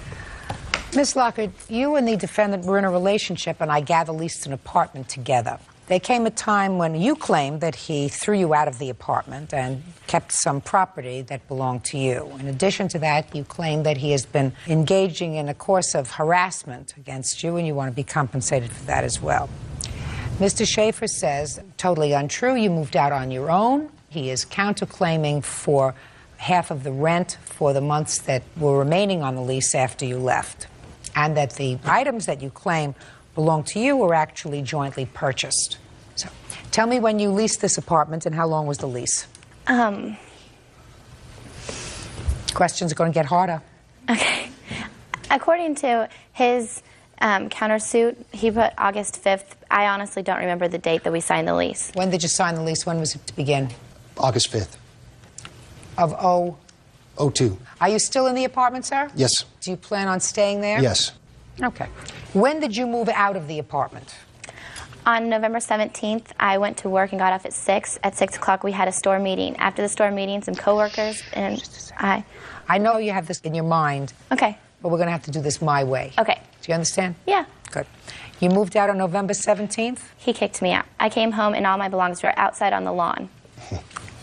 Miss Lockhart, you and the defendant were in a relationship, and I gather leased an apartment together. There came a time when you claimed that he threw you out of the apartment and kept some property that belonged to you. In addition to that, you claim that he has been engaging in a course of harassment against you, and you want to be compensated for that as well. Mr. Schaefer says, totally untrue, you moved out on your own. He is counterclaiming for half of the rent for the months that were remaining on the lease after you left, and that the items that you claim belong to you were actually jointly purchased. So, tell me when you leased this apartment and how long was the lease? Questions are going to get harder. Okay. According to his countersuit, he put August 5th. I honestly don't remember the date that we signed the lease. When did you sign the lease? When was it to begin? August 5th. Of 02. Are you still in the apartment, sir? Yes. Do you plan on staying there? Yes. Okay. When did you move out of the apartment? On November 17th, I went to work and got off at 6. At 6 o'clock, we had a store meeting. After the store meeting, some coworkers and I know you have this in your mind. Okay. But we're going to have to do this my way. Okay. Do you understand? Yeah. Good. You moved out on November 17th? He kicked me out. I came home and all my belongings were outside on the lawn.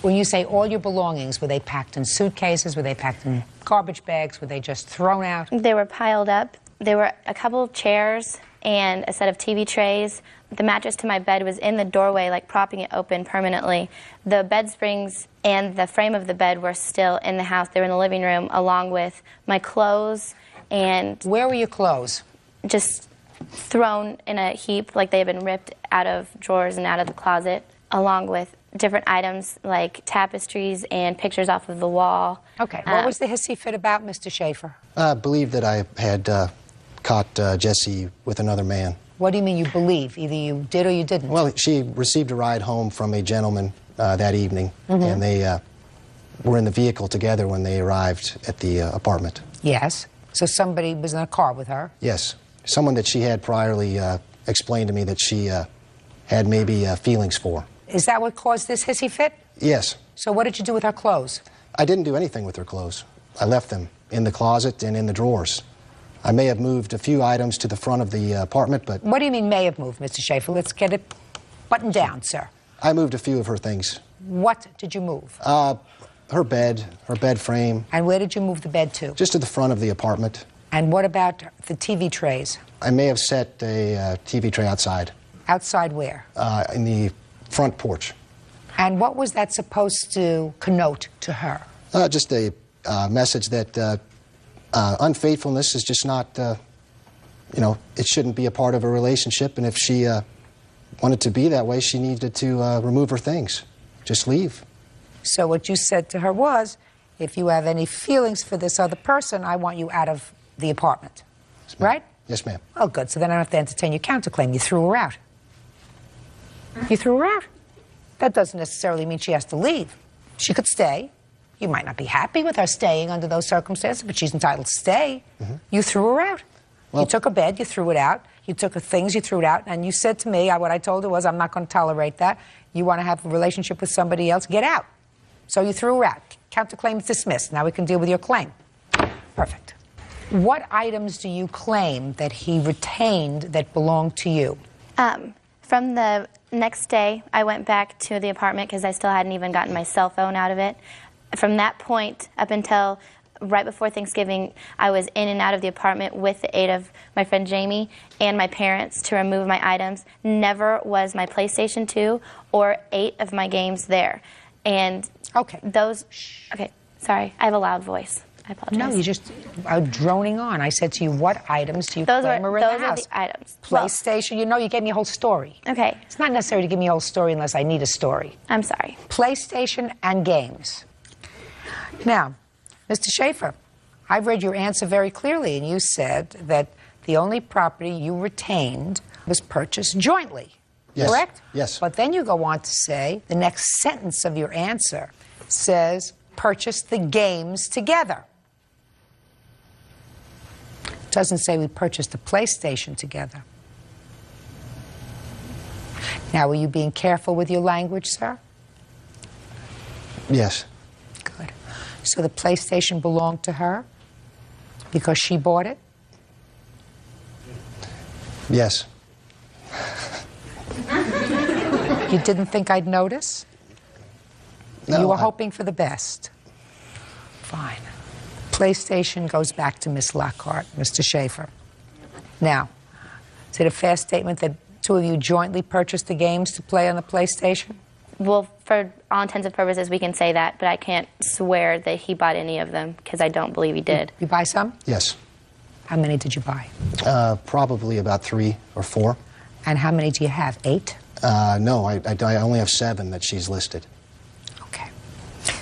When you say all your belongings, were they packed in suitcases? Were they packed in garbage bags? Were they just thrown out? They were piled up. There were a couple of chairs and a set of TV trays. The mattress to my bed was in the doorway, like propping it open permanently. The bed springs and the frame of the bed were still in the house. They were in the living room, along with my clothes and... Where were your clothes? Just thrown in a heap, like they had been ripped out of drawers and out of the closet, along with different items like tapestries and pictures off of the wall. Okay. What was the hissy fit about, Mr. Schaefer? I believe that I had caught Jessie with another man. What do you mean you believe? Either you did or you didn't? Well, she received a ride home from a gentleman that evening, and they were in the vehicle together when they arrived at the apartment. Yes. So somebody was in a car with her? Yes. Someone that she had priorly explained to me that she had maybe feelings for. Is that what caused this hissy fit? Yes. So what did you do with her clothes? I didn't do anything with her clothes. I left them in the closet and in the drawers. I may have moved a few items to the front of the apartment, but... What do you mean may have moved, Mr. Schaefer? Let's get it buttoned down, sir. I moved a few of her things. What did you move? Her bed frame. And where did you move the bed to? Just to the front of the apartment. And what about the TV trays? I may have set a TV tray outside. Outside where? In the front porch. And what was that supposed to connote to her? Just a message that unfaithfulness is just not, you know, it shouldn't be a part of a relationship, and if she wanted to be that way, she needed to remove her things. Just leave. So what you said to her was, if you have any feelings for this other person, I want you out of the apartment. Yes, right? Yes, ma'am. Oh, good. So then I don't have to entertain your counterclaim. You threw her out. You threw her out. That doesn't necessarily mean she has to leave. She could stay. You might not be happy with her staying under those circumstances, but she's entitled to stay. You threw her out. Well, you took her bed, you threw it out. You took her things, you threw it out, and you said to me, what I told her was, I'm not going to tolerate that. You want to have a relationship with somebody else, get out. So you threw her out. Counterclaim is dismissed. Now we can deal with your claim. Perfect. What items do you claim that he retained that belonged to you? From the next day, I went back to the apartment because I still hadn't even gotten my cell phone out of it. From that point up until right before Thanksgiving, I was in and out of the apartment with the aid of my friend Jamie and my parents to remove my items. Never was my PlayStation 2 or 8 of my games there. And those... Okay, sorry. I have a loud voice. I apologize. No, you just are droning on. I said to you, what items do you claim are in the house? Those are the items. PlayStation, you know, you gave me a whole story. Okay. It's not necessary to give me a whole story unless I need a story. I'm sorry. PlayStation and games. Now, Mr. Schaefer, I've read your answer very clearly, and you said that the only property you retained was purchased jointly. Yes. Correct? Yes. But then you go on to say, the next sentence of your answer says, purchase the games together. It doesn't say we purchased the PlayStation together. Now, were you being careful with your language, sir? Yes. Good. So the PlayStation belonged to her because she bought it? Yes. You didn't think I'd notice? No, you were hoping for the best. Fine. PlayStation goes back to Miss Lockhart, Mr. Schaefer. Now, is it a fair statement that two of you jointly purchased the games to play on the PlayStation? Well, for all intents and purposes, we can say that, but I can't swear that he bought any of them because I don't believe he did. You buy some? Yes. How many did you buy? Probably about 3 or 4. And how many do you have? 8? No, I only have 7 that she's listed. Okay.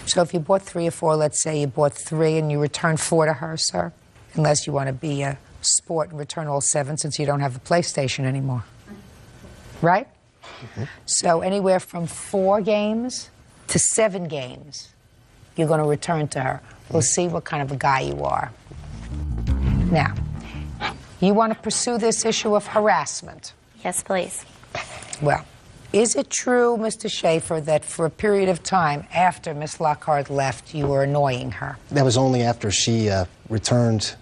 So if you bought 3 or 4, let's say you bought 3 and you returned 4 to her, sir, unless you want to be a sport and return all 7 since you don't have the PlayStation anymore. Right? Mm-hmm. So anywhere from 4 games to 7 games, you're going to return to her. We'll see what kind of a guy you are. Now, you want to pursue this issue of harassment? Yes, please. Well, is it true, Mr. Schaefer, that for a period of time after Miss Lockhart left, you were annoying her? That was only after she returned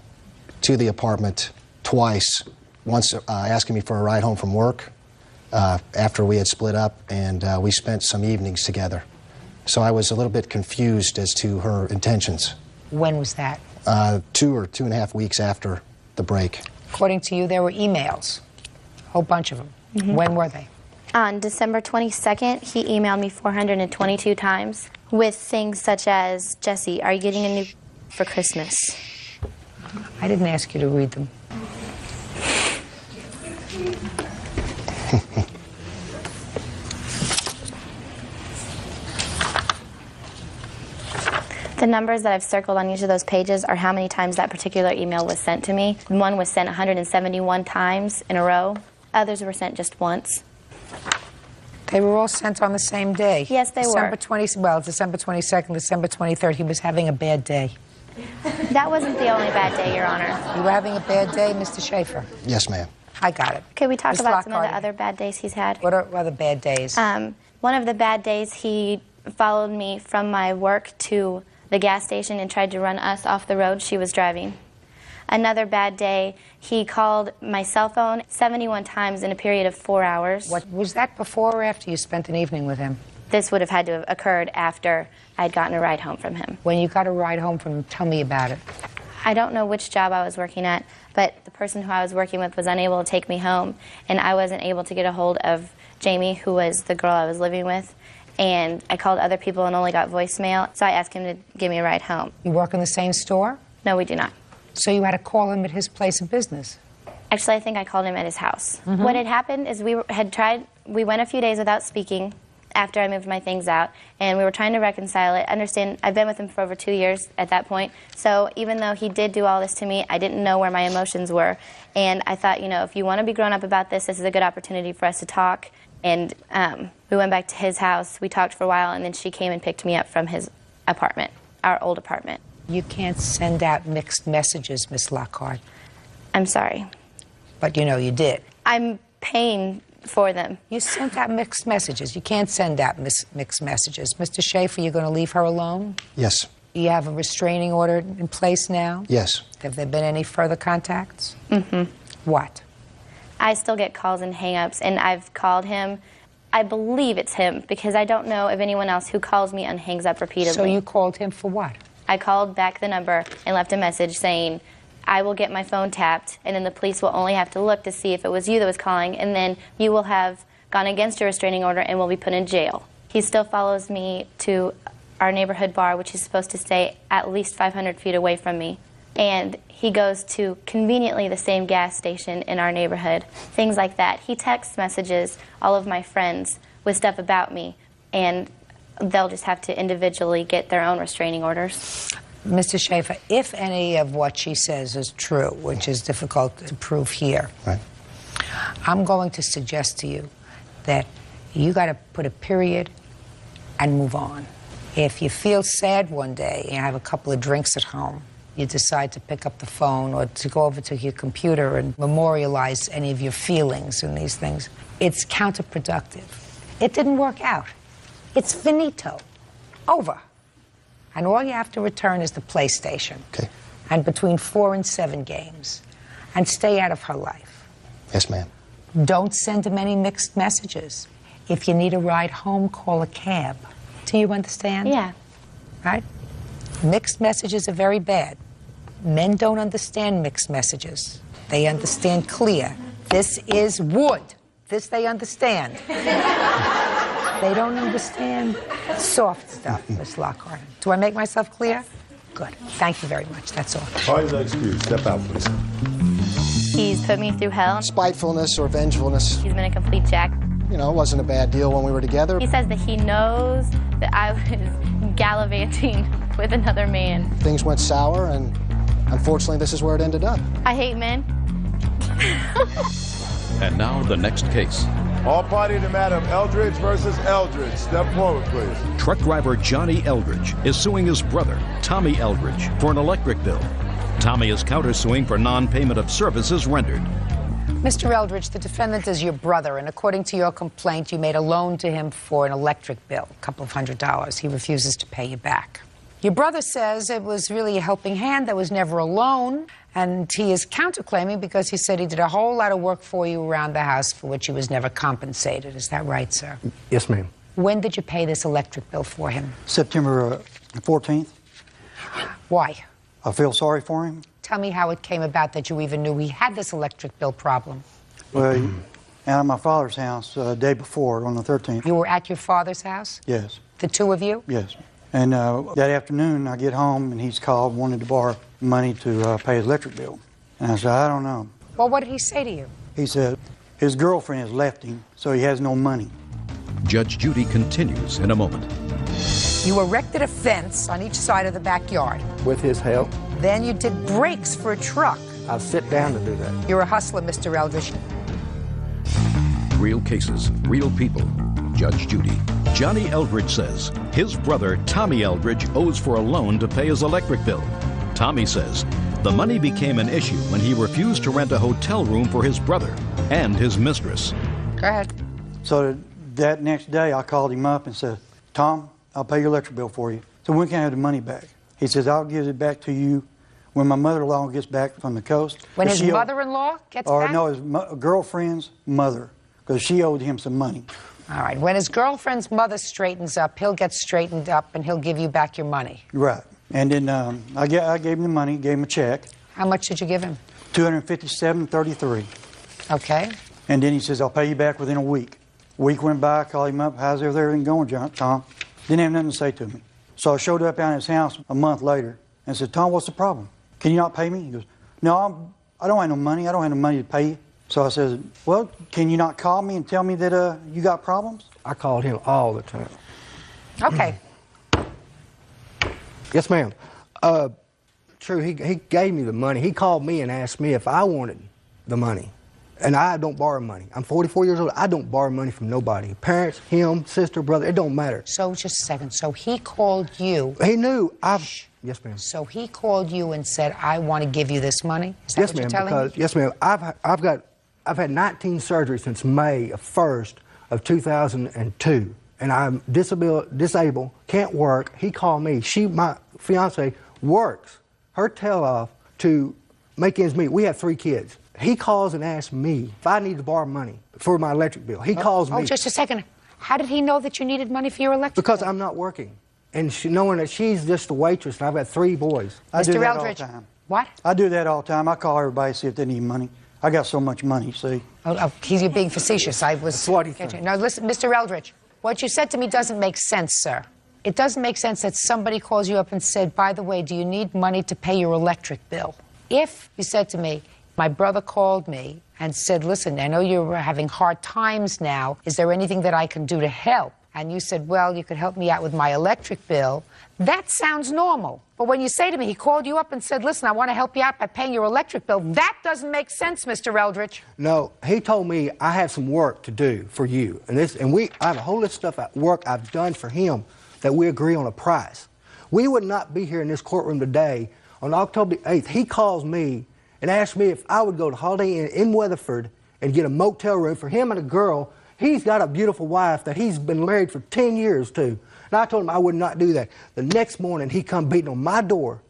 to the apartment twice, once asking me for a ride home from work after we had split up, and we spent some evenings together. So I was a little bit confused as to her intentions. When was that? 2 or 2.5 weeks after the break. According to you, there were emails, a whole bunch of them. Mm-hmm. When were they? On December 22nd, he emailed me 422 times with things such as, Jesse, are you getting a new for Christmas? I didn't ask you to read them. The numbers that I've circled on each of those pages are how many times that particular email was sent to me. One was sent 171 times in a row. Others were sent just once. They were all sent on the same day. Yes, they were. December 22nd, December 23rd, he was having a bad day. That wasn't the only bad day, Your Honor. You were having a bad day, Mr. Schaefer? Yes, ma'am. I got it. Could we talk Ms. about some of Lockhart, the other bad days he's had? What are other bad days? One of the bad days, he followed me from my work to the gas station and tried to run us off the road she was driving. Another bad day, he called my cell phone 71 times in a period of 4 hours. What was that, before or after you spent an evening with him? This would have had to have occurred after I'd gotten a ride home from him. When you got a ride home from him, tell me about it. I don't know which job I was working at, but the person who I was working with was unable to take me home, and I wasn't able to get a hold of Jamie, who was the girl I was living with, and I called other people and only got voicemail, so I asked him to give me a ride home. You work in the same store? No, we do not. So you had to call him at his place of business? Actually, I think I called him at his house. Mm-hmm. What had happened is we went a few days without speaking after I moved my things out, and we were trying to reconcile it. Understand, I've been with him for over 2 years at that point, so even though he did do all this to me, I didn't know where my emotions were, and I thought, you know, if you want to be grown up about this is a good opportunity for us to talk, and we went back to his house, we talked for a while, and then she came and picked me up from his apartment, our old apartment. You can't send out mixed messages, Miss Lockhart. I'm sorry. But you know you did. I'm paying for them. You sent out mixed messages. You can't send out mixed messages. Mr. Schaefer, you're going to leave her alone? Yes. You have a restraining order in place now? Yes. Have there been any further contacts? Mm-hmm. What? I still get calls and hang-ups, and I've called him. I believe it's him, because I don't know of anyone else who calls me and hangs up repeatedly. So you called him for what? I called back the number and left a message saying, I will get my phone tapped, and then the police will only have to look to see if it was you that was calling, and then you will have gone against your restraining order and will be put in jail. He still follows me to our neighborhood bar, which is supposed to stay at least 500 feet away from me. And he goes to conveniently the same gas station in our neighborhood, things like that. He text messages all of my friends with stuff about me, and they'll just have to individually get their own restraining orders. Mr. Schaefer, if any of what she says is true, which is difficult to prove here, right, I'm going to suggest to you that you got to put a period and move on. If you feel sad one day and have a couple of drinks at home, you decide to pick up the phone or to go over to your computer and memorialize any of your feelings and these things, it's counterproductive. It didn't work out. It's finito. Over. And all you have to return is the PlayStation. Okay. And between 4 and 7 games. And stay out of her life. Yes, ma'am. Don't send him any mixed messages. If you need a ride home, call a cab. Do you understand? Yeah. Right? Mixed messages are very bad. Men don't understand mixed messages. They understand clear. This is wood. This they understand. They don't understand soft stuff, Miss Lockhart. Do I make myself clear? Good. Thank you very much. That's all. Parties are excused. Step out, please. He's put me through hell. Spitefulness or vengefulness, He's been a complete jack. you know, it wasn't a bad deal when we were together. He says that he knows that I was gallivanting with another man. Things went sour, and unfortunately, this is where it ended up. I hate men. And now the next case. All party in the matter of Eldridge versus Eldridge. Step forward, please. Truck driver Johnny Eldridge is suing his brother, Tommy Eldridge, for an electric bill. Tommy is countersuing for non-payment of services rendered. Mr. Eldridge, the defendant is your brother, and according to your complaint, you made a loan to him for an electric bill, a couple of $100s. He refuses to pay you back. Your brother says it was really a helping hand, there was never a loan, and he is counterclaiming because he said he did a whole lot of work for you around the house for which he was never compensated. Is that right, sir? Yes, ma'am. When did you pay this electric bill for him? September 14th. Why? I feel sorry for him. Tell me how it came about that you even knew he had this electric bill problem. Well, out of my father's house the day before, on the 13th. You were at your father's house? Yes. The two of you? Yes. And that afternoon, I get home, and he's called, wanted to borrow money to pay his electric bill. And I said, I don't know. Well, what did he say to you? He said his girlfriend has left him, so he has no money. Judge Judy continues in a moment. You erected a fence on each side of the backyard. With his help. Then you did brakes for a truck. I sit down to do that. You're a hustler, Mr. Eldridge. Real cases, real people. Judge Judy. Johnny Eldridge says his brother, Tommy Eldridge, owes for a loan to pay his electric bill. Tommy says the money became an issue when he refused to rent a hotel room for his brother and his mistress. Go ahead. So that next day, I called him up and said, Tom, I'll pay your electric bill for you. So when can I have the money back? He says, I'll give it back to you when my mother-in-law gets back from the coast. When his mother-in-law gets back? Or no, his girlfriend's mother, because she owed him some money. All right. When his girlfriend's mother straightens up, he'll get straightened up and he'll give you back your money. Right. And then I gave him the money, gave him a check. How much did you give him? $257.33. Okay. And then he says, I'll pay you back within a week. A week went by, I called him up, how's everything going, Tom? Didn't have nothing to say to me. So I showed up at his house a month later and said, Tom, what's the problem? Can you not pay me? He goes, no, I don't have no money. I don't have no money to pay you. So I said, well, can you not call me and tell me that you got problems? I called him all the time. Okay. Yes, ma'am. True, he gave me the money. He called me and asked me if I wanted the money. And I don't borrow money. I'm 44 years old. I don't borrow money from nobody. Parents, him, sister, brother, it don't matter. So just a second. So he called you. He knew. Yes, ma'am. So he called you and said, I want to give you this money? Is that what you're telling me? Yes, ma'am. I've got I've had 19 surgeries since May 1st of 2002, and I'm disabled, can't work. He called me. My fiance, works her tail off to make ends meet. We have 3 kids. He calls and asks me if I need to borrow money for my electric bill. He calls me. Oh, just a second. How did he know that you needed money for your electric Because bill? I'm not working. And knowing that she's just a waitress, and I've got 3 boys. I do Mr. that Eldridge. all the time. What? I do that all the time. I call everybody, see if they need money. I got so much money, see. Oh, you're being facetious. I was. That's what he thinks. No, listen, Mr. Eldridge. What you said to me doesn't make sense, sir. It doesn't make sense that somebody calls you up and said, by the way, do you need money to pay your electric bill? If you said to me, my brother called me and said, listen, I know you're having hard times now. Is there anything that I can do to help? And you said, well, you could help me out with my electric bill. That sounds normal. But when you say to me, he called you up and said, listen, I want to help you out by paying your electric bill, that doesn't make sense, Mr. Eldridge. No, he told me I have some work to do for you. I have a whole list of stuff at work I've done for him that we agree on a price. We would not be here in this courtroom today on October 8th. He calls me and asks me if I would go to Holiday Inn in Weatherford and get a motel room for him and a girl. He's got a beautiful wife that he's been married for 10 years to. And I told him I would not do that. The next morning, he come beating on my door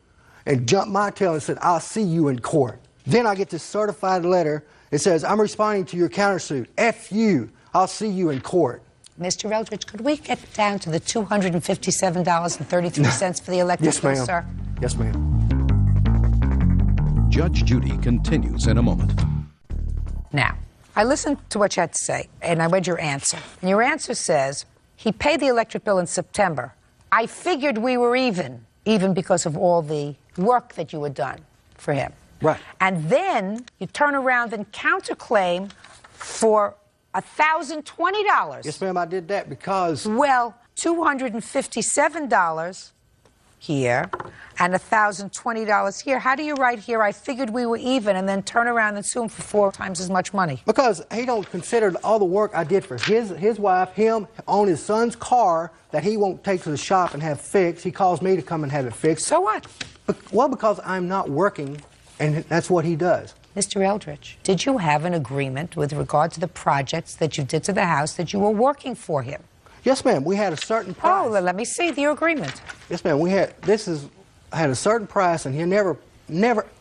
and jumped my tail and said, I'll see you in court. Then I get this certified letter. It says, I'm responding to your countersuit. F you. I'll see you in court. Mr. Eldridge, could we get down to the $257.33 for the electric bill, sir? Yes, ma'am. Judge Judy continues in a moment. Now, I listened to what you had to say, and I read your answer. And your answer says, he paid the electric bill in September. I figured we were even because of all the work that you had done for him. Right. And then you turn around and counterclaim for $1,020. Yes, ma'am, I did that because... Well, $257 here and $1,020 here. How do you write here, I figured we were even, and then turn around and sue him for 4 times as much money? Because he don't consider all the work I did for his wife, him, on his son's car that he won't take to the shop and have fixed. He calls me to come and have it fixed. So what? Well, because I'm not working, and that's what he does. Mr. Eldridge, did you have an agreement with regard to the projects that you did to the house that you were working for him? Yes, ma'am. We had a certain price. Oh, let me see your agreement. Yes, ma'am. Had a certain price, and he never,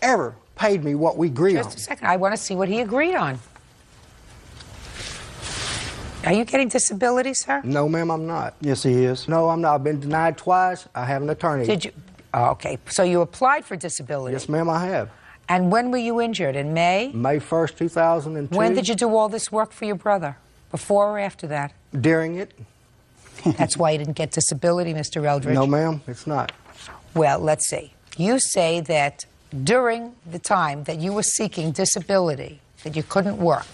ever paid me what we agreed on. Just a second. I want to see what he agreed on. Are you getting disability, sir? No, ma'am, I'm not. Yes, he is. No, I'm not. I've been denied twice. I have an attorney. Did you? Oh, okay. So you applied for disability? Yes, ma'am, I have. And when were you injured? In May? May 1st, 2002. When did you do all this work for your brother? Before or after that? During it. That's why you didn't get disability, Mr. Eldridge? No, ma'am, it's not. Well, let's see. You say that during the time that you were seeking disability, that you couldn't work,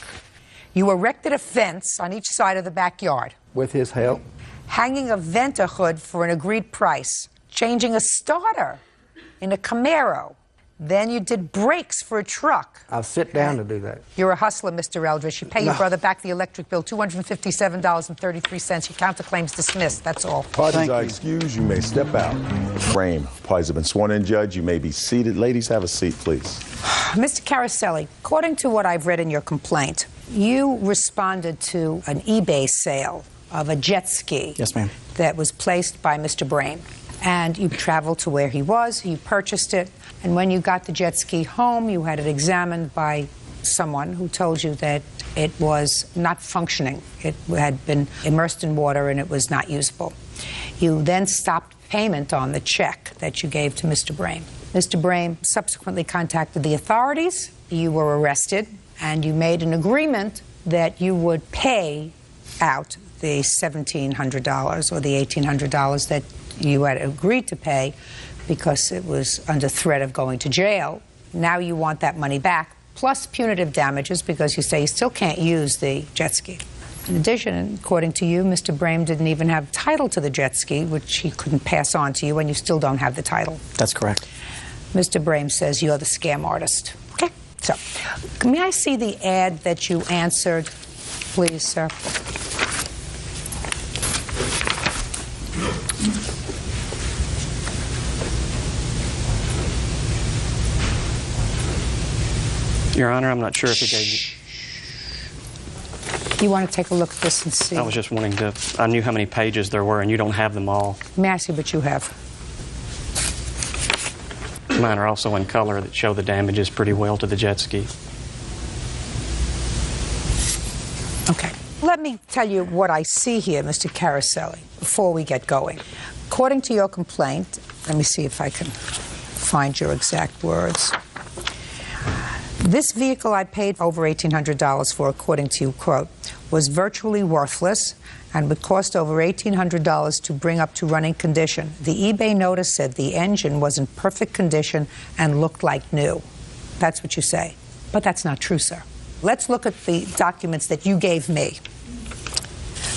you erected a fence on each side of the backyard. With his help. Hanging a Venta hood for an agreed price. Changing a starter in a Camaro. Then you did brakes for a truck. I'll sit down to do that. You're a hustler, Mr. Eldridge. You pay your brother back the electric bill, $257.33. Your counterclaim's dismissed. That's all. Parties are excused. You may step out. Frame. Parties have been sworn in, Judge. You may be seated. Ladies, have a seat, please. Mr. Caroselli, according to what I've read in your complaint, you responded to an eBay sale of a jet ski. Yes, ma'am. That was placed by Mr. Brain. And you traveled to where he was, you purchased it, and when you got the jet ski home, you had it examined by someone who told you that it was not functioning. It had been immersed in water and it was not usable. You then stopped payment on the check that you gave to Mr. Brain. Mr. Brain subsequently contacted the authorities. You were arrested, and you made an agreement that you would pay out the $1,700 or the $1,800 that you had agreed to pay because it was under threat of going to jail. Now you want that money back, plus punitive damages because you say you still can't use the jet ski. In addition, according to you, Mr. Brame didn't even have title to the jet ski, which he couldn't pass on to you, and you still don't have the title. That's correct. Mr. Brame says you're the scam artist. Okay, so may I see the ad that you answered, please, sir? Your Honor, I'm not sure if he gave you... You want to take a look at this and see? I was just wanting to, I knew how many pages there were, and you don't have them all. Massey, but you have. Mine are also in color that show the damages pretty well to the jet ski. Okay. Let me tell you what I see here, Mr. Caroselli, before we get going. According to your complaint, let me see if I can find your exact words. This vehicle I paid over $1,800 for, according to you, quote, was virtually worthless and would cost over $1,800 to bring up to running condition. The eBay notice said the engine was in perfect condition and looked like new. That's what you say. But that's not true, sir. Let's look at the documents that you gave me.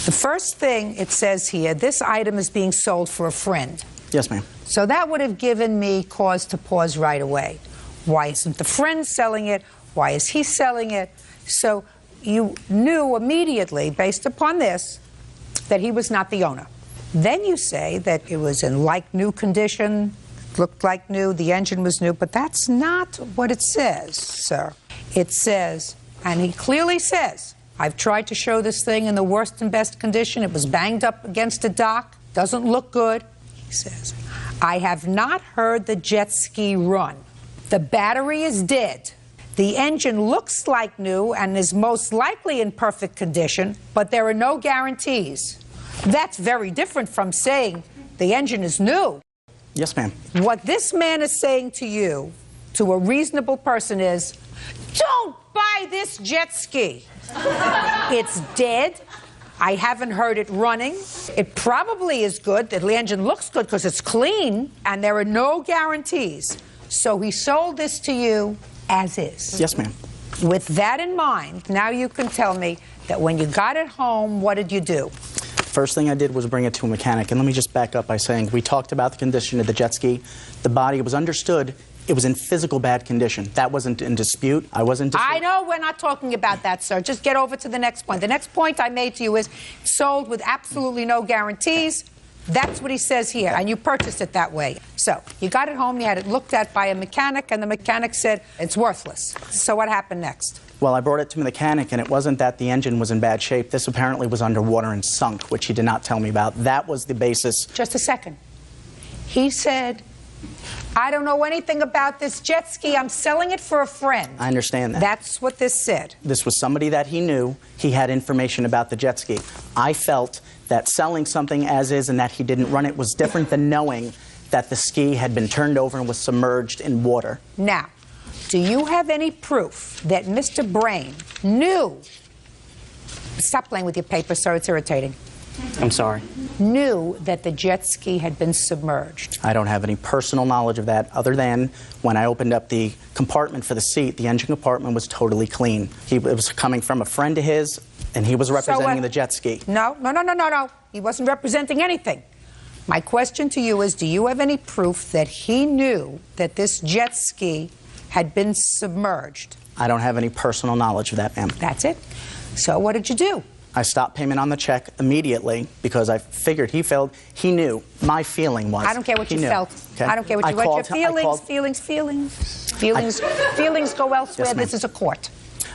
The first thing it says here, this item is being sold for a friend. Yes, ma'am. So that would have given me cause to pause right away. Why isn't the friend selling it? Why is he selling it? So you knew immediately, based upon this, that he was not the owner. Then you say that it was in like-new condition, looked like new, the engine was new, but that's not what it says, sir. It says, and he clearly says, I've tried to show this thing in the worst and best condition. It was banged up against a dock, doesn't look good. He says, I have not heard the jet ski run. The battery is dead. The engine looks like new and is most likely in perfect condition, but there are no guarantees. That's very different from saying the engine is new. Yes, ma'am. What this man is saying to you, to a reasonable person, is, don't buy this jet ski. It's dead. I haven't heard it running. It probably is good. The engine looks good because it's clean, and there are no guarantees. So he sold this to you as is. Yes, ma'am. With that in mind, now you can tell me that when you got it home, what did you do? First thing I did was bring it to a mechanic. And let me just back up by saying we talked about the condition of the jet ski. The body was understood. It was in physical bad condition. That wasn't in dispute. I wasn't I know we're not talking about that, sir. Just get over to the next point. The next point I made to you is sold with absolutely no guarantees. That's what he says here, and you purchased it that way. So you got it home, you had it looked at by a mechanic, and the mechanic said it's worthless. So what happened next? Well, I brought it to the mechanic, and it wasn't that the engine was in bad shape. This apparently was underwater and sunk, which he did not tell me about. That was the basis. Just a second. He said, I don't know anything about this jet ski. I'm selling it for a friend. I understand that. That's what this said. This was somebody that he knew. He had information about the jet ski. I felt that selling something as is and that he didn't run it was different than knowing that the ski had been turned over and was submerged in water. Now, do you have any proof that Mr. Brain knew? Stop playing with your paper, sir. It's irritating. I'm sorry. Knew that the jet ski had been submerged. I don't have any personal knowledge of that other than when I opened up the compartment for the seat, the engine compartment was totally clean. It was coming from a friend of his, and he was representing the jet ski. No. He wasn't representing anything. My question to you is, do you have any proof that he knew that this jet ski had been submerged? I don't have any personal knowledge of that, ma'am. That's it. So what did you do? I stopped payment on the check immediately because I figured he failed. He knew. My feeling was. I don't care what you felt. Okay? I don't care what you your feelings go elsewhere. Yes, this is a court.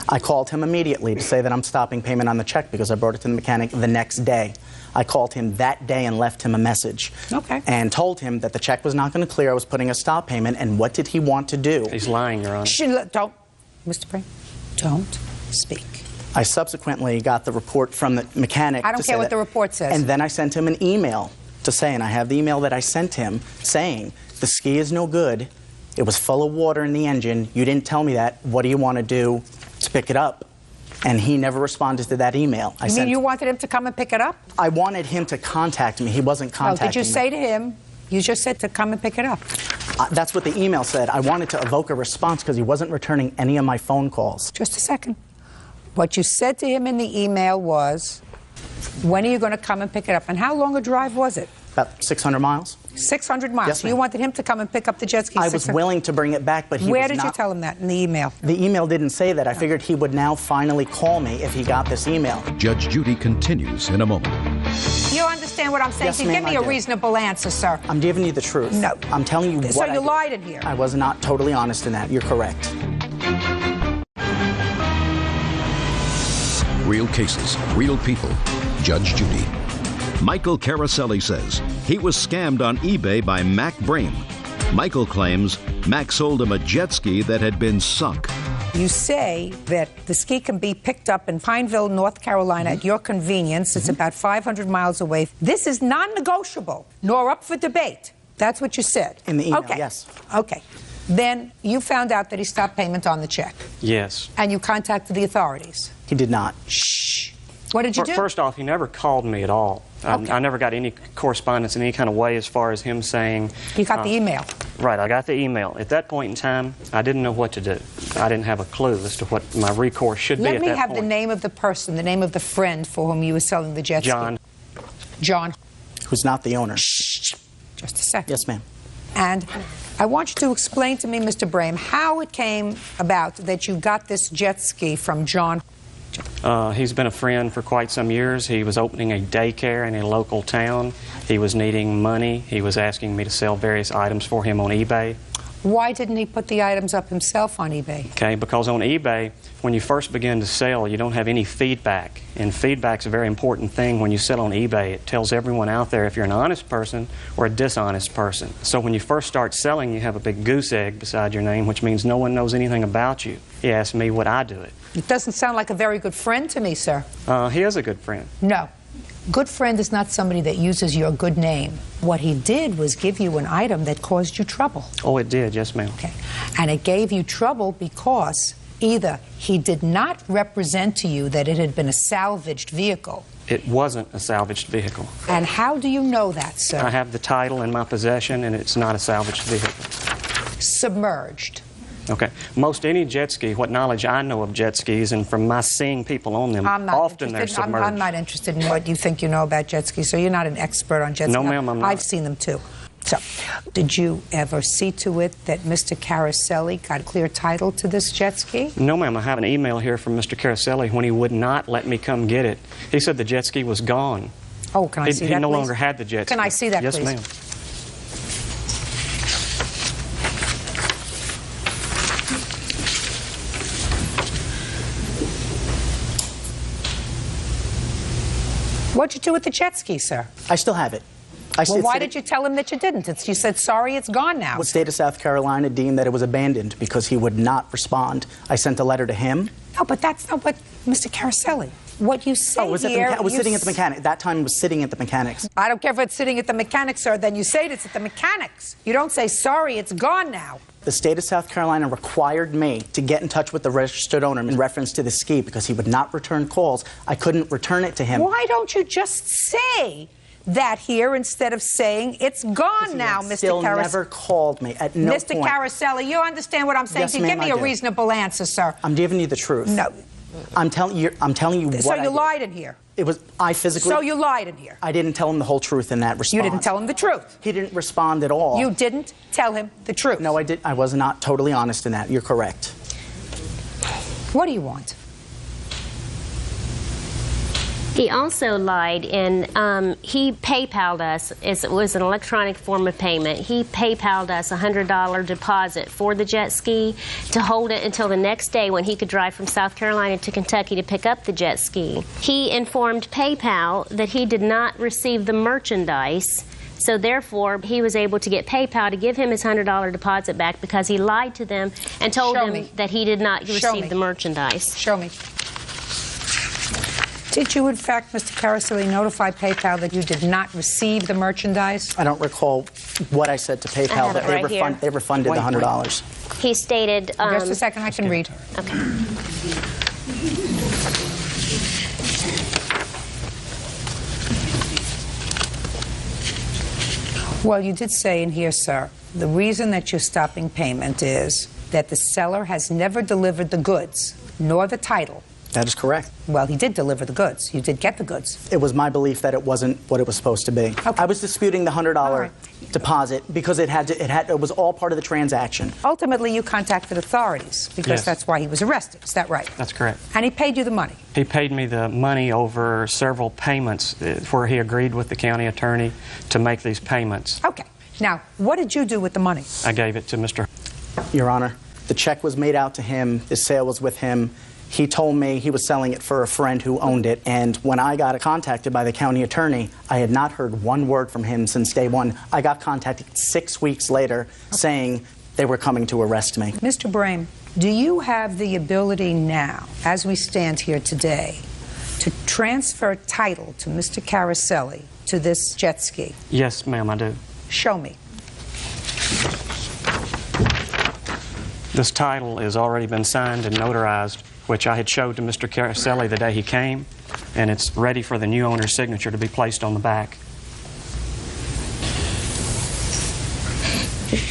I called him immediately to say that I'm stopping payment on the check because I brought it to the mechanic the next day. I called him that day and left him a message. Okay. And told him that the check was not going to clear. I was putting a stop payment. And what did he want to do? He's lying, Your Honor. Don't, Mr. Brain, don't speak. I subsequently got the report from the mechanic. I don't care what the report says. And then I sent him an email to say, and I have the email that I sent him saying, the ski is no good. It was full of water in the engine. You didn't tell me that. What do you want to do to pick it up? And he never responded to that email. You mean you wanted him to come and pick it up? I wanted him to contact me. He wasn't contacting me. Did you say to him, you just said to come and pick it up? That's what the email said. I wanted to evoke a response because he wasn't returning any of my phone calls. Just a second. What you said to him in the email was, when are you going to come and pick it up? And how long a drive was it? About 600 miles. 600 miles. Yes, so you wanted him to come and pick up the jet ski? I was willing to bring it back, but he Where was did not. you tell him that in the email? The email didn't say that. I figured he would now finally call me if he got this email. Judge Judy continues in a moment. You understand what I'm saying? Yes, Give me a reasonable answer, sir. I'm giving you the truth. No. I'm telling you So what you lied in here. I was not totally honest in that. You're correct. Real cases, real people. Judge Judy. Michael Caroselli says he was scammed on eBay by Mac Brame. Michael claims Mac sold him a jet ski that had been sunk. You say that the ski can be picked up in Pineville, North Carolina at your convenience. It's about 500 miles away. This is non-negotiable, nor up for debate. That's what you said. In the email, okay. yes. Okay. Then you found out that he stopped payment on the check. Yes. And you contacted the authorities. He did not. Shh. What did you do? First off, he never called me at all. Okay. I never got any correspondence in any kind of way as far as him saying... You got the email. Right, I got the email. At that point in time, I didn't know what to do. I didn't have a clue as to what my recourse should be at that point. Let me have the name of the person, the name of the friend for whom you were selling the jet ski. John. John. Who's not the owner. Shh. Just a second. Yes, ma'am. And I want you to explain to me, Mr. Brame, how it came about that you got this jet ski from John. He's been a friend for quite some years. He was opening a daycare in a local town. He was needing money. He was asking me to sell various items for him on eBay. Why didn't he put the items up himself on eBay? Okay, because on eBay, when you first begin to sell, you don't have any feedback. And feedback's a very important thing when you sell on eBay. It tells everyone out there if you're an honest person or a dishonest person. So when you first start selling, you have a big goose egg beside your name, which means no one knows anything about you. He asked me would I do it. It doesn't sound like a very good friend to me, sir. He is a good friend. No. Good friend is not somebody that uses your good name. What he did was give you an item that caused you trouble. Oh, it did, yes, ma'am. Okay. And it gave you trouble because either he did not represent to you that it had been a salvaged vehicle. It wasn't a salvaged vehicle. And how do you know that, sir? I have the title in my possession, and it's not a salvaged vehicle. Submerged. Okay. Most any jet ski, what knowledge I know of jet skis, and from my seeing people on them, often they're submerged. I'm not interested in what you think you know about jet skis, so you're not an expert on jet skis. No, ma'am, I'm not. I've seen them too. So, did you ever see to it that Mr. Caroselli got clear title to this jet ski? No, ma'am. I have an email here from Mr. Caroselli when he would not let me come get it. He said the jet ski was gone. Oh, can I see that, He no please? longer had the jet ski. Can I see that, yes, please? Yes, ma'am. What'd you do with the jet ski, sir? I still have it. Well, why did you tell him that you didn't? You said, sorry, it's gone now. The state of South Carolina deemed that it was abandoned because he would not respond. I sent a letter to him. No, but that's not what Mr. Caroselli. What you say it was sitting at the mechanic. That time it was sitting at the mechanics. I don't care if it's sitting at the mechanics, sir. Then you say it's at the mechanics. You don't say, sorry, it's gone now. The state of South Carolina required me to get in touch with the registered owner in reference to the ski because he would not return calls. I couldn't return it to him. Why don't you just say that here instead of saying it's gone now, Mr. Still never called me at no Mr. point. Caroselli, you understand what I'm saying? Yes, Give me I a do. reasonable answer, sir. I'm giving you the truth. No. I'm telling you what So I you did. lied in here. It was I physically. So you lied in here. I didn't tell him the whole truth in that response. You didn't tell him the truth. He didn't respond at all. You didn't tell him the truth. No, I did. I was not totally honest in that. You're correct. What do you want? He also lied, and he PayPal'd us. It was an electronic form of payment. He PayPal'd us a $100 deposit for the jet ski to hold it until the next day when he could drive from South Carolina to Kentucky to pick up the jet ski. He informed PayPal that he did not receive the merchandise, so therefore he was able to get PayPal to give him his $100 deposit back because he lied to them and told them that he did not receive the merchandise. Show me. Did you, in fact, Mr. Caroselli, notify PayPal that you did not receive the merchandise? I don't recall what I said to PayPal, that they refunded the $100. He stated... Just a second, I can read. Okay. Well, you did say in here, sir, the reason that you're stopping payment is that the seller has never delivered the goods, nor the title. That is correct. Well, he did deliver the goods. You did get the goods. It was my belief that it wasn't what it was supposed to be. Okay. I was disputing the $100 deposit because it was all part of the transaction. Ultimately, you contacted authorities because that's why he was arrested. Is that right? That's correct. And he paid you the money? He paid me the money over several payments where he agreed with the county attorney to make these payments. Okay. Now, what did you do with the money? I gave it to Mr. Your Honor, the check was made out to him. The sale was with him. He told me he was selling it for a friend who owned it, and when I got contacted by the county attorney, I had not heard one word from him since day one. I got contacted 6 weeks later saying they were coming to arrest me. Mr. Brame, do you have the ability now, as we stand here today, to transfer title to Mr. Caroselli to this jet ski? Yes, ma'am, I do. Show me. This title has already been signed and notarized, which I had showed to Mr. Caroselli the day he came, and it's ready for the new owner's signature to be placed on the back.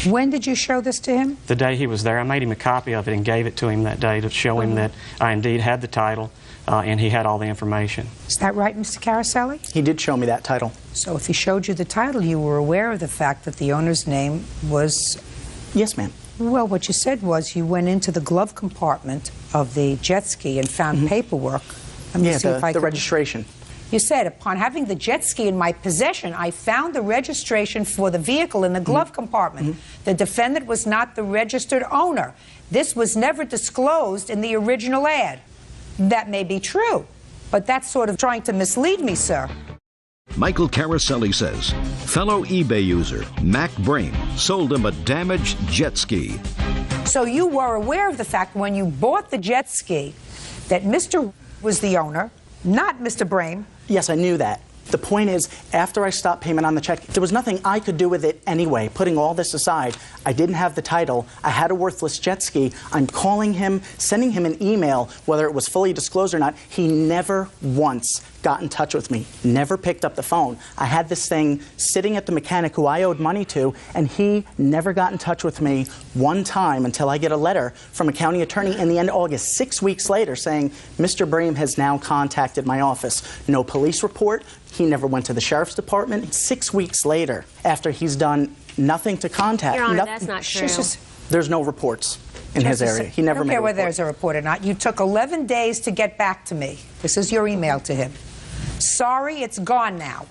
When did you show this to him? The day he was there. I made him a copy of it and gave it to him that day to show him that I indeed had the title and he had all the information. Is that right, Mr. Caroselli? He did show me that title. So if he showed you the title, you were aware of the fact that the owner's name was... Yes, ma'am. Well, what you said was you went into the glove compartment of the jet ski and found paperwork. Let me see if I the can... registration. You said, upon having the jet ski in my possession, I found the registration for the vehicle in the glove compartment. The defendant was not the registered owner. This was never disclosed in the original ad. That may be true, but that's sort of trying to mislead me, sir. Michael Caroselli says fellow eBay user Mac Brame sold him a damaged jet ski. So you were aware of the fact when you bought the jet ski that Mr. was the owner, not Mr. Brame. Yes, I knew that. The point is, after I stopped payment on the check, there was nothing I could do with it anyway. Putting all this aside, I didn't have the title. I had a worthless jet ski. I'm calling him, sending him an email, whether it was fully disclosed or not. He never once got in touch with me, never picked up the phone. I had this thing sitting at the mechanic who I owed money to, and he never got in touch with me one time until I get a letter from a county attorney in the end of August, 6 weeks later, saying, Mr. Brame has now contacted my office. No police report. He never went to the sheriff's department. 6 weeks later, after he's done nothing to contact. Your Honor, that's not true. There's no reports in his area. He never made a report. I don't care whether there's a report or not. You took 11 days to get back to me. This is your email to him. Sorry, it's gone now.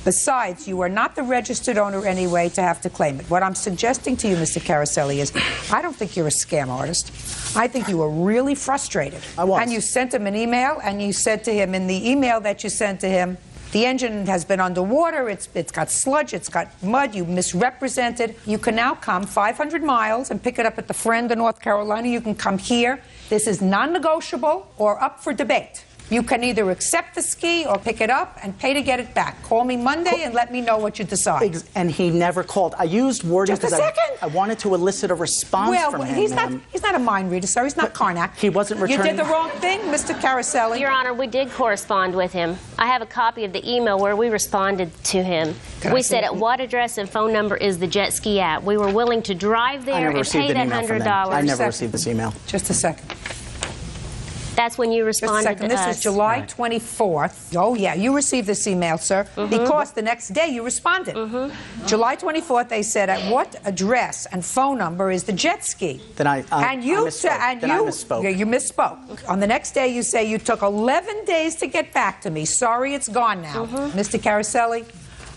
Besides, you are not the registered owner anyway to have to claim it. What I'm suggesting to you, Mr. Caroselli, is I don't think you're a scam artist. I think you were really frustrated. I was. And you sent him an email, and you said to him in the email that you sent to him, the engine has been underwater, it's got sludge, it's got mud, you misrepresented. You can now come 500 miles and pick it up at the friend in North Carolina. You can come here. This is non-negotiable or up for debate. You can either accept the ski or pick it up and pay to get it back. Call me Monday and let me know what you decide. And he never called. I used wording Just a second. I wanted to elicit a response from him. He's not a mind reader, sir. He's not Karnak. He wasn't returning. You did the wrong thing, Mr. Caroselli. Your Honor, we did correspond with him. I have a copy of the email where we responded to him. We said at what address and phone number is the jet ski at. We were willing to drive there and pay that $100. I never received this email. Just a second. That's when you responded to us. This is July 24th. Oh, yeah, you received this email, sir, because the next day you responded. July 24th, they said, at what address and phone number is the jet ski? Then I misspoke. Yeah, you misspoke. On the next day, you say you took 11 days to get back to me. Sorry, it's gone now. Mr. Caroselli,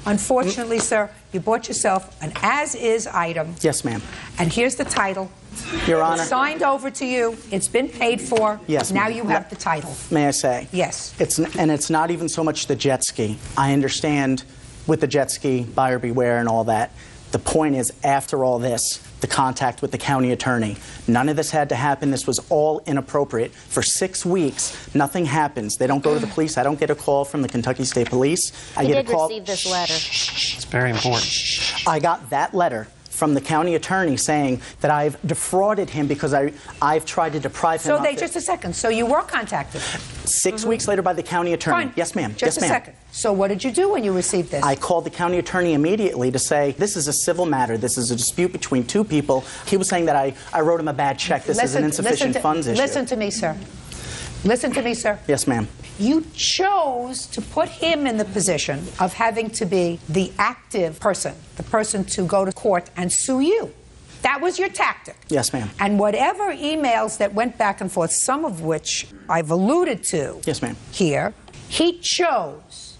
unfortunately, sir, you bought yourself an as-is item. Yes, ma'am. And here's the title. Your Honor. It's signed over to you. It's been paid for. Yes, now you have the title. May I say? Yes. It's not even so much the jet ski. I understand with the jet ski, buyer beware and all that. The point is, after all this, the contact with the county attorney. None of this had to happen. This was all inappropriate. For 6 weeks, nothing happens. They don't go to the police. I don't get a call from the Kentucky State Police. I get a call. Receive this letter. It's very important. I got that letter from the county attorney saying that I've defrauded him because I've tried to deprive him of it. Just a second. So you were contacted? 6 weeks later by the county attorney. Fine. Yes, ma'am. Just a second. So what did you do when you received this? I called the county attorney immediately to say, this is a civil matter. This is a dispute between two people. He was saying that I wrote him a bad check. This is an insufficient funds issue. Listen to me, sir. Listen to me, sir. Yes, ma'am. You chose to put him in the position of having to be the active person, the person to go to court and sue you. That was your tactic. Yes, ma'am. And whatever emails that went back and forth, some of which I've alluded to yes, ma'am. Here, he chose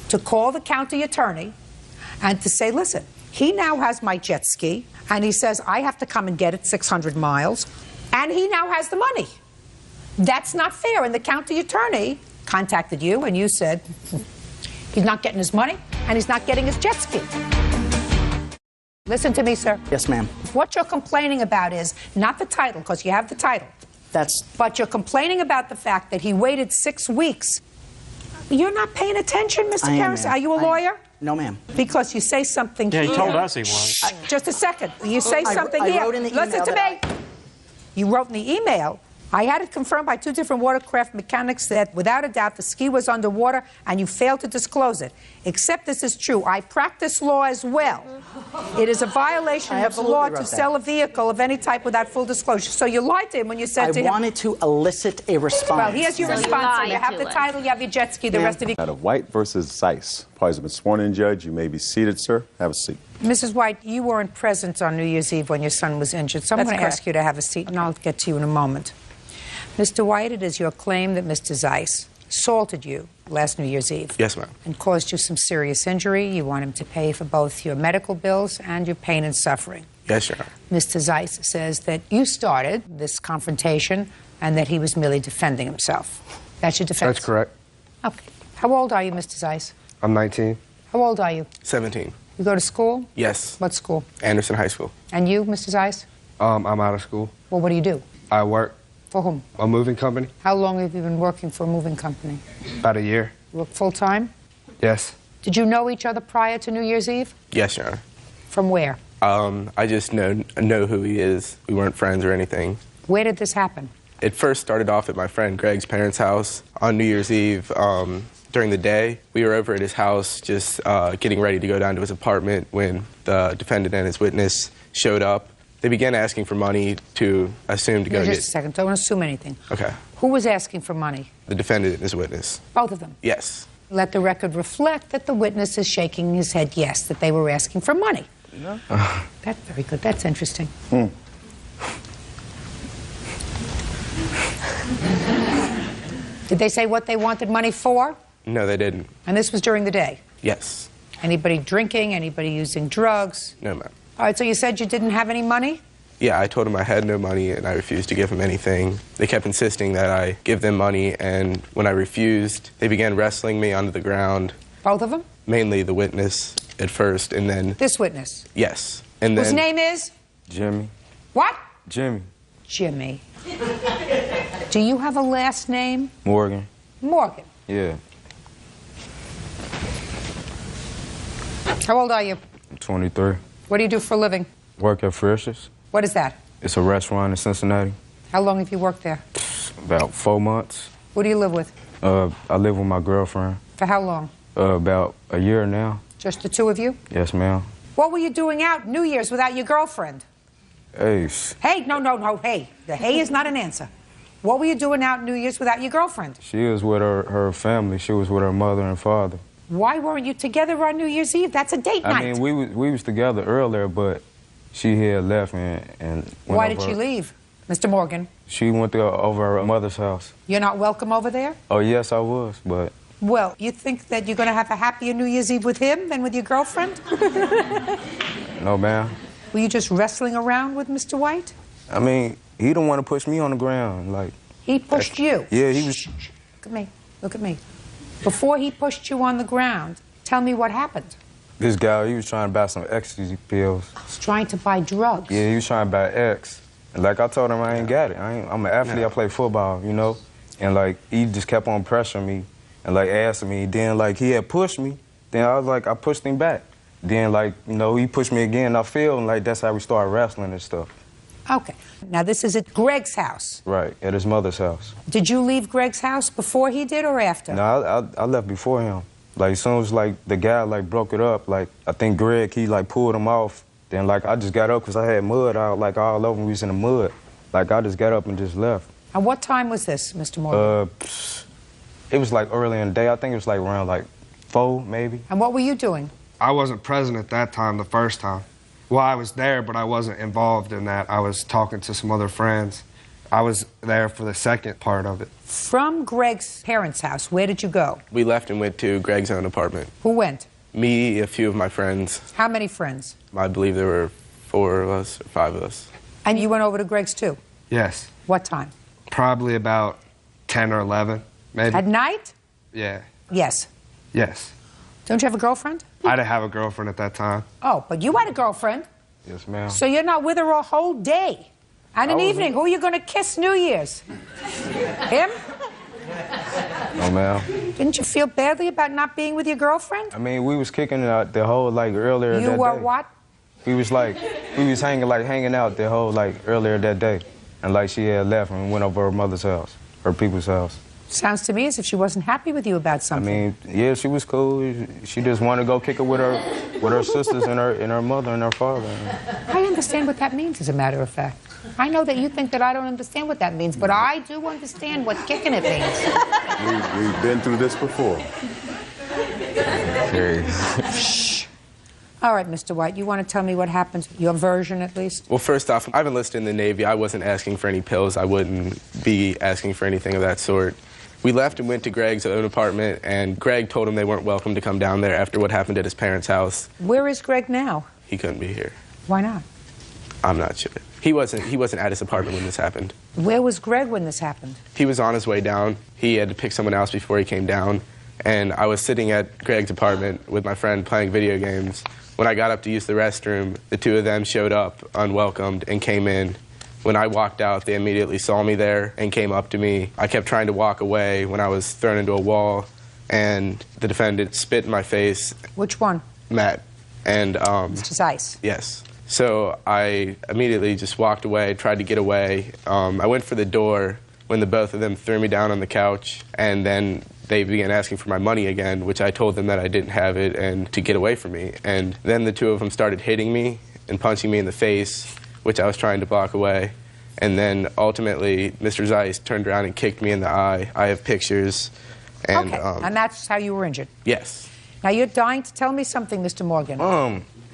to call the county attorney and to say, listen, he now has my jet ski, and he says I have to come and get it 600 miles, and he now has the money. That's not fair. And the county attorney contacted you, and you said he's not getting his money, and he's not getting his jet ski. Listen to me, sir. Yes, ma'am. What you're complaining about is not the title, because you have the title. But you're complaining about the fact that he waited 6 weeks. You're not paying attention, Mr. Karras. Are you a lawyer? No, ma'am. Because you say something Yeah, here. he told us he was. Just a second. You say something I here. wrote in the Listen email to me. You wrote in the email. I had it confirmed by 2 different watercraft mechanics that without a doubt the ski was underwater and you failed to disclose it. Except this is true. I practice law as well. It is a violation of the law to sell a vehicle of any type without full disclosure. So you lied to him when you said to him... I wanted to elicit a response. Well, here's your response. You have the title, you have your jet ski, the rest of you... Out of White versus Zeiss. Parties have been sworn in, Judge. You may be seated, sir. Have a seat. Mrs. White, you weren't present on New Year's Eve when your son was injured, so I'm going to ask you to have a seat, and I'll get to you in a moment. Mr. White, it is your claim that Mr. Zeiss assaulted you last New Year's Eve. Yes, ma'am. And caused you some serious injury. You want him to pay for both your medical bills and your pain and suffering. Yes, Your Honor. Mr. Zeiss says that you started this confrontation and that he was merely defending himself. That's your defense? That's correct. Okay. How old are you, Mr. Zeiss? I'm 19. How old are you? 17. You go to school? Yes. What school? Anderson High School. And you, Mr. Zeiss? I'm out of school. Well, what do you do? I work. For whom? A moving company. How long have you been working for a moving company? About a year. You work full-time? Yes. Did you know each other prior to New Year's Eve? Yes, Your Honor. From where? I just know who he is. We weren't friends or anything. Where did this happen? It first started off at my friend Greg's parents' house on New Year's Eve. During the day, we were over at his house just getting ready to go down to his apartment when the defendant and his witness showed up. They began asking for money to assume to go Just a second. Don't assume anything. Okay. Who was asking for money? The defendant and his witness. Both of them? Yes. Let the record reflect that the witness is shaking his head yes, that they were asking for money. No. That's very good. That's interesting. Did they say what they wanted money for? No, they didn't. And this was during the day? Yes. Anybody drinking? Anybody using drugs? No, ma'am. All right, so you said you didn't have any money? Yeah, I told him I had no money and I refused to give him anything. They kept insisting that I give them money, and when I refused, they began wrestling me onto the ground. Both of them? Mainly the witness at first, and then... This witness? Yes. And then... Whose name is? Jimmy. What? Jimmy. Jimmy. Do you have a last name? Morgan. Morgan. Yeah. How old are you? 23. What do you do for a living? Work at Frisch's. What is that? It's a restaurant in Cincinnati. How long have you worked there? About 4 months. Who do you live with? I live with my girlfriend. For how long? About a year now. Just the two of you? Yes, ma'am. What were you doing out New Year's without your girlfriend? Hey. Hey, no, hey. The hey is not an answer. What were you doing out New Year's without your girlfriend? She was with her family. She was with her mother and father. Why weren't you together on New Year's Eve? That's a date night. I mean, we was together earlier, but she had left and Why did she leave, Mr. Morgan? She went to over her mother's house. You're not welcome over there? Oh, yes, I was, but... Well, you think that you're going to have a happier New Year's Eve with him than with your girlfriend? No, ma'am. Were you just wrestling around with Mr. White? I mean, he didn't want to push me on the ground, like... He pushed you? Yeah, he was... Look at me. Look at me. Before he pushed you on the ground, tell me what happened. This guy, he was trying to buy some ecstasy pills. He's trying to buy drugs? Yeah, he was trying to buy X. And like I told him, I ain't got it. I'm an athlete, I play football, you know? And like, he just kept on pressuring me and like asking me. Then like, he had pushed me. Then I was like, I pushed him back. Then like, you know, he pushed me again. I feel and like, that's how we started wrestling and stuff. Okay. Now this is at Greg's house. Right, at his mother's house. Did you leave Greg's house before he did or after? No, I left before him. Like, as soon as, like, the guy, like, broke it up, like, I think Greg, he, like, pulled him off. Then, like, I just got up because I had mud out, like, all over me. We was in the mud. Like, I just got up and just left. And what time was this, Mr. Morgan? It was, like, early in the day. I think it was, like, around, like, 4, maybe. And what were you doing? I wasn't present at that time, the first time. Well, I was there, but I wasn't involved in that. I was talking to some other friends. I was there for the second part of it. From Greg's parents' house, where did you go? We left and went to Greg's own apartment. Who went? Me, a few of my friends. How many friends? I believe there were 4 of us or 5 of us. And you went over to Greg's too? Yes. What time? Probably about 10 or 11, maybe. At night? Yeah. Yes. Yes. Don't you have a girlfriend? I didn't have a girlfriend at that time. Oh, but you had a girlfriend. Yes, ma'am. So you're not with her a whole day and an evening. Who are you going to kiss New Year's? Him? No, ma'am. Didn't you feel badly about not being with your girlfriend? I mean, we was kicking it out the whole, like, earlier that day. You were what? We was hanging out the whole, like, earlier that day. And, like, she had left and went over her mother's house, her people's house. Sounds to me as if she wasn't happy with you about something. I mean, yeah, she was cool. She just wanted to go kick it with her sisters and her mother and her father. I understand what that means, as a matter of fact. I know that you think that I don't understand what that means, but I do understand what kicking it means. We've been through this before. Shh. All right, Mr. White, you want to tell me what happened? Your version, at least? Well, first off, I've enlisted in the Navy. I wasn't asking for any pills. I wouldn't be asking for anything of that sort. We left and went to Greg's own apartment, and Greg told him they weren't welcome to come down there after what happened at his parents' house. Where is Greg now? He couldn't be here. Why not? I'm not sure. He wasn't at his apartment when this happened. Where was Greg when this happened? He was on his way down. He had to pick someone else before he came down. And I was sitting at Greg's apartment with my friend playing video games. When I got up to use the restroom, the two of them showed up unwelcomed and came in. When I walked out, they immediately saw me there and came up to me. I kept trying to walk away when I was thrown into a wall, and the defendant spit in my face. Which one? Matt. And Mr. Zeiss. Yes. So I immediately just walked away, tried to get away. I went for the door when the both of them threw me down on the couch, and then they began asking for my money again, which I told them that I didn't have it and to get away from me. And then the two of them started hitting me and punching me in the face, which I was trying to block away. And then ultimately, Mr. Zeiss turned around and kicked me in the eye. I have pictures. And, okay, and that's how you were injured? Yes. Now, you're dying to tell me something, Mr. Morgan.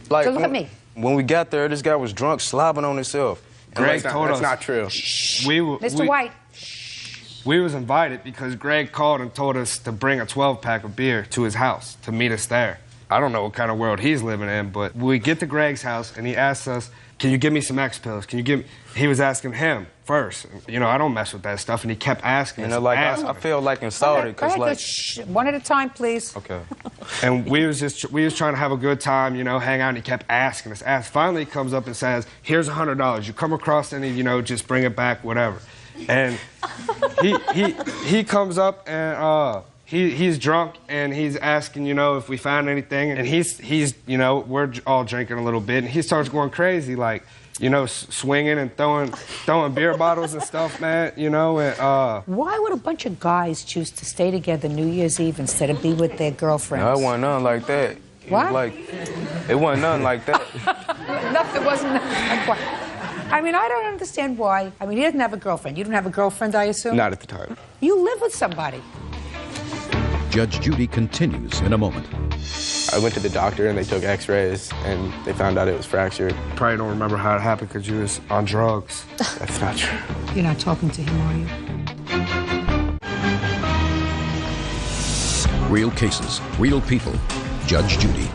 Like, so look at me. When we got there, this guy was drunk, slobbing on himself. Greg told us. That's not true. Mr. White. We was invited because Greg called and told us to bring a 12-pack of beer to his house to meet us there. I don't know what kind of world he's living in, but we get to Greg's house and he asks us, can you give me some X pills? Can you give me... He was asking him first. You know, I don't mess with that stuff, and he kept asking. You know, like, I feel like insulted, because, like... One at a time, please. Okay. And we was trying to have a good time, you know, hang out, and he kept asking us. Finally, he comes up and says, here's $100. You come across any, you know, just bring it back, whatever. And he comes up and he's drunk and he's asking, you know, if we found anything. And he's you know, we're all drinking a little bit, and he starts going crazy, like, you know, swinging and throwing beer bottles and stuff, man, you know. And why would a bunch of guys choose to stay together New Year's Eve instead of be with their girlfriends? No, it wasn't nothing like that. What? It wasn't nothing like that. Nothing, it wasn't like what? I mean, I don't understand why. I mean, he doesn't have a girlfriend. You don't have a girlfriend, I assume? Not at the time. You live with somebody. Judge Judy continues in a moment. I went to the doctor and they took x-rays and they found out it was fractured. Probably don't remember how it happened because you was on drugs. That's not true. You're not talking to him, are you? Real cases, real people. Judge Judy.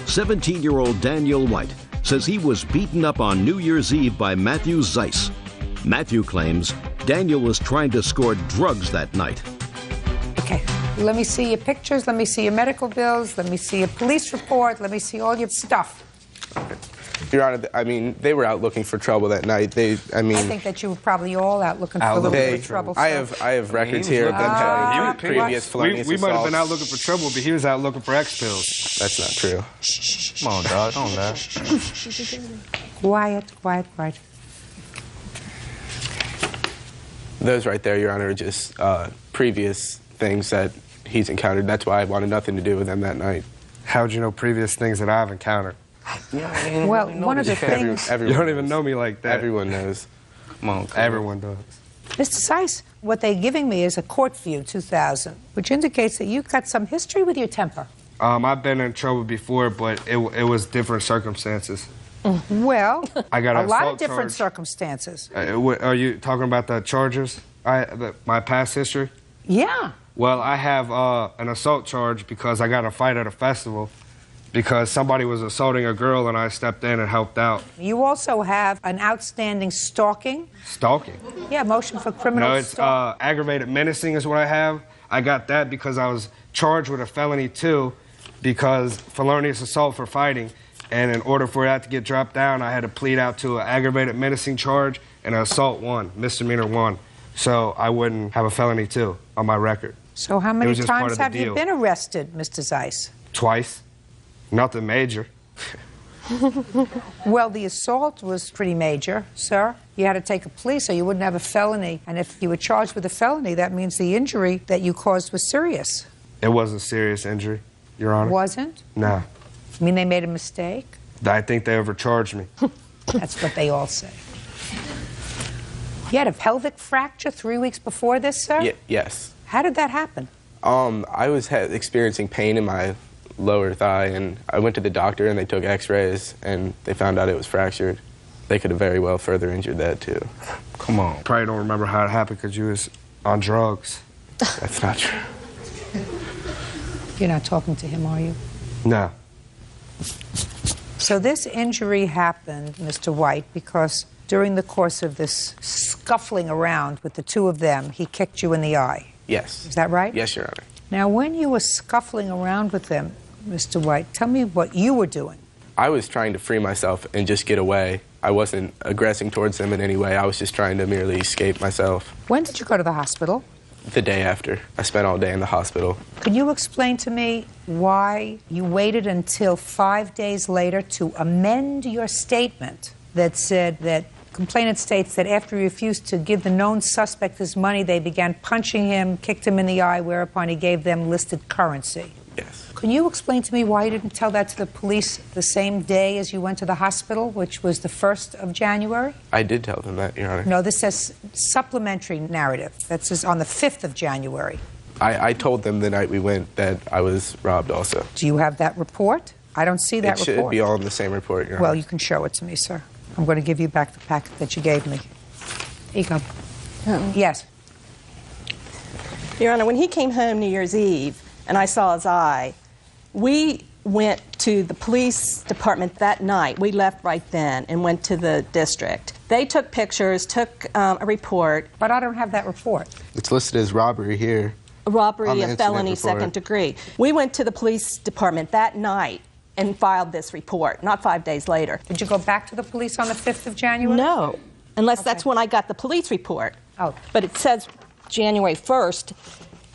17-year-old Daniel White says he was beaten up on New Year's Eve by Matthew Zeiss. Matthew claims Daniel was trying to score drugs that night. Okay, let me see your pictures, let me see your medical bills, let me see your police report, let me see all your stuff. Your Honor, I mean, they were out looking for trouble that night. I think that you were probably all out looking for a little bit of trouble. I have records here of them having previous felonious We might have been out looking for trouble, but he was out looking for X pills. That's not true. Come on, dog, don't laugh. Quiet. Those right there, Your Honor, are just previous things that he's encountered. That's why I wanted nothing to do with them that night. How'd you know previous things that I've encountered? Well, one of the things... You don't even know me like that. Everyone knows. Come on, everyone does. Mr. Zeiss, what they're giving me is a court view 2000, which indicates that you've got some history with your temper. I've been in trouble before, but it was different circumstances. Well, I got a lot of different circumstances. Are you talking about the charges? My past history? Yeah. Well, I have an assault charge because I got in a fight at a festival, because somebody was assaulting a girl and I stepped in and helped out. You also have an outstanding stalking. Stalking? Yeah, motion for criminal No, it's aggravated menacing is what I have. I got that because I was charged with a felony too, because felonious assault for fighting. And in order for that to get dropped down, I had to plead out to an aggravated menacing charge and an assault 1, misdemeanor 1. So I wouldn't have a felony 2 on my record. So how many times have you been arrested, Mr. Zeiss? Twice. Nothing major. Well, the assault was pretty major, sir. You had to take a plea so you wouldn't have a felony. And if you were charged with a felony, that means the injury that you caused was serious. It wasn't a serious injury, Your Honor. Wasn't? No. You mean they made a mistake? I think they overcharged me. That's what they all say. You had a pelvic fracture 3 weeks before this, sir? Yes. How did that happen? I was experiencing pain in my lower thigh, and I went to the doctor, and they took x-rays, and they found out it was fractured. They could have very well further injured that, too. Come on. Probably don't remember how it happened because you was on drugs. That's not true. You're not talking to him, are you? No. So this injury happened, Mr. White, because during the course of this scuffling around with the two of them, he kicked you in the eye. Yes. Is that right? Yes, Your Honor. Now, when you were scuffling around with them, Mr. White, tell me what you were doing. I was trying to free myself and just get away. I wasn't aggressing towards them in any way. I was just trying to merely escape myself. When did you go to the hospital? The day after. I spent all day in the hospital. Could you explain to me why you waited until 5 days later to amend your statement that said that complainant states that after he refused to give the known suspect his money, they began punching him, kicked him in the eye, whereupon he gave them listed currency? Yes. Can you explain to me why you didn't tell that to the police the same day as you went to the hospital, which was the 1st of January? I did tell them that, Your Honor. No, this says supplementary narrative. That says on the 5th of January. I told them the night we went that I was robbed also. Do you have that report? I don't see that report. It should be all in the same report, Your Honor. Well, you can show it to me, sir. I'm going to give you back the packet that you gave me. Here you go. Yes. Your Honor, when he came home New Year's Eve and I saw his eye, we went to the police department that night. We left right then and went to the district. They took pictures, took a report. But I don't have that report. It's listed as robbery here. A robbery, a felony, report. 2nd degree. We went to the police department that night and filed this report, not 5 days later. Did you go back to the police on the 5th of January? No, unless that's when I got the police report. Oh. But it says January 1st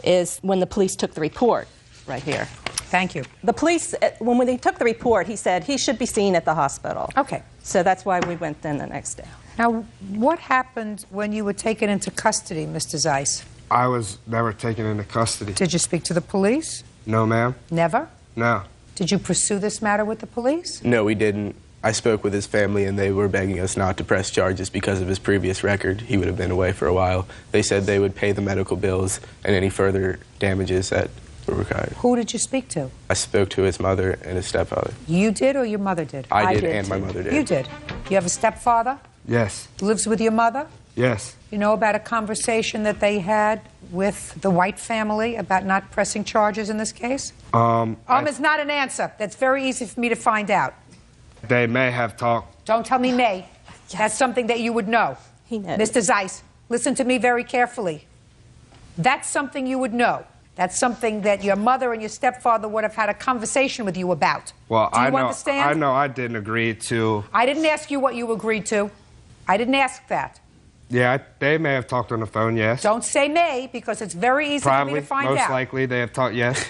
is when the police took the report, right here. Thank you. The police, when they took the report, he said he should be seen at the hospital. Okay. So that's why we went then the next day. Now, what happened when you were taken into custody, Mr. Zeiss? I was never taken into custody. Did you speak to the police? No, ma'am. Never? No. Did you pursue this matter with the police? No, we didn't. I spoke with his family, and they were begging us not to press charges because of his previous record. He would have been away for a while. They said they would pay the medical bills and any further damages that were required. Who did you speak to? I spoke to his mother and his stepfather. You did or your mother did? I did and my mother did. You did. You have a stepfather? Yes. Who lives with your mother? Yes. You know about a conversation that they had with the White family about not pressing charges in this case? It's not an answer. That's very easy for me to find out. They may have talked. Don't tell me may. That's something that you would know. He knows. Mr. Zeiss, listen to me very carefully. That's something you would know. That's something that your mother and your stepfather would have had a conversation with you about. Well, Do you I understand? know I didn't agree to. I didn't ask you what you agreed to. I didn't ask that. Yeah, they may have talked on the phone, yes. Don't say may, because it's very easy Probably, for me to find out. most likely, they have talked, yes.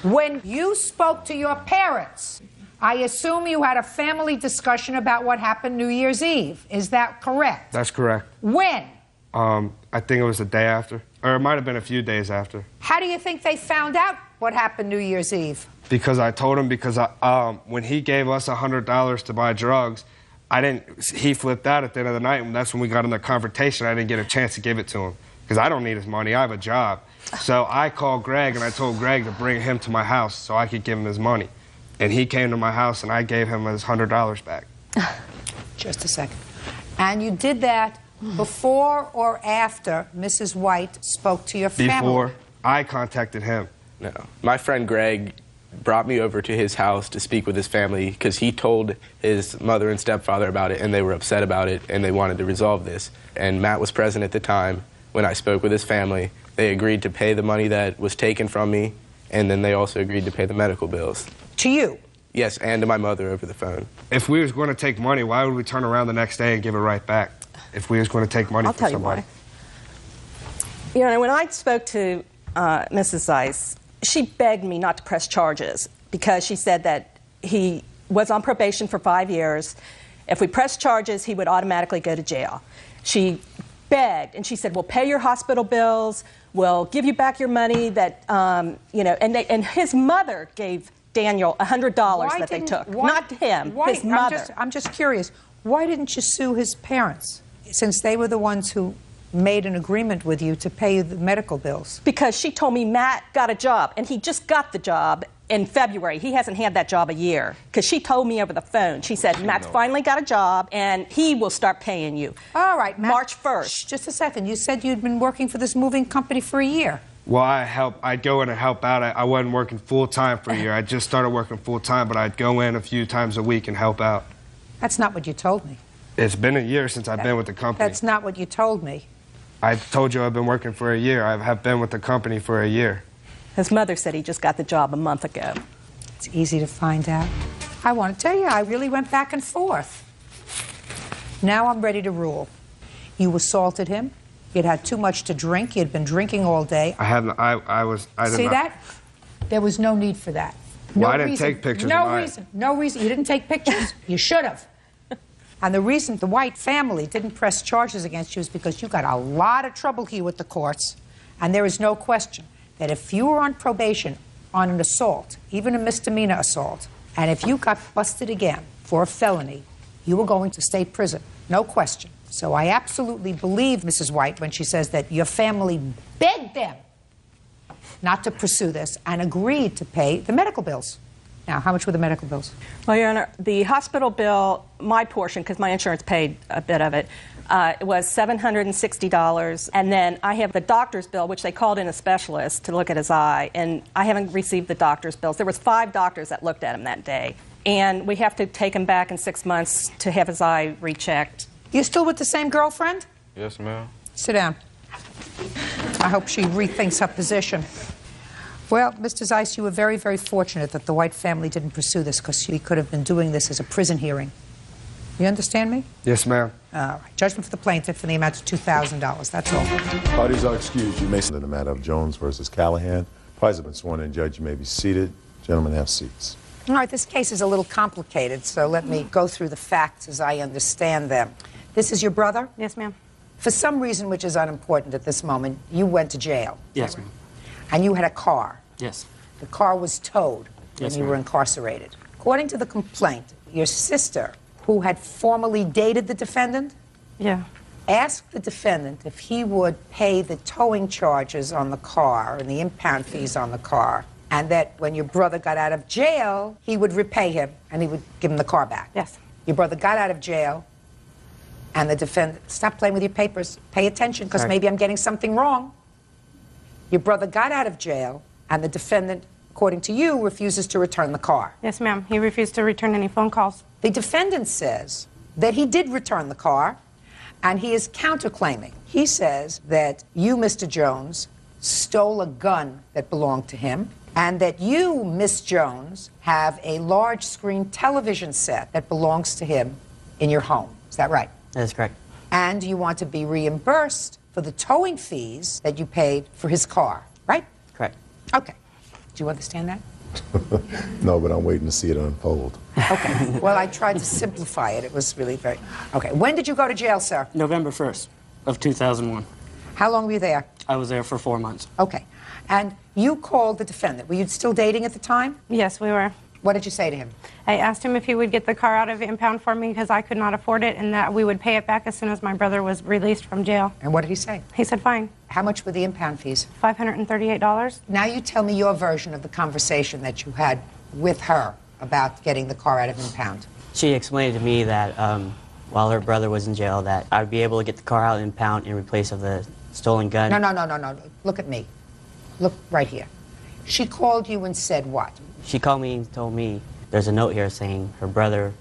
When you spoke to your parents, I assume you had a family discussion about what happened New Year's Eve. Is that correct? That's correct. When? I think it was the day after. Or it might have been a few days after. How do you think they found out what happened New Year's Eve? Because I told him, because when he gave us $100 to buy drugs, he flipped out at the end of the night, and that's when we got in the confrontation. I didn't get a chance to give it to him, because I don't need his money. I have a job. So I called Greg, and I told Greg to bring him to my house so I could give him his money. And he came to my house, and I gave him his $100 back. Just a second. And you did that before or after Mrs. White spoke to your family? Before I contacted him. No. My friend Greg brought me over to his house to speak with his family because he told his mother and stepfather about it, and they were upset about it, and they wanted to resolve this. And Matt was present at the time when I spoke with his family. They agreed to pay the money that was taken from me, and then they also agreed to pay the medical bills. To you? Yes, and to my mother over the phone. If we was going to take money, why would we turn around the next day and give it right back? If we was going to take money from somebody. You know, when I spoke to Mrs. Zeiss, she begged me not to press charges because she said that he was on probation for 5 years. If we pressed charges, he would automatically go to jail. She begged, and she said, we'll pay your hospital bills, we'll give you back your money that, you know, and his mother gave Daniel $100 that they took. Not him, his mother. I'm just curious. Why didn't you sue his parents, since they were the ones who made an agreement with you to pay you the medical bills? Because she told me Matt got a job, and he just got the job in February. He hasn't had that job a year. Because she told me over the phone. She said, Matt's finally got a job, and he will start paying you. All right, Matt. March 1st. Shh, just a second. You said you'd been working for this moving company for a year. Well, I'd go in and help out. I wasn't working full-time for a year. I just started working full-time, but I'd go in a few times a week and help out. That's not what you told me. It's been a year since I've been with the company. That's not what you told me. I told you I've been working for a year. I have been with the company for a year. His mother said he just got the job a month ago. It's easy to find out. I want to tell you, I really went back and forth. Now I'm ready to rule. You assaulted him. You'd had too much to drink. You'd been drinking all day. I didn't. See that? There was no need for that. Well, I didn't take pictures. No reason. You didn't take pictures? You should have. And the reason the White family didn't press charges against you is because you got a lot of trouble here with the courts. And there is no question that if you were on probation on an assault, even a misdemeanor assault, and if you got busted again for a felony, you were going to state prison. No question. So I absolutely believe Mrs. White when she says that your family begged them not to pursue this and agreed to pay the medical bills. Now, how much were the medical bills? Well, Your Honor, the hospital bill, my portion, because my insurance paid a bit of it, was $760. And then I have the doctor's bill, which they called in a specialist to look at his eye, and I haven't received the doctor's bills. There was 5 doctors that looked at him that day. And we have to take him back in 6 months to have his eye rechecked. You still with the same girlfriend? Yes, ma'am. Sit down. I hope she rethinks her position. Well, Mr. Zeiss, you were very, very fortunate that the White family didn't pursue this because she could have been doing this as a prison hearing. You understand me? Yes, ma'am. All right. Judgment for the plaintiff in the amount of $2,000. That's all. Parties are excused. You may sit in the matter of Jones versus Callahan. Parties have been sworn in. Judge, you may be seated. Gentlemen, have seats. All right. This case is a little complicated, so let me go through the facts as I understand them. This is your brother? Yes, ma'am. For some reason which is unimportant at this moment, you went to jail. Yes, ma'am. And you had a car. Yes. The car was towed when Yes, you were ma'am. incarcerated. According to the complaint, your sister, who had formerly dated the defendant, asked the defendant if he would pay the towing charges on the car and the impound fees on the car, and that when your brother got out of jail, he would repay him and he would give him the car back. Yes. Your brother got out of jail, and the defendant, stop playing with your papers, pay attention, because maybe I'm getting something wrong. Your brother got out of jail, and the defendant, according to you, refuses to return the car. Yes, ma'am. He refused to return any phone calls. The defendant says that he did return the car, and he is counterclaiming. He says that you, Mr. Jones, stole a gun that belonged to him, and that you, Miss Jones, have a large screen television set that belongs to him in your home. Is that right? That is correct. And you want to be reimbursed for the towing fees that you paid for his car, right? Correct. Okay. Do you understand that? No, but I'm waiting to see it unfold. Okay. Well, I tried to simplify it. It was really very... Okay. When did you go to jail, sir? November 1st of 2001. How long were you there? I was there for 4 months. Okay. And you called the defendant. Were you still dating at the time? Yes, we were. What did you say to him? I asked him if he would get the car out of impound for me because I could not afford it, and that we would pay it back as soon as my brother was released from jail. And what did he say? He said fine. How much were the impound fees? $538. Now you tell me your version of the conversation that you had with her about getting the car out of impound. She explained to me that while her brother was in jail, that I would be able to get the car out of impound in replace of the stolen gun. No. Look at me. Look right here. She called you and said what? She called me and told me there's a note here saying her brother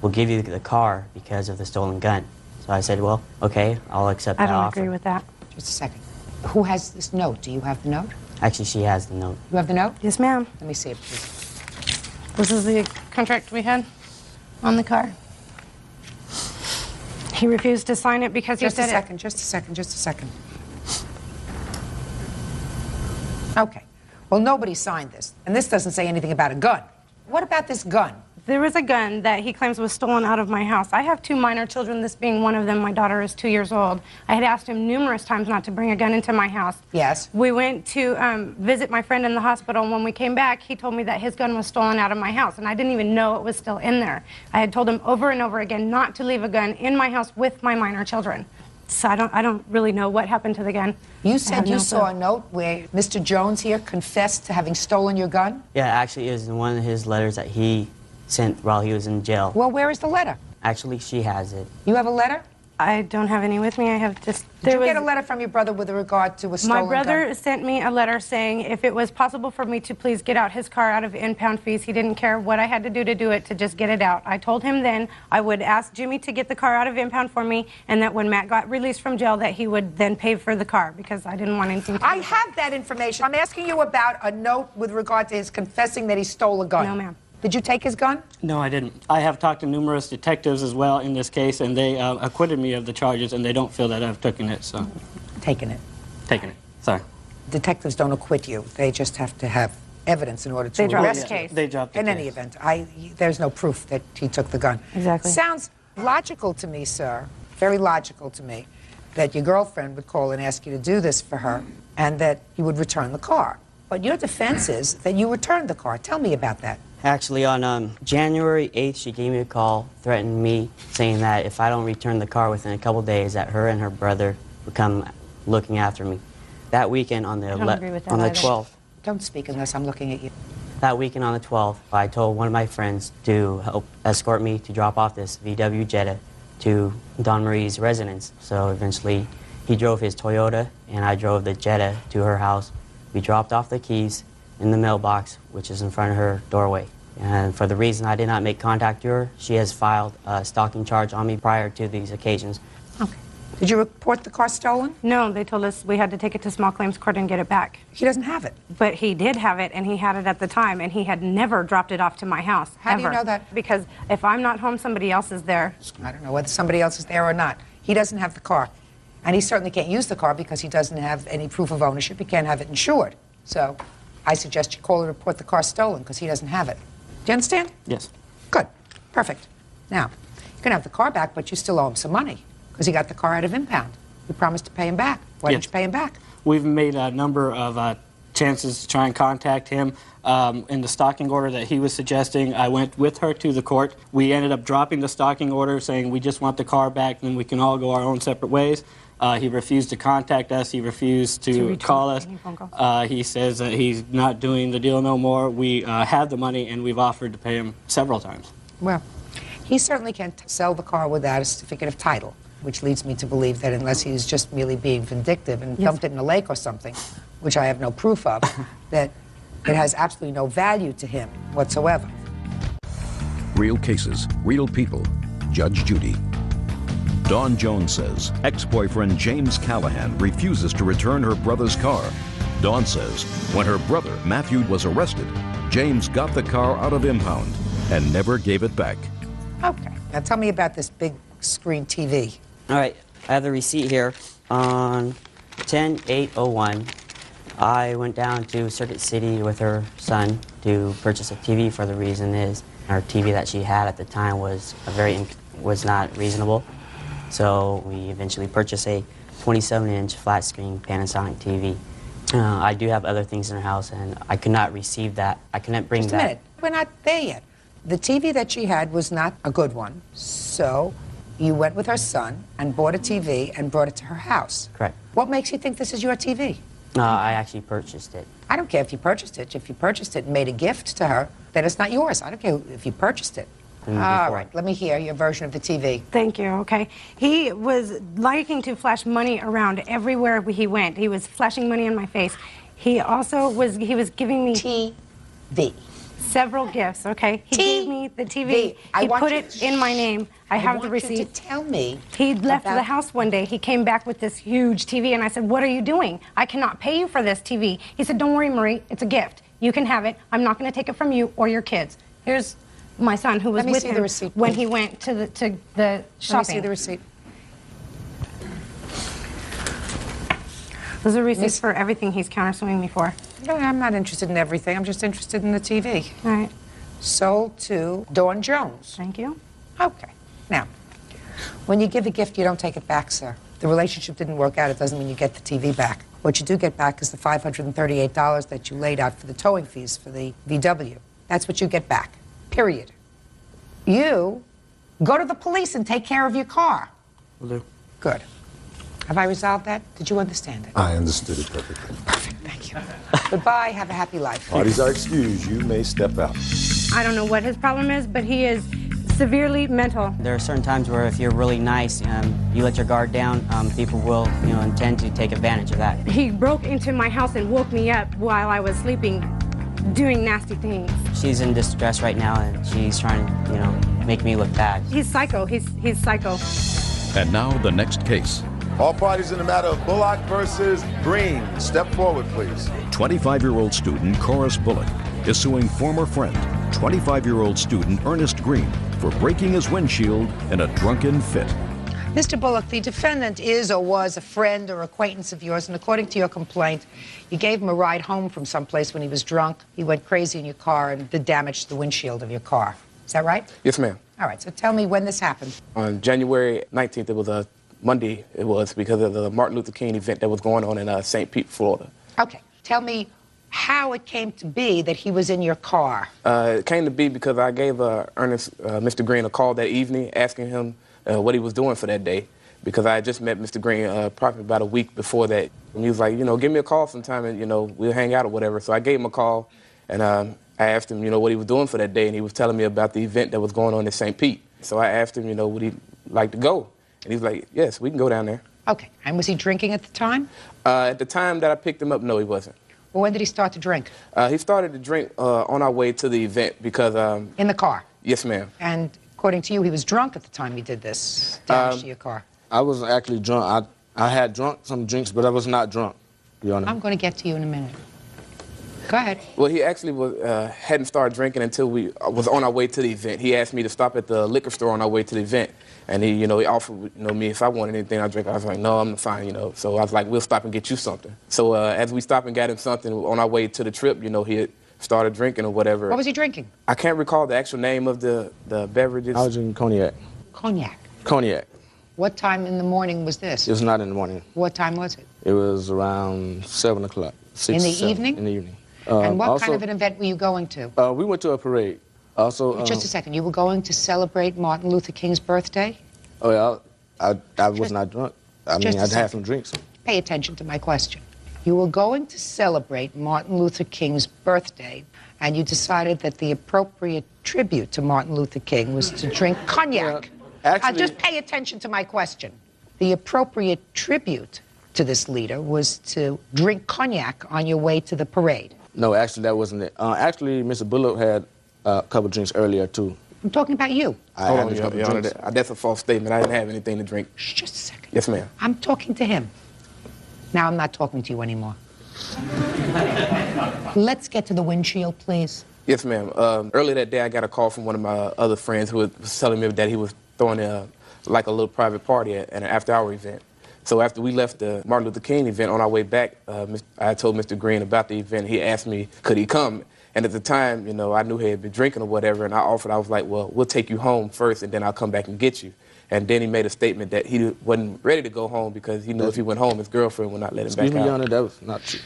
will give you the car because of the stolen gun. So I said, well, okay, I'll accept that offer. I don't agree with that. Just a second. Who has this note? Do you have the note? Actually, she has the note. You have the note? Yes, ma'am. Let me see it, please. This is the contract we had on the car. He refused to sign it because he said it. Just a second. Okay. Well, nobody signed this, and this doesn't say anything about a gun. What about this gun? There was a gun that he claims was stolen out of my house. I have 2 minor children, this being one of them. My daughter is 2 years old. I had asked him numerous times not to bring a gun into my house. Yes. We went to visit my friend in the hospital, and when we came back, he told me that his gun was stolen out of my house, and I didn't even know it was still in there. I had told him over and over again not to leave a gun in my house with my minor children. So I don't really know what happened to the gun. You said you saw a note where Mr. Jones here confessed to having stolen your gun? Yeah, actually, it was in one of his letters that he sent while he was in jail. Well, where is the letter? Actually, she has it. You have a letter? I don't have any with me. I have just... Did you get a letter from your brother with regard to a stolen gun? My brother sent me a letter saying if it was possible for me to please get out his car out of impound fees. He didn't care what I had to do it, to just get it out. I told him then I would ask Jimmy to get the car out of impound for me, and that when Matt got released from jail that he would then pay for the car because I didn't want anything to do I have that information. I'm asking you about a note with regard to his confessing that he stole a gun. No, ma'am. Did you take his gun? No, I didn't. I have talked to numerous detectives as well in this case, and they acquitted me of the charges, and they don't feel that I've taken it, so... Taken it. Taken it, sorry. Detectives don't acquit you. They just have to have evidence in order to They drop arrest the you. case. They dropped the In any case. event, there's no proof that he took the gun. Exactly. Sounds logical to me, sir, very logical to me, that your girlfriend would call and ask you to do this for her, and that you would return the car. But your defense is that you returned the car. Tell me about that. Actually, on January 8th, she gave me a call, threatened me, saying that if I don't return the car within a couple days, that her and her brother would come looking after me. That weekend on the 12th. Don't speak unless I'm looking at you. That weekend on the 12th, I told one of my friends to help escort me to drop off this VW Jetta to Dawn Marie's residence. So eventually, he drove his Toyota, and I drove the Jetta to her house. We dropped off the keys in the mailbox, which is in front of her doorway. And for the reason I did not make contact with her, she has filed a stalking charge on me prior to these occasions. Okay. Did you report the car stolen? No, they told us we had to take it to small claims court and get it back. He doesn't have it. But he did have it, and he had it at the time, and he had never dropped it off to my house. How do you ever. know that? Because if I'm not home, somebody else is there. I don't know whether somebody else is there or not. He doesn't have the car. And he certainly can't use the car because he doesn't have any proof of ownership. He can't have it insured. So I suggest you call and report the car stolen because he doesn't have it. Do you understand? Yes. Good. Perfect. Now, you can have the car back, but you still owe him some money because he got the car out of impound. You promised to pay him back. Why didn't you pay him back? We've made a number of chances to try and contact him. In the stalking order that he was suggesting, I went with her to the court. We ended up dropping the stalking order, saying we just want the car back, then we can all go our own separate ways. He refused to contact us. He refused to call us. He says that he's not doing the deal no more. We have the money, and we've offered to pay him several times. Well, he certainly can't sell the car without a certificate of title, which leads me to believe that unless he's just merely being vindictive and dumped it in a lake or something, which I have no proof of, that it has absolutely no value to him whatsoever. Real cases, real people. Judge Judy. Dawn Jones says ex-boyfriend James Callahan refuses to return her brother's car. Dawn says when her brother Matthew was arrested, James got the car out of impound and never gave it back. Okay. Now tell me about this big screen TV. All right, I have the receipt here. On 10/8/01, I went down to Circuit City with her son to purchase a TV. For the reason is her TV that she had at the time was not reasonable. So we eventually purchased a 27-inch flat screen Panasonic TV. I do have other things in her house, and I could not receive that. I couldn't bring that. Just a minute. We're not there yet. The TV that she had was not a good one, so you went with her son and bought a TV and brought it to her house. Correct. What makes you think this is your TV? I actually purchased it. I don't care if you purchased it. If you purchased it and made a gift to her, then it's not yours. I don't care if you purchased it. All right, let me hear your version of the TV. Thank you, okay. He was liking to flash money around everywhere he went. He was flashing money in my face. He also was giving me TV. Several gifts, okay? He gave me the TV. I He want put you- it in my name. I have the want you to receipt. tell me He left about- the house one day. He came back with this huge TV, and I said, "What are you doing? I cannot pay you for this TV." He said, "Don't worry, Marie. It's a gift. You can have it. I'm not going to take it from you or your kids." Here's my son who was Let me with see him the receipt, when please. he went to the shopping. Let me see the receipt. There's a receipt for everything he's countersuing me for. No, I'm not interested in everything. I'm just interested in the TV. All right. Sold to Dawn Jones. Thank you. Okay. Now, when you give a gift, you don't take it back, sir. The relationship didn't work out. It doesn't mean you get the TV back. What you do get back is the $538 that you laid out for the towing fees for the VW. That's what you get back. Period. You go to the police and take care of your car. Will do. Good. Have I resolved that? Did you understand it? I understood it perfectly. Thank you. Goodbye. Have a happy life. Parties are excused. You may step out. I don't know what his problem is, but he is severely mental. There are certain times where if you're really nice, you let your guard down, people will, intend to take advantage of that. He broke into my house and woke me up while I was sleeping, doing nasty things. She's in distress right now, and she's trying to, make me look bad. He's psycho. He's psycho. And now the next case. All parties in the matter of Bullock versus Green. Step forward, please. 25-year-old student Corus Bullock is suing former friend, 25-year-old student Ernest Green, for breaking his windshield in a drunken fit. Mr. Bullock, the defendant is or was a friend or acquaintance of yours, and according to your complaint, you gave him a ride home from someplace when he was drunk. He went crazy in your car and did damage to the windshield of your car. Is that right? Yes, ma'am. All right, so tell me when this happened. On January 19th, it was a Monday, it was because of the Martin Luther King event that was going on in St. Pete, Florida. Okay, tell me how it came to be that he was in your car. It came to be because I gave Ernest, Mr. Green, a call that evening asking him what he was doing for that day, because I had just met Mr. Green probably about a week before that. And he was like, give me a call sometime and, we'll hang out or whatever. So I gave him a call and I asked him, what he was doing for that day, and he was telling me about the event that was going on in St. Pete. So I asked him, would he like to go? And he was like, yes, we can go down there. Okay, and was he drinking at the time? At the time that I picked him up, no, he wasn't. Well, when did he start to drink? He started to drink on our way to the event because... in the car? Yes, ma'am. And according to you, he was drunk at the time he did this damage to your car. I wasn't actually drunk. I had drunk some drinks, but I was not drunk, Your Honor. I'm going to get to you in a minute. Go ahead. Well, he actually hadn't started drinking until we was on our way to the event. He asked me to stop at the liquor store on our way to the event. And he, he offered, me if I wanted anything I drink. I was like, no, I'm fine, So I was like, we'll stop and get you something. So as we stopped and got him something on our way to the trip, he had started drinking or whatever. What was he drinking? I can't recall the actual name of the beverages. I was drinking cognac. Cognac. Cognac. What time in the morning was this? It was not in the morning. What time was it? It was around 7 o'clock. In the evening? In the evening. And what also, kind of an event were you going to? We went to a parade. Also, Just a second. You were going to celebrate Martin Luther King's birthday? Oh, yeah. I was not drunk. I mean, I'd had some drinks. Pay attention to my question. You were going to celebrate Martin Luther King's birthday, and you decided that the appropriate tribute to Martin Luther King was to drink cognac. Actually, just pay attention to my question. The appropriate tribute to this leader was to drink cognac on your way to the parade. No, actually, that wasn't it. Actually, Mr. Bullock had a couple drinks earlier, too. I'm talking about you. Hold on, Your Honor, that's a false statement. I didn't have anything to drink. Just a second. Yes, ma'am. I'm talking to him. Now I'm not talking to you anymore. Let's get to the windshield, please. Yes, ma'am. Earlier that day, I got a call from one of my other friends who was telling me that he was throwing like a little private party at an after-hour event. So after we left the Martin Luther King event, on our way back, I told Mr. Green about the event. He asked me, could he come? And at the time, I knew he had been drinking or whatever, and I was like, well, we'll take you home first, and then I'll come back and get you. And then he made a statement that he wasn't ready to go home because he knew if he went home, his girlfriend would not let him back out. Excuse me, Your Honor, that was not true.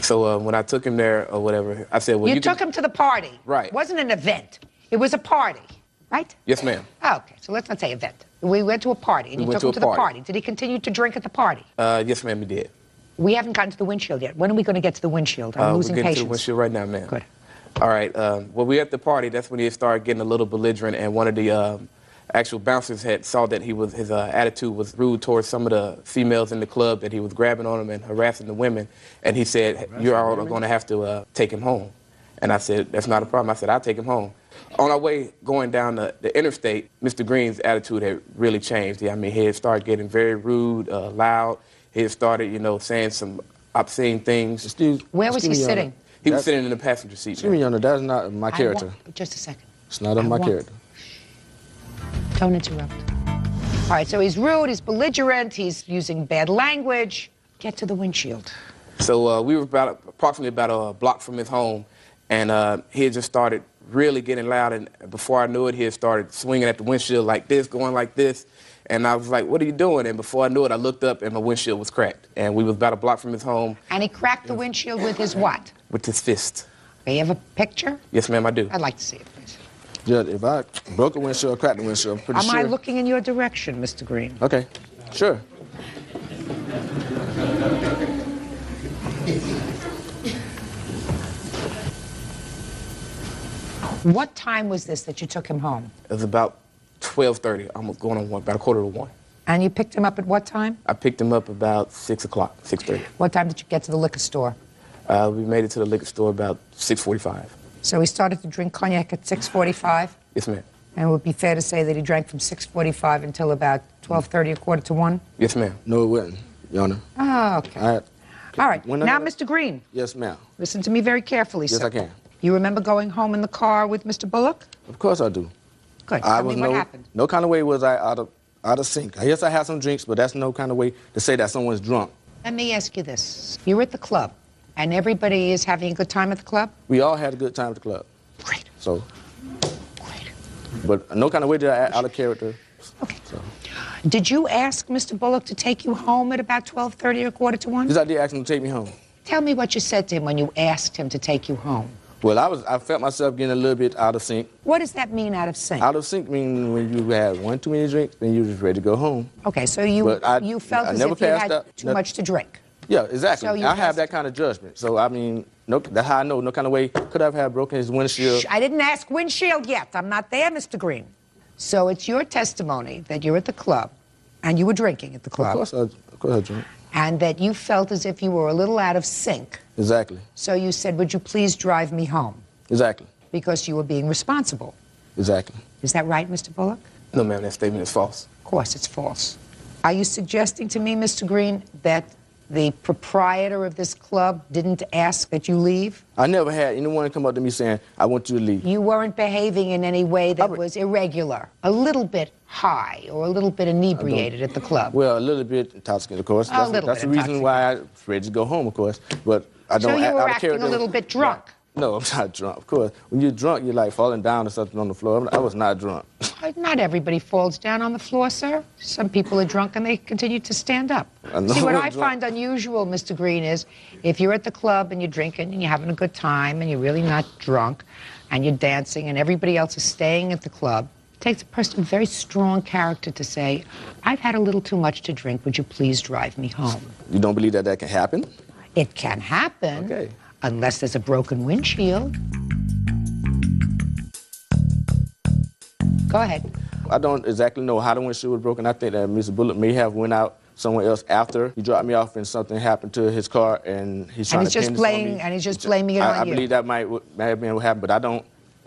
So when I took him there or whatever, I said, well, you took him to the party. Right. It wasn't an event. It was a party, right? Yes, ma'am. Oh, okay, so let's not say event. We went to a party, and you took him to the party. Did he continue to drink at the party? Yes, ma'am, he did. We haven't gotten to the windshield yet. When are we going to get to the windshield? I'm losing we're getting patience. to the windshield right now, ma'am. Good. All right. Well, we were at the party. That's when he started getting a little belligerent, and one of the actual bouncers had saw that his attitude was rude towards some of the females in the club, that he was grabbing on them and harassing the women. And he said, "You all are going to have to take him home." And I said, "That's not a problem." I said, "I'll take him home." On our way going down the interstate, Mr. Green's attitude had really changed. I mean, he had started getting very rude, loud. He had started, you know, saying some obscene things. Where was he sitting? He was sitting in the passenger seat. Excuse me, Your Honor, that's not my character. Just a second. It's not of my character. Don't interrupt. All right, so he's rude, he's belligerent, he's using bad language. Get to the windshield. So we were approximately about a block from his home, and he had just started really getting loud, and before I knew it, he had started swinging at the windshield like this, going like this, and I was like, "What are you doing?" And before I knew it, I looked up, and my windshield was cracked, and we was about a block from his home. And he cracked the windshield with his what? With his fist. Do you have a picture? Yes, ma'am, I do. I'd like to see it, please. Judge, if I broke a windshield, cracked the windshield, I'm pretty sure. Am I looking in your direction, Mr. Green? Okay, sure. What time was this that you took him home? It was about 12:30, almost going on 1, about a quarter to 1. And you picked him up at what time? I picked him up about 6 o'clock, 6:30. What time did you get to the liquor store? We made it to the liquor store about 6:45. So he started to drink cognac at 6:45? Yes, ma'am. And it would be fair to say that he drank from 6:45 until about 12:30, a quarter to 1? Yes, ma'am. No, it wouldn't, Your Honor. Oh, okay. All right. Now, Mr. Green. Yes, ma'am. Listen to me very carefully, Yes, sir. I can. You remember going home in the car with Mr. Bullock? Of course I do. Good. Tell me what happened. No kind of way was I out of sync. Yes, I had some drinks, but that's no kind of way to say that someone's drunk. Let me ask you this. You're at the club, and everybody is having a good time at the club? We all had a good time at the club. Great. So. Great. But no kind of way did I act out of character. Okay. So. Did you ask Mr. Bullock to take you home at about 12:30 or a quarter to 1? Yes, I did ask him to take me home. Tell me what you said to him when you asked him to take you home. Well, I felt myself getting a little bit out of sync. What does that mean, out of sync? Out of sync means when you have one too many drinks, then you're just ready to go home. Okay, so you felt as if you had too much to drink. Yeah, exactly. So I have that kind of judgment. So, I mean, that's how I know no kind of way could I have broken his windshield. Shh, I didn't ask windshield yet. I'm not there, Mr. Green. So it's your testimony that you're at the club, and you were drinking at the club. Of course I drank. And that you felt as if you were a little out of sync. Exactly. So you said, "Would you please drive me home?" Exactly. Because you were being responsible. Exactly. Is that right, Mr. Bullock? No, ma'am, that statement is false. Of course, it's false. Are you suggesting to me, Mr. Green, that the proprietor of this club didn't ask that you leave? I never had anyone come up to me saying, "I want you to leave." You weren't behaving in any way that was irregular, a little bit high or a little bit inebriated at the club? Well, a little bit intoxicated, of course. That's the reason why I was ready to go home, of course. But I don't. So you were out of acting character. a little bit drunk? No, I'm not drunk, of course. When you're drunk, you're like falling down or something on the floor. I was not drunk. Not everybody falls down on the floor, sir. Some people are drunk and they continue to stand up. I know See, what I'm I drunk. find unusual, Mr. Green, is if you're at the club and you're drinking and you're having a good time and you're really not drunk and you're dancing and everybody else is staying at the club, it takes a person of very strong character to say, "I've had a little too much to drink. Would you please drive me home?" You don't believe that can happen? It can happen. Okay. Unless there's a broken windshield. Go ahead. I don't exactly know how the windshield was broken. I think that Mr. Bullock may have went out somewhere else after he dropped me off and something happened to his car and he's trying to pin this on me. And he's just blaming it on I you. believe that might have been what happened, but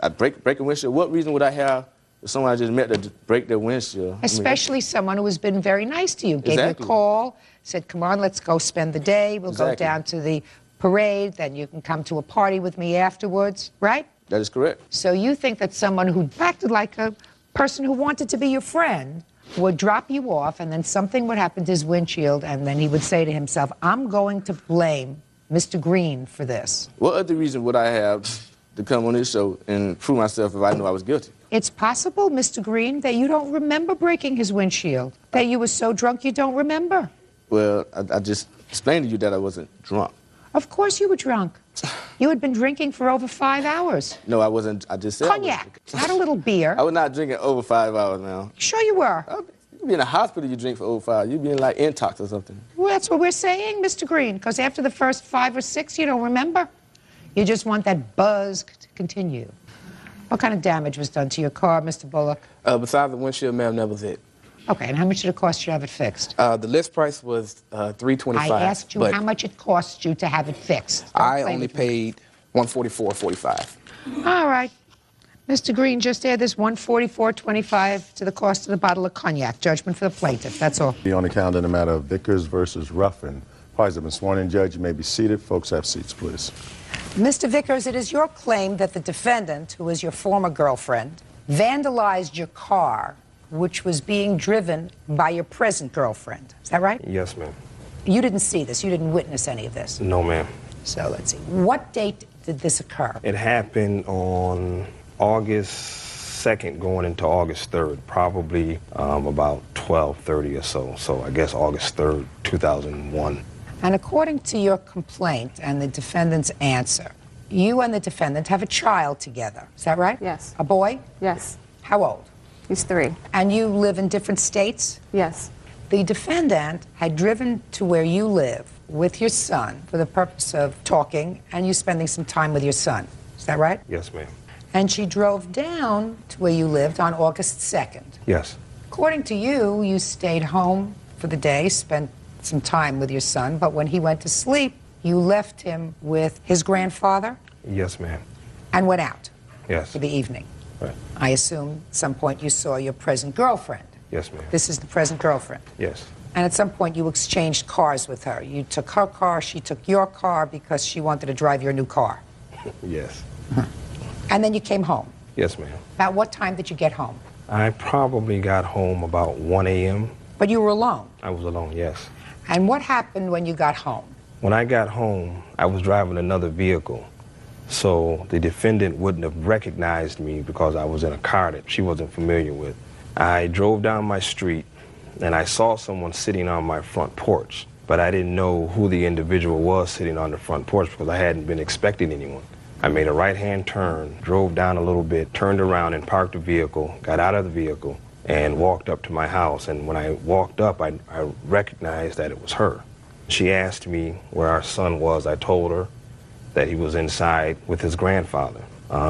I break a windshield. What reason would I have if someone I just met to break their windshield? Especially someone who has been very nice to you. Gave you a call, said, "Come on, let's go spend the day. We'll go down to the parade, then you can come to a party with me afterwards," right? That is correct. So you think that someone who acted like a person who wanted to be your friend would drop you off and then something would happen to his windshield and then he would say to himself, "I'm going to blame Mr. Green for this." What other reason would I have to come on this show and prove myself if I knew I was guilty? It's possible, Mr. Green, that you don't remember breaking his windshield, that you were so drunk you don't remember. Well, I just explained to you that I wasn't drunk. Of course you were drunk. You had been drinking for over 5 hours. No, I wasn't. I just said Cognac, not a little beer. I was not drinking over 5 hours now. Sure you were. You be in a hospital, you drink for over 5 hours. You be in like intox or something. Well, that's what we're saying, Mr. Green, because after the first 5 or 6, you don't remember. You just want that buzz to continue. What kind of damage was done to your car, Mr. Bullock? Besides the windshield, ma'am, that was it. Okay, and how much did it cost you to have it fixed? The list price was $325. I asked you how much it cost you to have it fixed. I only paid $144.45. All right. Mr. Green, just add this $144.25 to the cost of the bottle of cognac. Judgment for the plaintiff. That's all. Be on the calendar in the matter of Vickers versus Ruffin. Parties have been sworn in. Judge, you may be seated. Folks, have seats, please. Mr. Vickers, it is your claim that the defendant, who is your former girlfriend, vandalized your car, which was being driven by your present girlfriend. Is that right? Yes, ma'am. You didn't see this. You didn't witness any of this. No, ma'am. So let's see. What date did this occur? It happened on August 2nd going into August 3rd, probably about 12:30 or so. So I guess August 3rd, 2001. And according to your complaint and the defendant's answer, you and the defendant have a child together. Is that right? Yes. A boy? Yes. How old? He's 3. And you live in different states? Yes. The defendant had driven to where you live with your son for the purpose of talking and you spending some time with your son. Is that right? Yes, ma'am. And she drove down to where you lived on August 2nd. Yes. According to you, you stayed home for the day, spent some time with your son, but when he went to sleep, you left him with his grandfather Yes, ma'am. and went out Yes. for the evening. Right. I assume at some point you saw your present girlfriend. Yes, ma'am. This is the present girlfriend. Yes. And at some point you exchanged cars with her. You took her car, she took your car because she wanted to drive your new car. Yes. And then you came home. Yes, ma'am. About what time did you get home? I probably got home about 1 a.m. But you were alone. I was alone, yes. And what happened when you got home? When I got home, I was driving another vehicle. So the defendant wouldn't have recognized me because I was in a car that she wasn't familiar with. I drove down my street and I saw someone sitting on my front porch, but I didn't know who the individual was sitting on the front porch because I hadn't been expecting anyone. I made a right-hand turn, drove down a little bit, turned around and parked the vehicle, got out of the vehicle, and walked up to my house. And when I walked up, I recognized that it was her. She asked me where our son was. I told her that he was inside with his grandfather.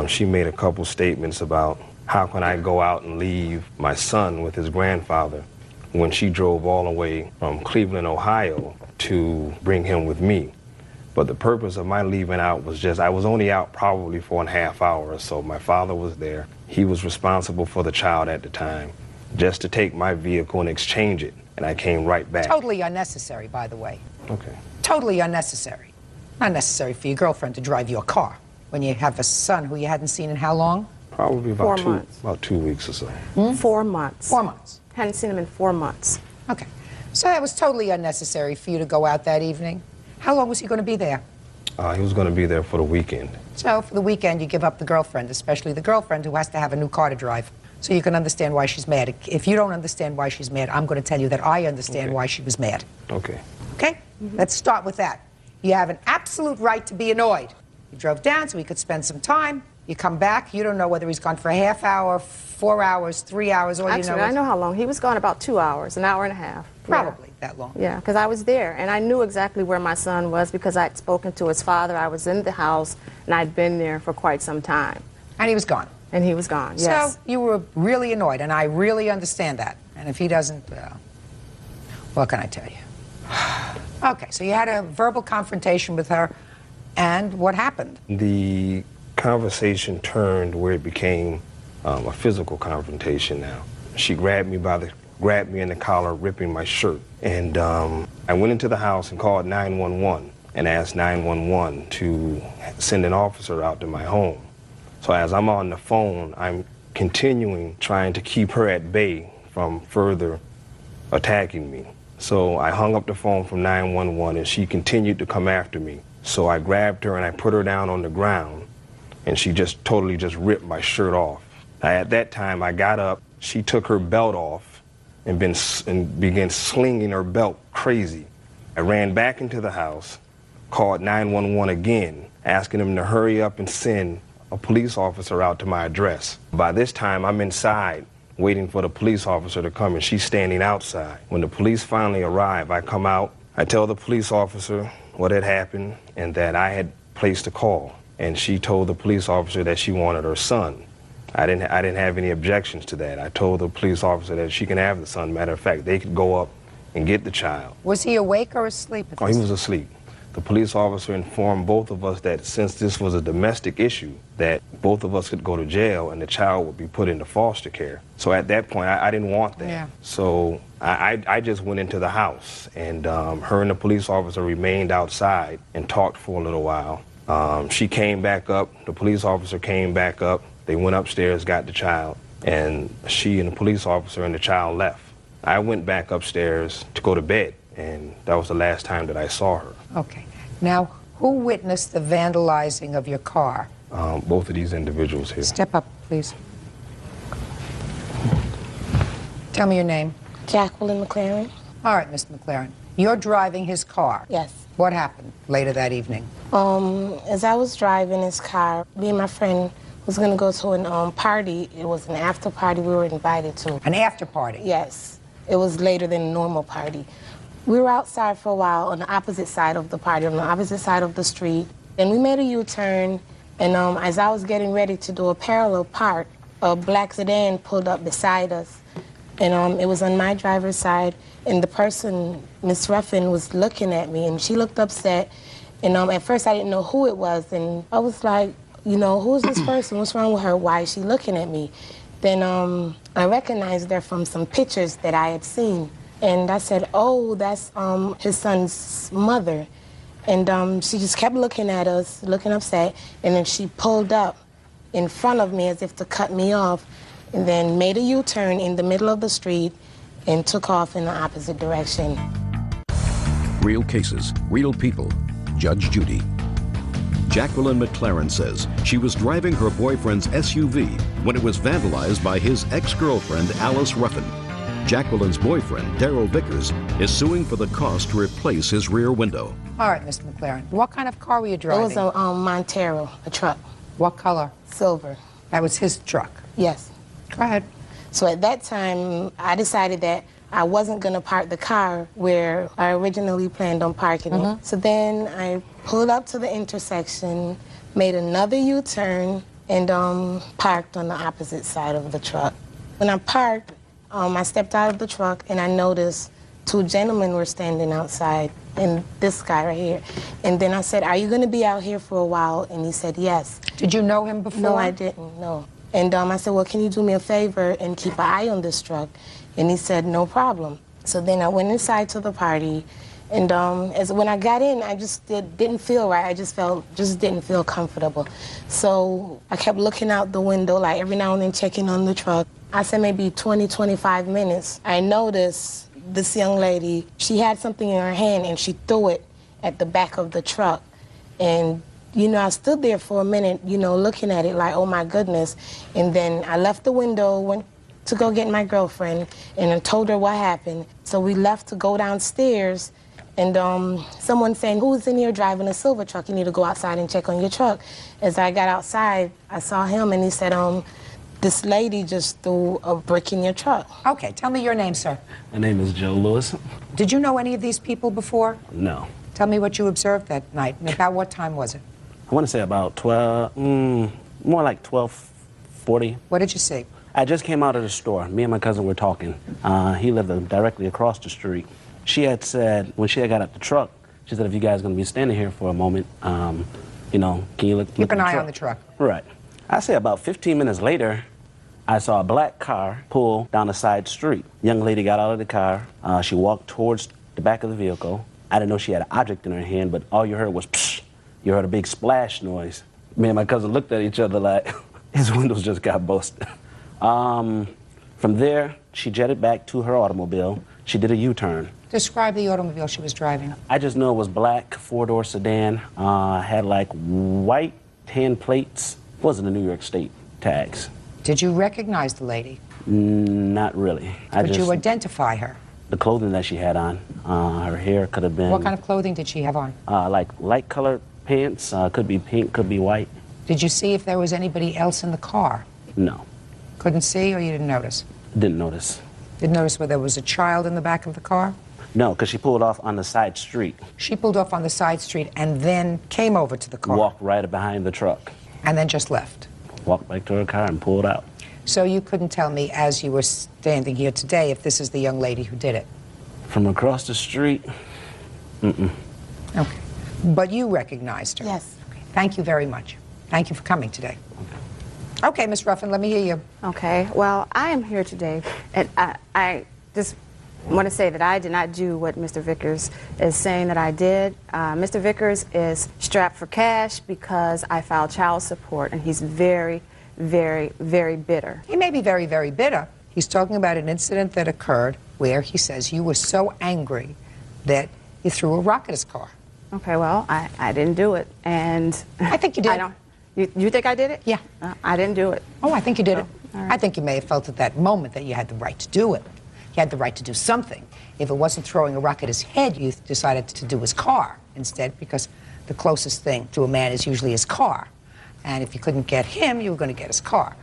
She made a couple statements about how can I go out and leave my son with his grandfather when she drove all the way from Cleveland, Ohio to bring him with me. But the purpose of my leaving out was just, I was only out probably for a half hour or so. My father was there. He was responsible for the child at the time, just to take my vehicle and exchange it. And I came right back. Totally unnecessary, by the way. Okay. Totally unnecessary. Not necessary for your girlfriend to drive your car when you have a son who you hadn't seen in how long? Probably4 about months. about 2 weeks or so. 4 months. 4 months. Hadn't seen him in 4 months. Okay. So that was totally unnecessary for you to go out that evening. How long was he going to be there? He was going to be there for the weekend. So for the weekend, you give up the girlfriend, especially the girlfriend who has to have a new car to drive. So you can understand why she's mad. If you don't understand why she's mad, I'm going to tell you that I understand why she was mad. Okay. Okay? Let's start with that. You have an absolute right to be annoyed. You drove down so he could spend some time. You come back, you don't know whether he's gone for a half hour, 4 hours, 3 hours, all Actually, you know I know how long. He was gone about 2 hours, an hour and a half. Probably that long. Yeah, because I was there, and I knew exactly where my son was because I'd spoken to his father. I was in the house, and I'd been there for quite some time. And he was gone. And he was gone, yes. So you were really annoyed, and I really understand that. And if he doesn't, what can I tell you? Okay, so you had a verbal confrontation with her, and what happened? The conversation turned where it became a physical confrontation now. She grabbed me in the collar, ripping my shirt. And I went into the house and called 911 and asked 911 to send an officer out to my home. So as I'm on the phone, I'm continuing trying to keep her at bay from further attacking me. So I hung up the phone from 911 and she continued to come after me. So I grabbed her and I put her down on the ground and she just totally just ripped my shirt off. At that time I got up, she took her belt off and began slinging her belt crazy. I ran back into the house, called 911 again, asking them to hurry up and send a police officer out to my address. By this time, I'm inside waiting for the police officer to come, and she's standing outside. When the police finally arrive, I come out, I tell the police officer what had happened and that I had placed a call. And she told the police officer that she wanted her son. I didn't have any objections to that. I told the police officer that she can have the son. Matter of fact, they could go up and get the child. Was he awake or asleep at Oh, he was asleep. The police officer informed both of us that since this was a domestic issue, that both of us could go to jail and the child would be put into foster care. So at that point, I didn't want that. Yeah. So I just went into the house, and her and the police officer remained outside and talked for a little while. She came back up, the police officer came back up, they went upstairs, got the child, and she and the police officer and the child left. I went back upstairs to go to bed, and that was the last time that I saw her. Okay. Now, who witnessed the vandalizing of your car? Both of these individuals here. Step up, please. Tell me your name. Jacqueline McLaren. All right, Miss McLaren. You're driving his car. Yes. What happened later that evening? As I was driving his car, me and my friend was going to go to a party. It was an after party we were invited to. An after party? Yes. It was later than a normal party. We were outside for a while on the opposite side of the party, on the opposite side of the street. Then we made a U-turn, and as I was getting ready to do a parallel park, a black sedan pulled up beside us. And it was on my driver's side, and the person, Miss Ruffin, was looking at me, and she looked upset. And at first I didn't know who it was, and I was like, you know, who's this person? What's wrong with her? Why is she looking at me? Then I recognized her from some pictures that I had seen. And I said, oh, that's his son's mother. And she just kept looking at us, looking upset, and then she pulled up in front of me as if to cut me off, and then made a U-turn in the middle of the street and took off in the opposite direction. Real cases, real people. Judge Judy. Jacqueline McLaren says she was driving her boyfriend's SUV when it was vandalized by his ex-girlfriend, Alice Ruffin. Jacqueline's boyfriend, Daryl Vickers, is suing for the cost to replace his rear window. All right, Miss McLaren. What kind of car were you driving? It was a Montero, a truck. What color? Silver. That was his truck? Yes. Go ahead. So at that time, I decided that I wasn't going to park the car where I originally planned on parking it. So then I pulled up to the intersection, made another U-turn, and parked on the opposite side of the truck. When I parked, I stepped out of the truck and I noticed two gentlemen were standing outside, and this guy right here. And then I said, are you going to be out here for a while? And he said, yes. Did you know him before? No, I didn't, no. And I said, well, can you do me a favor and keep an eye on this truck? And he said, no problem. So then I went inside to the party, and when I got in, I just didn't feel right. I just didn't feel comfortable. So I kept looking out the window, like every now and then checking on the truck. I said maybe 20, 25 minutes. I noticed this young lady, she had something in her hand and she threw it at the back of the truck. And you know, I stood there for a minute, you know, looking at it like, oh my goodness. And then I left the window, went to go get my girlfriend, and I told her what happened. So we left to go downstairs, and someone saying, who's in here driving a silver truck? You need to go outside and check on your truck. As I got outside, I saw him, and he said, this lady just threw a brick in your truck. Okay, tell me your name, sir. My name is Joe Lewis. Did you know any of these people before? No. Tell me what you observed that night, and about what time was it? I want to say about 12, more like 12:40. What did you see? I just came out of the store. Me and my cousin were talking. He lived directly across the street. She had said, when she had got out the truck, she said, if you guys are going to be standing here for a moment, you know, can you look Keep an at the eye truck? on the truck. Right. I say about 15 minutes later, I saw a black car pull down a side street. Young lady got out of the car. She walked towards the back of the vehicle. I didn't know she had an object in her hand, but all you heard was psh. You heard a big splash noise. Me and my cousin looked at each other like his windows just got busted. From there, she jetted back to her automobile. She did a U-turn. Describe the automobile she was driving. I just know it was black, four-door sedan. Had like white tan plates. Wasn't the New York State tags. Did you recognize the lady? Not really. Could you identify her? The clothing that she had on. Her hair could have been... What kind of clothing did she have on? Like light-colored pants. Could be pink, could be white. Did you see if there was anybody else in the car? No. Couldn't see, or you didn't notice? Didn't notice. Didn't notice whether there was a child in the back of the car? No, because she pulled off on the side street. She pulled off on the side street and then came over to the car? Walked right behind the truck. And then just left? walked back to her car and pulled out. So you couldn't tell me, as you were standing here today, if this is the young lady who did it? From across the street? Mm-mm. Okay. But you recognized her? Yes. Okay. Thank you very much. Thank you for coming today. Okay, Ms. Ruffin, let me hear you. Okay, well, I am here today, and I just want to say that I did not do what Mr. Vickers is saying that I did. Mr. Vickers is strapped for cash because I filed child support, and he's very, very, very bitter. He may be very, very bitter. He's talking about an incident that occurred where he says you were so angry that you threw a rock at his car. Okay, well, I didn't do it, and I think you did. You think I did it? Yeah. I didn't do it. Oh, I think you did it. All right. I think you may have felt at that moment that you had the right to do it. You had the right to do something. If it wasn't throwing a rock at his head, you decided to do his car instead, because the closest thing to a man is usually his car. And if you couldn't get him, you were going to get his car.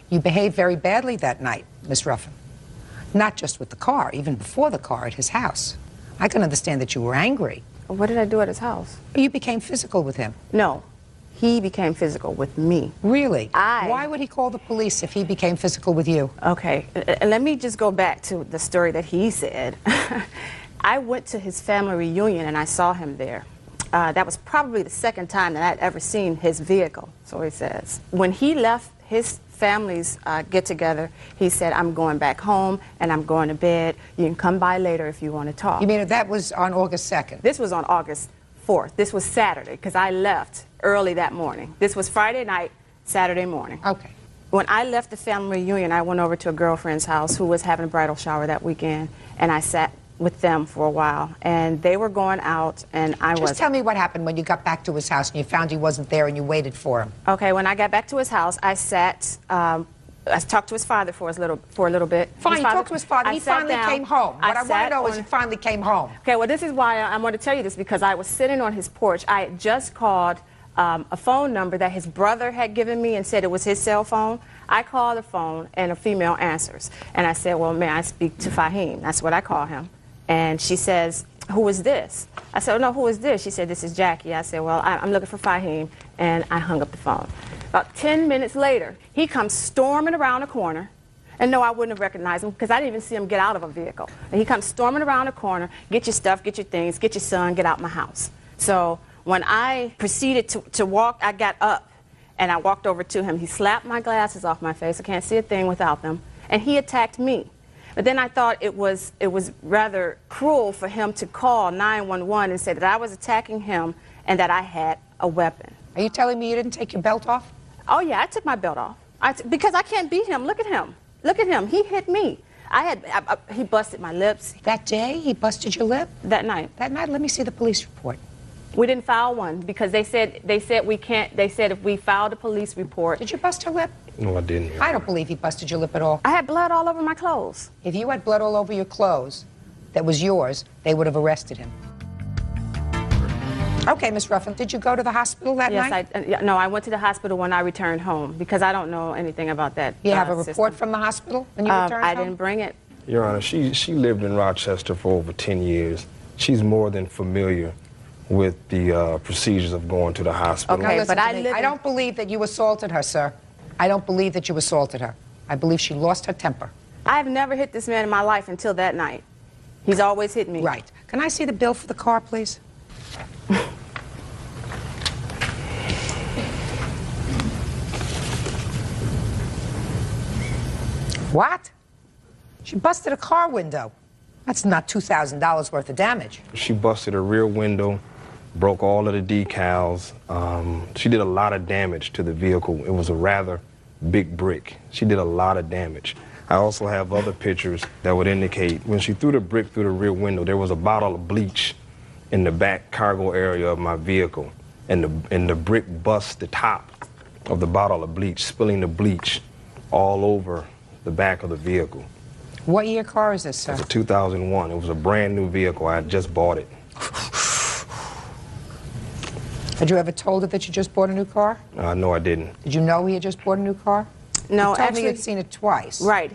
You behaved very badly that night, Miss Ruffin. Not just with the car, even before the car at his house. I can understand that you were angry. What did I do at his house? You became physical with him. No. He became physical with me. Really? Why would he call the police if he became physical with you? Okay, let me just go back to the story that he said. I went to his family reunion and I saw him there. That was probably the second time that I'd ever seen his vehicle, so he says. When he left his family's get-together, he said, I'm going back home and I'm going to bed. You can come by later if you want to talk. You mean that was on August 2nd? This was on August 4th. This was Saturday, because I left early that morning. This was Friday night, Saturday morning. Okay. When I left the family reunion, I went over to a girlfriend's house who was having a bridal shower that weekend, and I sat with them for a while, and they were going out, and I was... Just tell me what happened when you got back to his house and you found he wasn't there and you waited for him. Okay, when I got back to his house, I sat, I talked to his father for a little bit. Fine, you talked to his father. He finally came home. What I want to know is he finally came home. Okay, well, this is why I'm going to tell you this, because I was sitting on his porch. I had just called a phone number that his brother had given me and said it was his cell phone. I called the phone, and a female answers. And I said, well, may I speak to Fahim? That's what I call him. And she says, who is this? I said, oh, no, who is this? She said, this is Jackie. I said, well, I'm looking for Fahim. And I hung up the phone. About 10 minutes later, he comes storming around the corner. And no, I wouldn't have recognized him because I didn't even see him get out of a vehicle. And he comes storming around the corner, get your stuff, get your things, get your son, get out my house. So when I proceeded to walk, I got up and I walked over to him. He slapped my glasses off my face. I can't see a thing without them. And he attacked me. But then I thought it was rather cruel for him to call 911 and say that I was attacking him and that I had a weapon. Are you telling me you didn't take your belt off? Oh, yeah, I took my belt off. Because I can't beat him. Look at him. Look at him. He hit me. He busted my lips. That day, he busted your lip? That night. That night? Let me see the police report. We didn't file one because they said we can't. They said if we filed a police report. Did you bust her lip? No, I didn't. I don't believe he busted your lip at all. I had blood all over my clothes. If you had blood all over your clothes that was yours, they would have arrested him. Okay, Miss Ruffin, did you go to the hospital that night? Yes, no, I went to the hospital when I returned home because I don't know anything about that. You have a report from the hospital when you returned home? I didn't bring it. Your Honor, she lived in Rochester for over 10 years. She's more than familiar with the procedures of going to the hospital. Okay, but I don't believe that you assaulted her, sir. I don't believe that you assaulted her. I believe she lost her temper. I've never hit this man in my life until that night. He's always hit me. Right. Can I see the bill for the car, please? What? She busted a car window. That's not $2,000 worth of damage. She busted a rear window, broke all of the decals. She did a lot of damage to the vehicle. It was a rather big brick. She did a lot of damage. I also have other pictures that would indicate when she threw the brick through the rear window, there was a bottle of bleach in the back cargo area of my vehicle. And the brick bust the top of the bottle of bleach, spilling the bleach all over the back of the vehicle. What year car is this, sir? It's a 2001. It was a brand new vehicle. I had just bought it. Had you ever told her that you just bought a new car? No, I didn't. Did you know he had just bought a new car? No, you told me you'd seen it twice. Right.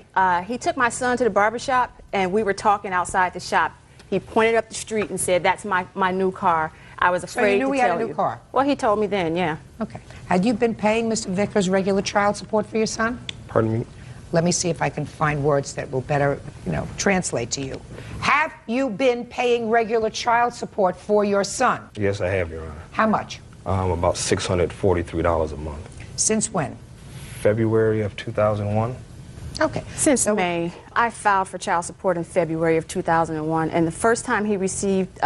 He took my son to the barbershop, and we were talking outside the shop. He pointed up the street and said, that's my new car. I was afraid so you knew to he tell had a new you. car? Well, he told me then, yeah. Okay. Had you been paying Mr. Vickers regular child support for your son? Pardon me? Let me see if I can find words that will better, translate to you. Have you been paying regular child support for your son? Yes, I have, Your Honor. How much? About $643 a month. Since when? February of 2001. Okay. Since May. I filed for child support in February of 2001, and the first time he received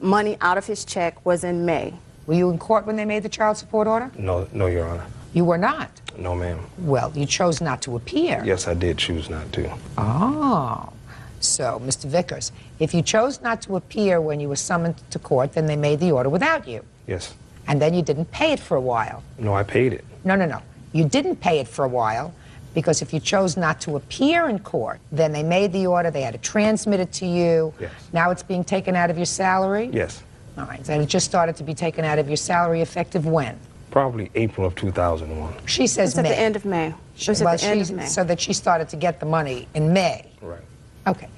money out of his check was in May. Were you in court when they made the child support order? No, Your Honor. You were not? No, ma'am. Well, you chose not to appear. Yes, I did choose not to. Oh. So, Mr. Vickers, if you chose not to appear when you were summoned to court, then they made the order without you. Yes. And then you didn't pay it for a while. No, I paid it. No. You didn't pay it for a while because if you chose not to appear in court, then they made the order, they had to transmit it to you. Yes. Now it's being taken out of your salary? Yes. All right. And it just started to be taken out of your salary effective when? Probably April of 2001. She says It was May. at the end of May. It was at the end of May. So that she started to get the money in May. Right. Okay.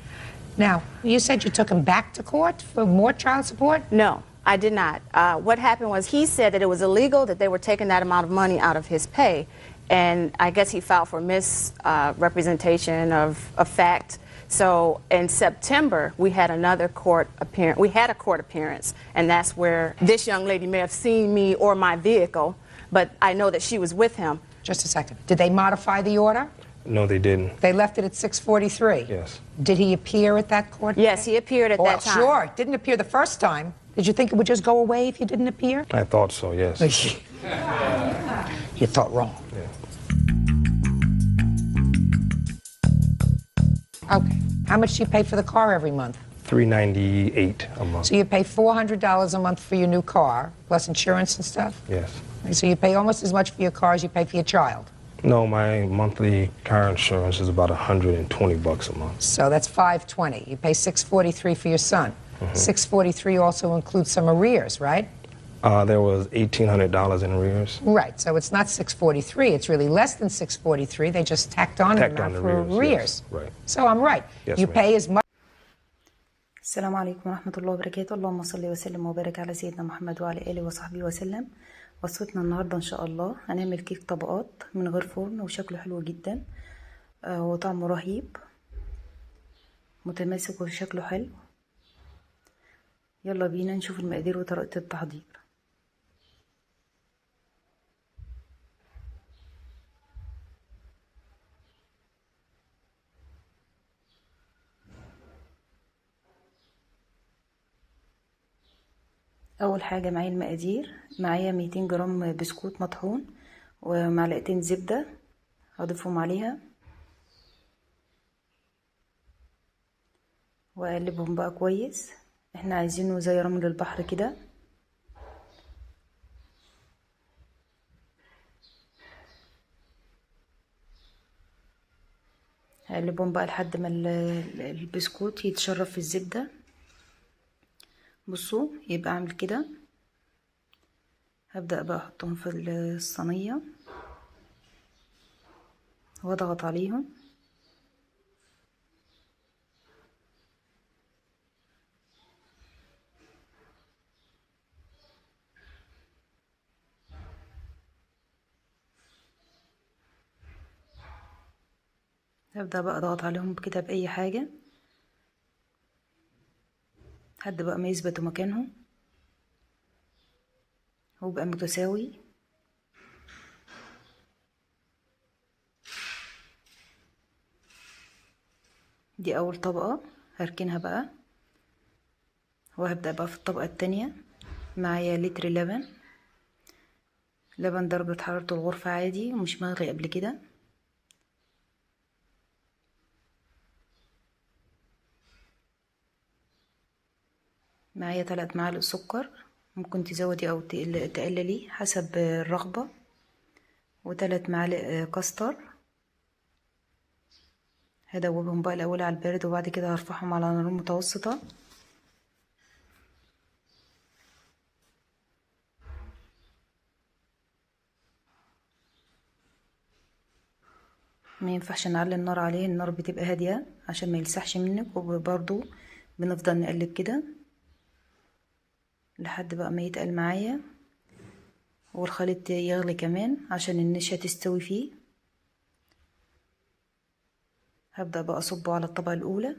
Now, you said you took him back to court for more child support? No, I did not. What happened was he said that it was illegal that they were taking that amount of money out of his pay, and I guess he filed for misrepresentation of fact. So in September, we had another court appearance. We had a court appearance, and that's where this young lady may have seen me or my vehicle, but I know that she was with him. Just a second. Did they modify the order? No, they didn't. They left it at 643? Yes. Did he appear at that court? Yes, he appeared at that time. Sure. Didn't appear the first time. Did you think it would just go away if you didn't appear? I thought so, yes. You thought wrong. Yeah. Okay. How much do you pay for the car every month? $398 a month. So you pay $400 a month for your new car, plus insurance and stuff? Yes. So you pay almost as much for your car as you pay for your child? No, my monthly car insurance is about $120 a month. So that's $520. You pay $643 for your son. $643 also includes some arrears, right? There was $1,800 in arrears. Right. So it's not $643. It's really less than $643. They just tacked on an amount for arrears. Yes. Right. So I'm right. Yes, you pay as much. السلام عليكم ورحمة الله وبركاته. اللهم صل وسلم وبارك على سيدنا محمد وعلى آله وصحبه وسلم. وصفتنا النهاردة إن شاء الله هنعمل كيك طبقات من غير فرن وشكله حلو جدا وطعمه رهيب متماسك وشكله حلو. يلا بينا نشوف المقادير وطريقة التحضير. اول حاجه معايا المقادير. معايا 200 جرام بسكوت مطحون ومعلقتين زبده هضيفهم عليها واقلبهم بقى كويس. احنا عايزينه زي رمل البحر كده. هقلبهم بقى لحد ما البسكوت يتشرب في الزبده. بصوا يبقى اعمل كده. هبدأ بقى احطهم في الصينية واضغط عليهم. هبدأ بقى اضغط عليهم كده بأي حاجة لحد بقى ما يثبتوا مكانهم ويبقى متساوي. دي اول طبقة هركنها بقى وهبدأ بقى في الطبقة التانية. معايا لتر لبن درجة حرارة الغرفة عادي ومش مغلي قبل كده. معايا 3 معالق سكر، ممكن تزودي او تقللي حسب الرغبة، و3 معالق كاستر. هدوبهم بقى الاول على البارد وبعد كده هرفعهم على نار متوسطة. ما ينفعش نعلي النار عليه، النار بتبقى هادية عشان ما يلسحش منك. وبرضو بنفضل نقلب كده. لحد بقى ما يتقل معايا والخليط يغلي كمان عشان النشا تستوي فيه. هبدأ بقى اصبه على الطبقة الاولى،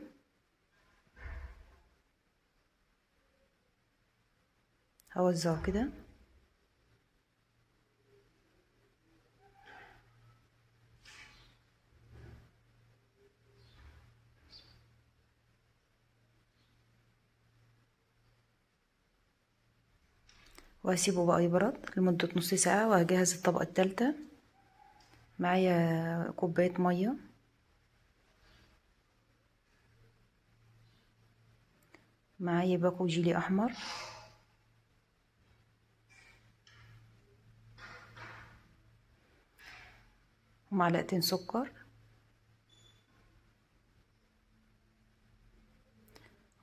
هوزعه كده وهسيبه بقى يبرد لمدة نص ساعة. وهجهز الطبقة التالتة. معايا كوباية مية، معايا باكو جيلي احمر، ومعلقتين سكر،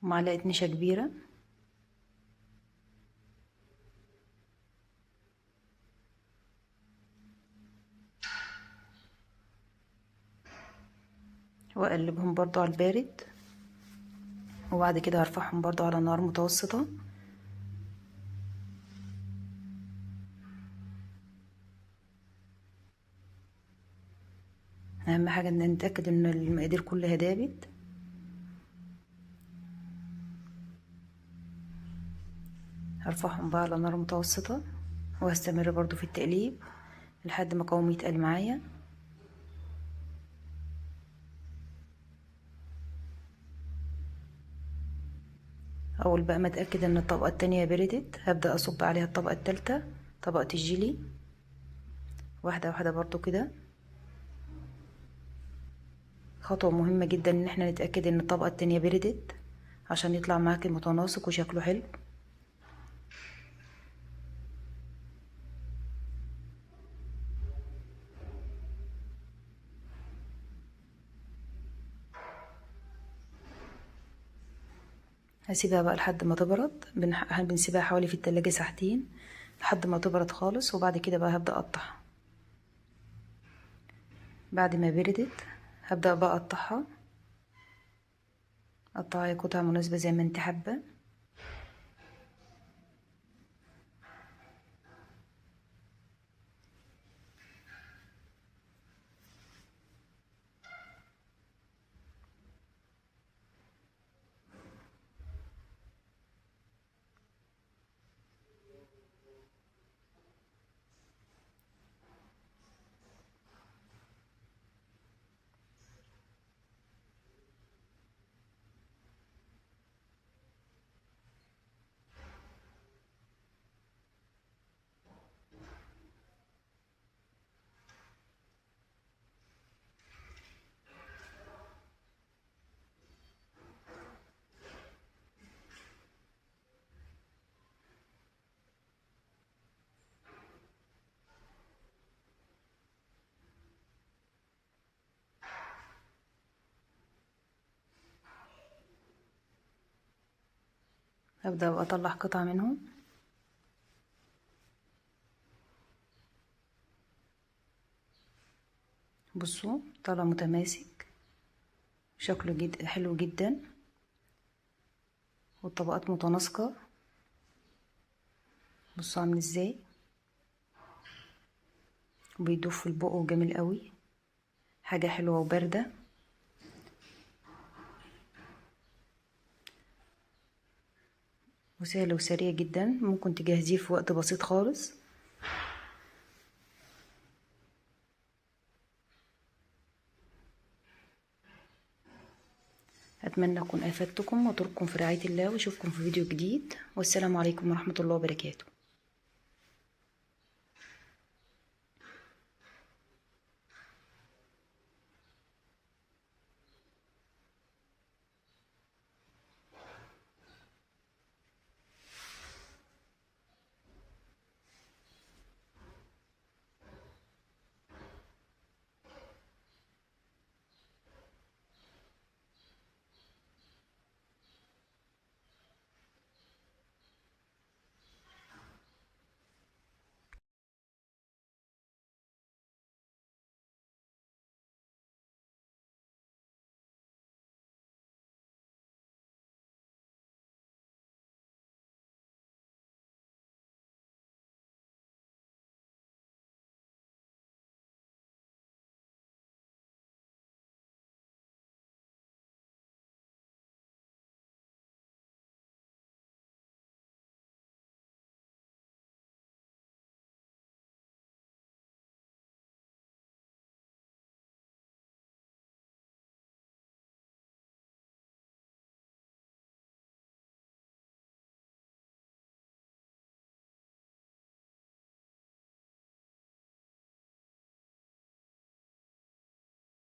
ومعلقة نشا كبيرة، واقلبهم برضو على البارد. وبعد كده هرفعهم برضو على نار متوسطة. اهم حاجة ان نتأكد ان المقادير كلها دابت. هرفعهم بقى على نار متوسطة وهستمر برضو في التقليب لحد ما قوامه يتقل معايا. اول بقى ما اتاكد ان الطبقه التانية بردت هبدا اصب عليها الطبقه التالتة، طبقه الجيلي، واحده واحده برضو كده. خطوه مهمه جدا ان احنا نتاكد ان الطبقه التانية بردت عشان يطلع معاكي متناسق وشكله حلو. هسيبها بقى لحد ما تبرد. بنسيبها حوالي في التلاجة ساعتين لحد ما تبرد خالص. وبعد كده بقى هبدأ اقطعها. بعد ما بردت هبدأ بقى اقطعها قطع مناسبة زي ما انت حابة. هبدأ بقى اطلع قطعة منهم. بصوا طلع متماسك شكله حلو جدا والطبقات متناسقة. بصوا عامل ازاي بيدوب في البق وجميل قوي. حاجة حلوة وباردة. وسهل وسريع جدا. ممكن تجهزيه في وقت بسيط خالص. أتمنى أكون أفدتكم وأترككم في رعاية الله وأشوفكم في فيديو جديد. والسلام عليكم ورحمة الله وبركاته.